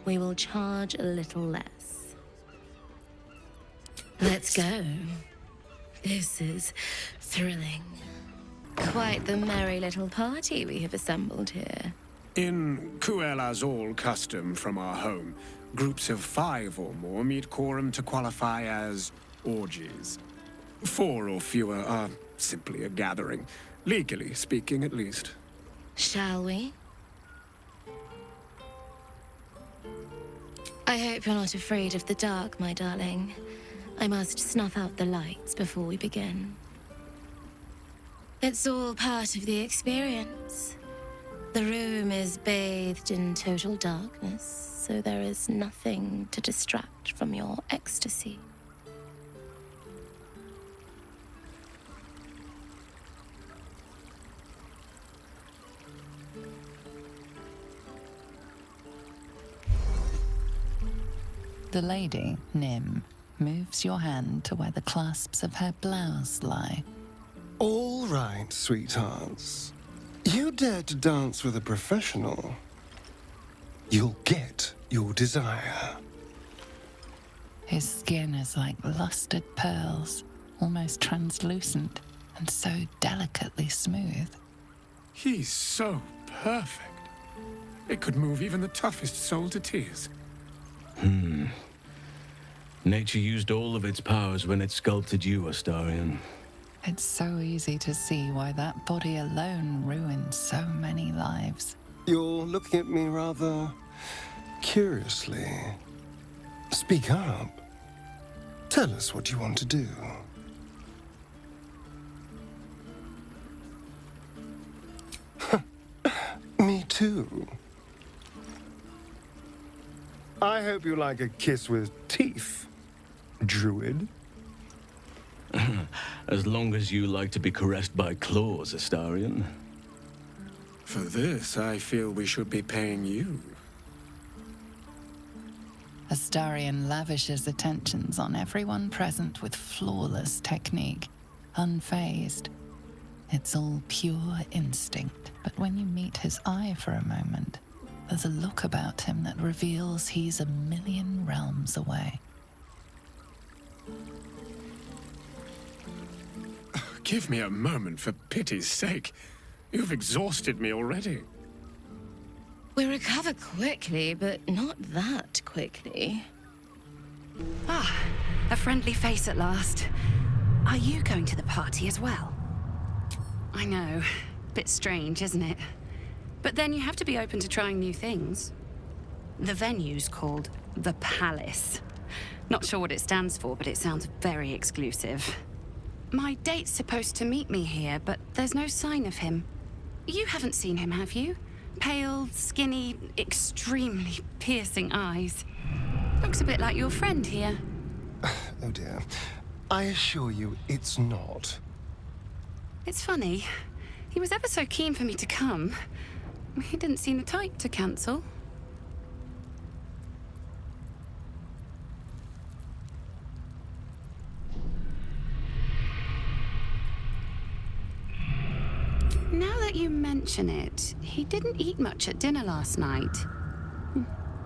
we will charge a little less. Let's go. This is thrilling. Quite the merry little party we have assembled here. In Kuel Azul custom from our home, groups of 5 or more meet quorum to qualify as orgies. 4 or fewer are simply a gathering, legally speaking at least. Shall we? I hope you're not afraid of the dark, my darling. I must snuff out the lights before we begin. It's all part of the experience. The room is bathed in total darkness, so there is nothing to distract from your ecstasy. The lady, Nim, moves your hand to where the clasps of her blouse lie. All right, sweethearts. You dare to dance with a professional, you'll get your desire. His skin is like lustered pearls, almost translucent, and so delicately smooth. He's so perfect. It could move even the toughest soul to tears. Nature used all of its powers when it sculpted you, Astarion. It's so easy to see why that body alone ruined so many lives. You're looking at me rather curiously. Speak up. Tell us what you want to do. Me too. I hope you like a kiss with teeth, druid. As long as you like to be caressed by claws, Astarion. For this, I feel we should be paying you. Astarion lavishes attentions on everyone present with flawless technique, unfazed. It's all pure instinct, but when you meet his eye for a moment, there's a look about him that reveals he's a million realms away. Give me a moment, for pity's sake. You've exhausted me already. We recover quickly, but not that quickly. Ah, a friendly face at last. Are you going to the party as well? I know. Bit strange, isn't it? But then you have to be open to trying new things. The venue's called The Palace. Not sure what it stands for, but it sounds very exclusive. My date's supposed to meet me here, but there's no sign of him. You haven't seen him, have you? Pale, skinny, extremely piercing eyes. Looks a bit like your friend here. Oh dear. I assure you, it's not. It's funny. He was ever so keen for me to come. He didn't seem the type to cancel. Now that you mention it, he didn't eat much at dinner last night.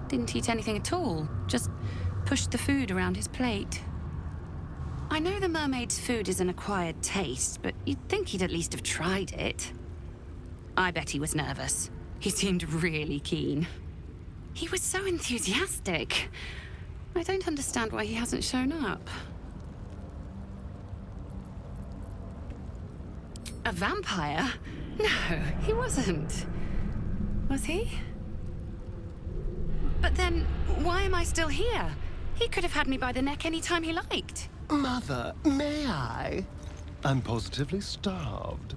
Didn't eat anything at all, just pushed the food around his plate. I know the mermaid's food is an acquired taste, but you'd think he'd at least have tried it. I bet he was nervous. He seemed really keen. He was so enthusiastic. I don't understand why he hasn't shown up. A vampire? No, he wasn't. Was he? But then, why am I still here? He could have had me by the neck any time he liked. Mother, may I? I'm positively starved.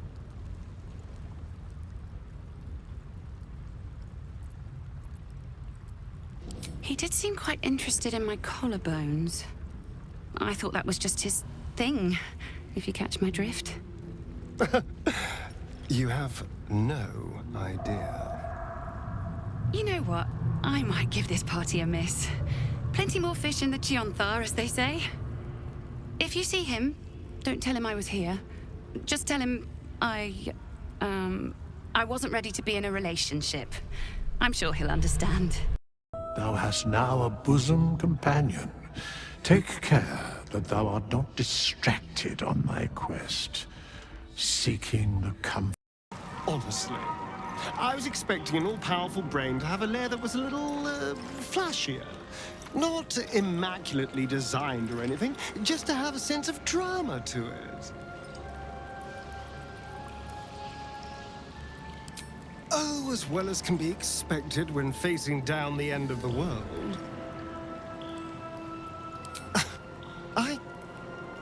He did seem quite interested in my collarbones. I thought that was just his thing, if you catch my drift. You have no idea. You know what? I might give this party a miss. Plenty more fish in the Chionthar, as they say. If you see him, don't tell him I was here. Just tell him I wasn't ready to be in a relationship. I'm sure he'll understand. Thou hast now a bosom companion. Take care that thou art not distracted on thy quest, seeking the comfort. Honestly, I was expecting an all-powerful brain to have a lair that was a little, flashier. Not immaculately designed or anything, just to have a sense of drama to it. Oh, as well as can be expected when facing down the end of the world. I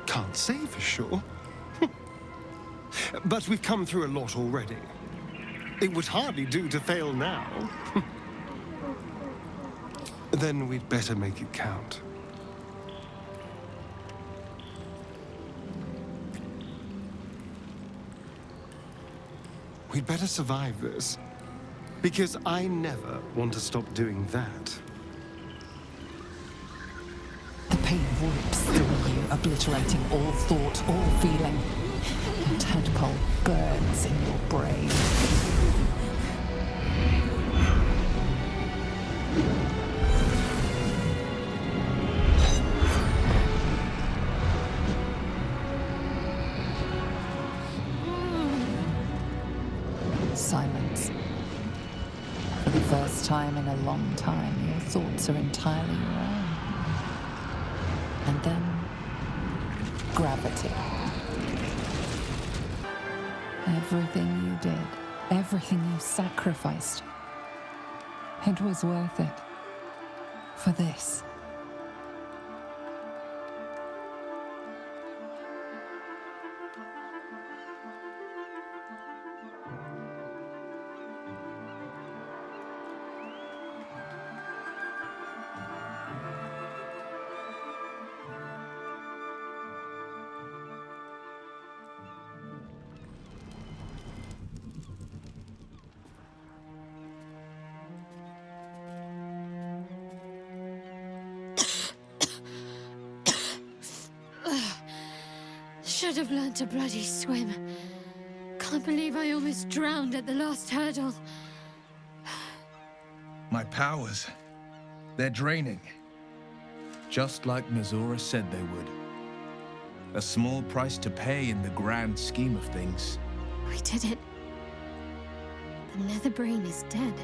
can't say for sure. But we've come through a lot already. It would hardly do to fail now. Then we'd better make it count. We'd better survive this, because I never want to stop doing that. The pain rips through you, obliterating all thought, all feeling. The tadpole burns in your brain. Silence. For the first time in a long time, your thoughts are entirely your own. And then, gravity. Everything you did, everything you sacrificed, it was worth it. For this. Should have learned to bloody swim. Can't believe I almost drowned at the last hurdle. My powers, they're draining. Just like Nazora said they would. A small price to pay in the grand scheme of things. We did it. The nether brain is dead.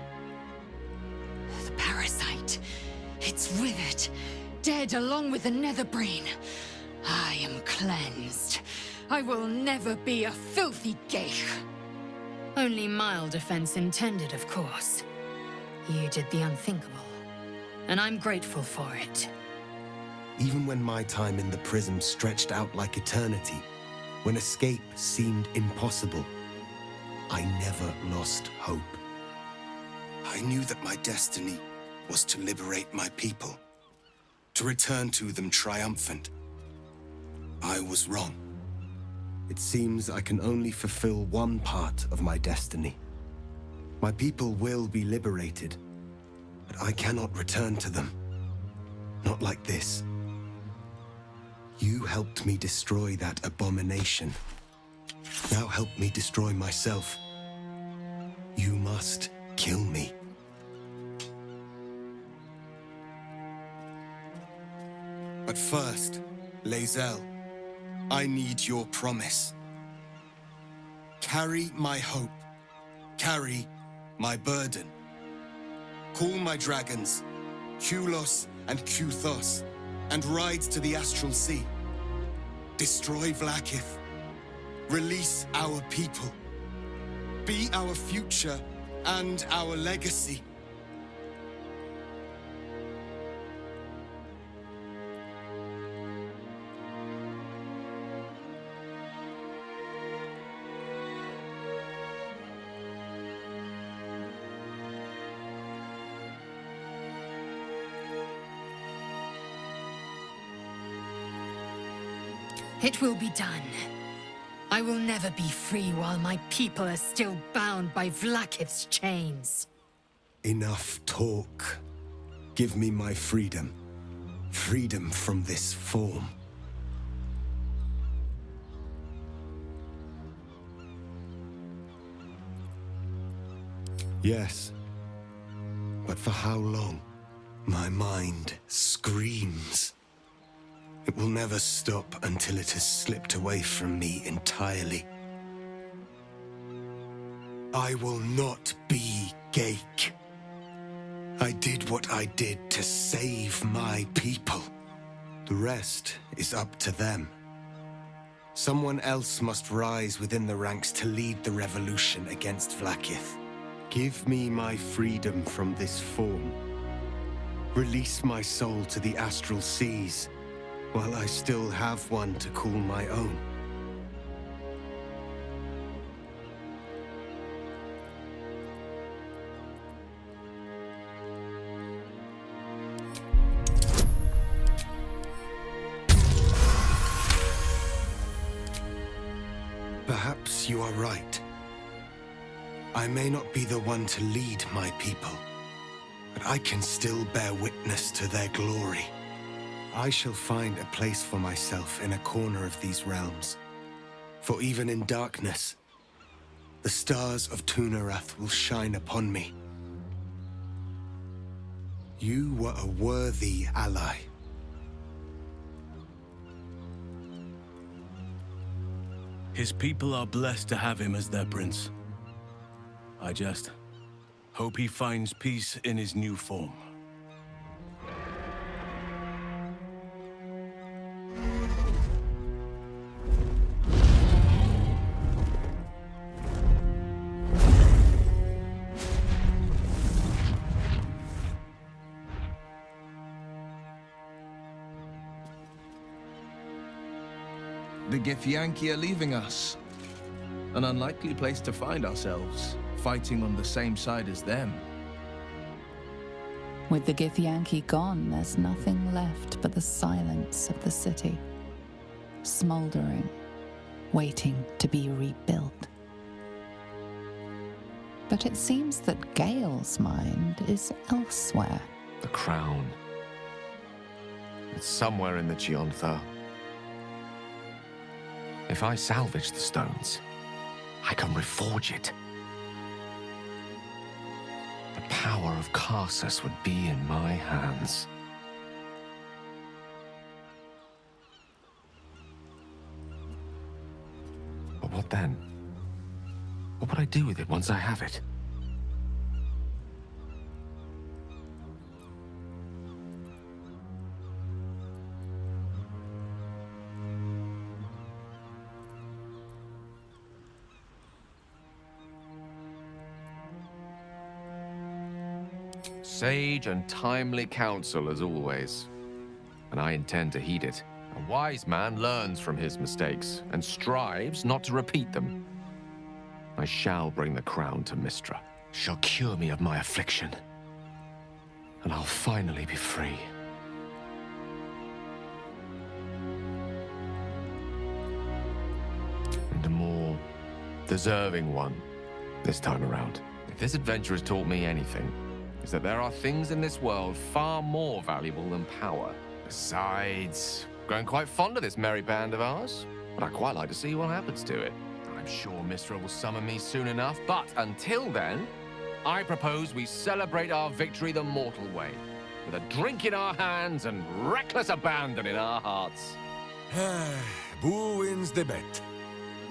The parasite. It's withered. Dead along with the nether brain. I am cleansed. I will never be a filthy geich. Only mild offense intended, of course. You did the unthinkable, and I'm grateful for it. Even when my time in the prism stretched out like eternity, when escape seemed impossible, I never lost hope. I knew that my destiny was to liberate my people, to return to them triumphant. I was wrong. It seems I can only fulfill one part of my destiny. My people will be liberated, but I cannot return to them. Not like this. You helped me destroy that abomination. Now help me destroy myself. You must kill me. But first, Lae'zel, I need your promise. Carry my hope. Carry my burden. Call my dragons, Kulos and Kuthos, and ride to the Astral Sea. Destroy Vlaakith. Release our people. Be our future and our legacy. It will be done. I will never be free while my people are still bound by Vlaakith's chains. Enough talk. Give me my freedom. Freedom from this form. Yes. But for how long? My mind screams. It will never stop until it has slipped away from me entirely. I will not be Geich. I did what I did to save my people. The rest is up to them. Someone else must rise within the ranks to lead the revolution against Vlaakith. Give me my freedom from this form. Release my soul to the astral seas, while I still have one to call my own. Perhaps you are right. I may not be the one to lead my people, but I can still bear witness to their glory. I shall find a place for myself in a corner of these realms. For even in darkness, the stars of Tunarath will shine upon me. You were a worthy ally. His people are blessed to have him as their prince. I just hope he finds peace in his new form. The Githyanki are leaving us. An unlikely place to find ourselves, fighting on the same side as them. With the Githyanki gone, there's nothing left but the silence of the city, smoldering, waiting to be rebuilt. But it seems that Gale's mind is elsewhere. The crown. It's somewhere in the Giontha. If I salvage the stones, I can reforge it. The power of Karsus would be in my hands. But what then? What would I do with it once I have it? Sage and timely counsel as always, and I intend to heed it. A wise man learns from his mistakes and strives not to repeat them. I shall bring the crown to Mistra. She'll cure me of my affliction, and I'll finally be free. And a more deserving one this time around. If this adventure has taught me anything, is that there are things in this world far more valuable than power. Besides, growing quite fond of this merry band of ours, but I'd quite like to see what happens to it. I'm sure Mistra will summon me soon enough, but until then, I propose we celebrate our victory the mortal way, with a drink in our hands and reckless abandon in our hearts. Who wins the bet?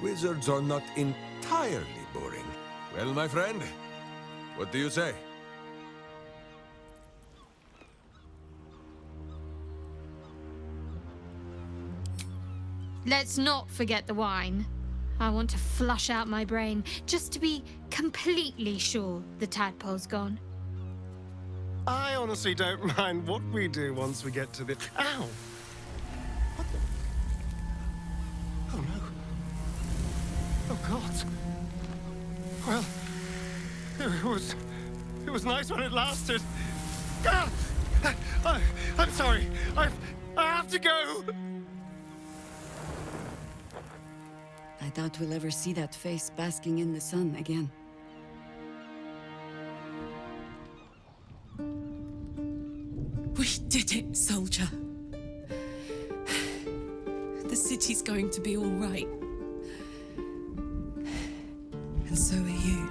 Wizards are not entirely boring. Well, my friend, what do you say? Let's not forget the wine. I want to flush out my brain just to be completely sure the tadpole's gone. I honestly don't mind what we do once we get to the... Ow! What the... Oh no. Oh God. Well, it was nice when it lasted. Ah! I'm sorry. I have to go. I doubt we'll ever see that face basking in the sun again. We did it, soldier. The city's going to be all right. And so are you.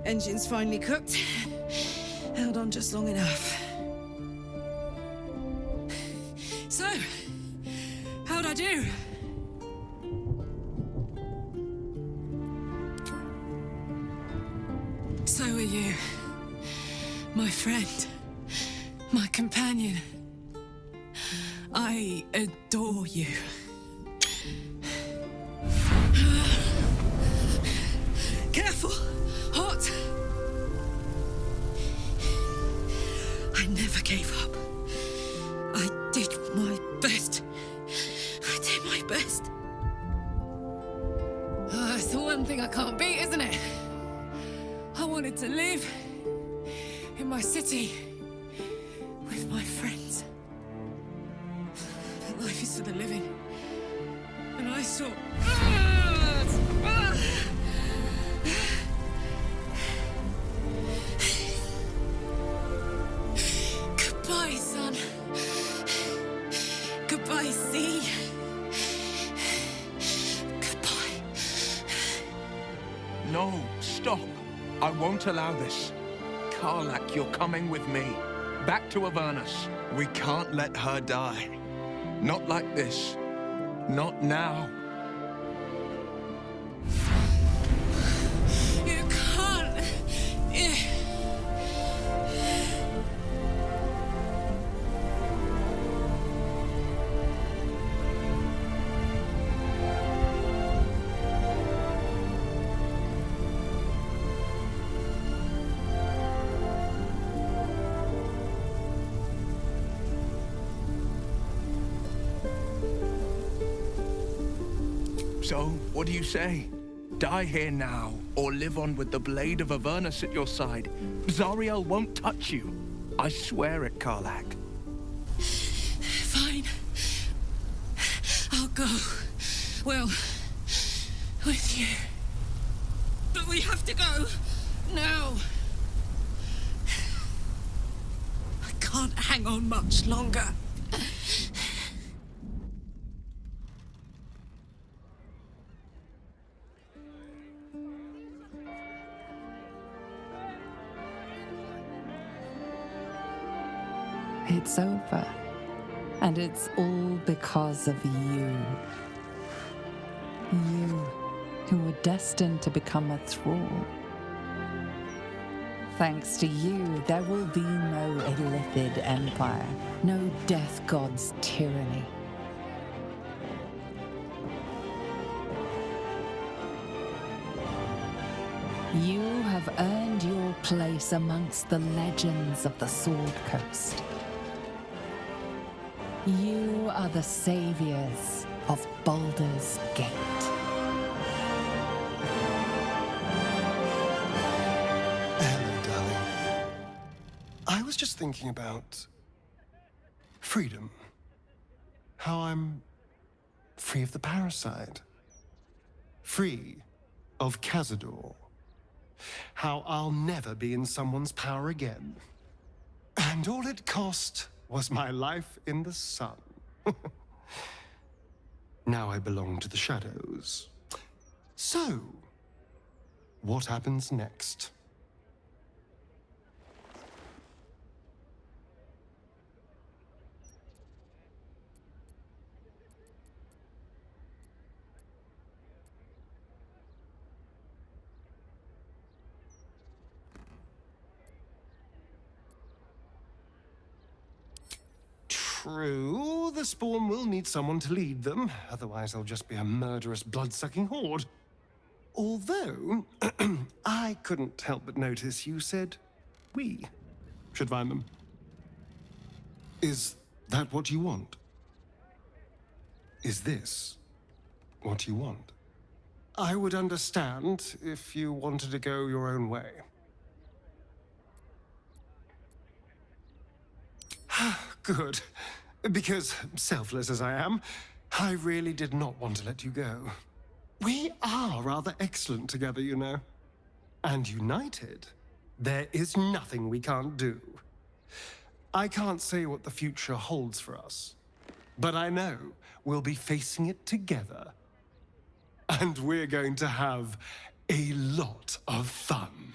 Engine's finally cooked. Held on just long enough. So, how'd I do? So are you. My friend. My companion. I adore you. Careful! Hot! I never gave up. I did my best. I did my best. It's the one thing I can't beat, isn't it? I wanted to live. in my city with my friends. But life is for the living. And I saw... Goodbye, son. Goodbye, sea. Goodbye. No, stop. I won't allow this. Karlach, you're coming with me. Back to Avernus. We can't let her die. Not like this. Not now. You can't. So, what do you say? Die here now, or live on with the blade of Avernus at your side. Zariel won't touch you. I swear it, Karlach. Fine. I'll go. Well, with you. But we have to go. Now. I can't hang on much longer. It's over. And it's all because of you. You, who were destined to become a thrall. Thanks to you, there will be no Illithid empire, no death god's tyranny. You have earned your place amongst the legends of the Sword Coast. You are the saviors of Baldur's Gate. Hello, darling. I was just thinking about freedom. How I'm free of the parasite. Free of Cazador. How I'll never be in someone's power again. And all it cost was my life in the sun. Now I belong to the shadows. So, what happens next? True, the Spawn will need someone to lead them, otherwise they'll just be a murderous, blood-sucking horde. Although, I couldn't help but notice you said we should find them. Is that what you want? Is this what you want? I would understand if you wanted to go your own way. Good. Because, selfless as I am, I really did not want to let you go. We are rather excellent together, you know. And united, there is nothing we can't do. I can't say what the future holds for us, but I know we'll be facing it together. And we're going to have a lot of fun.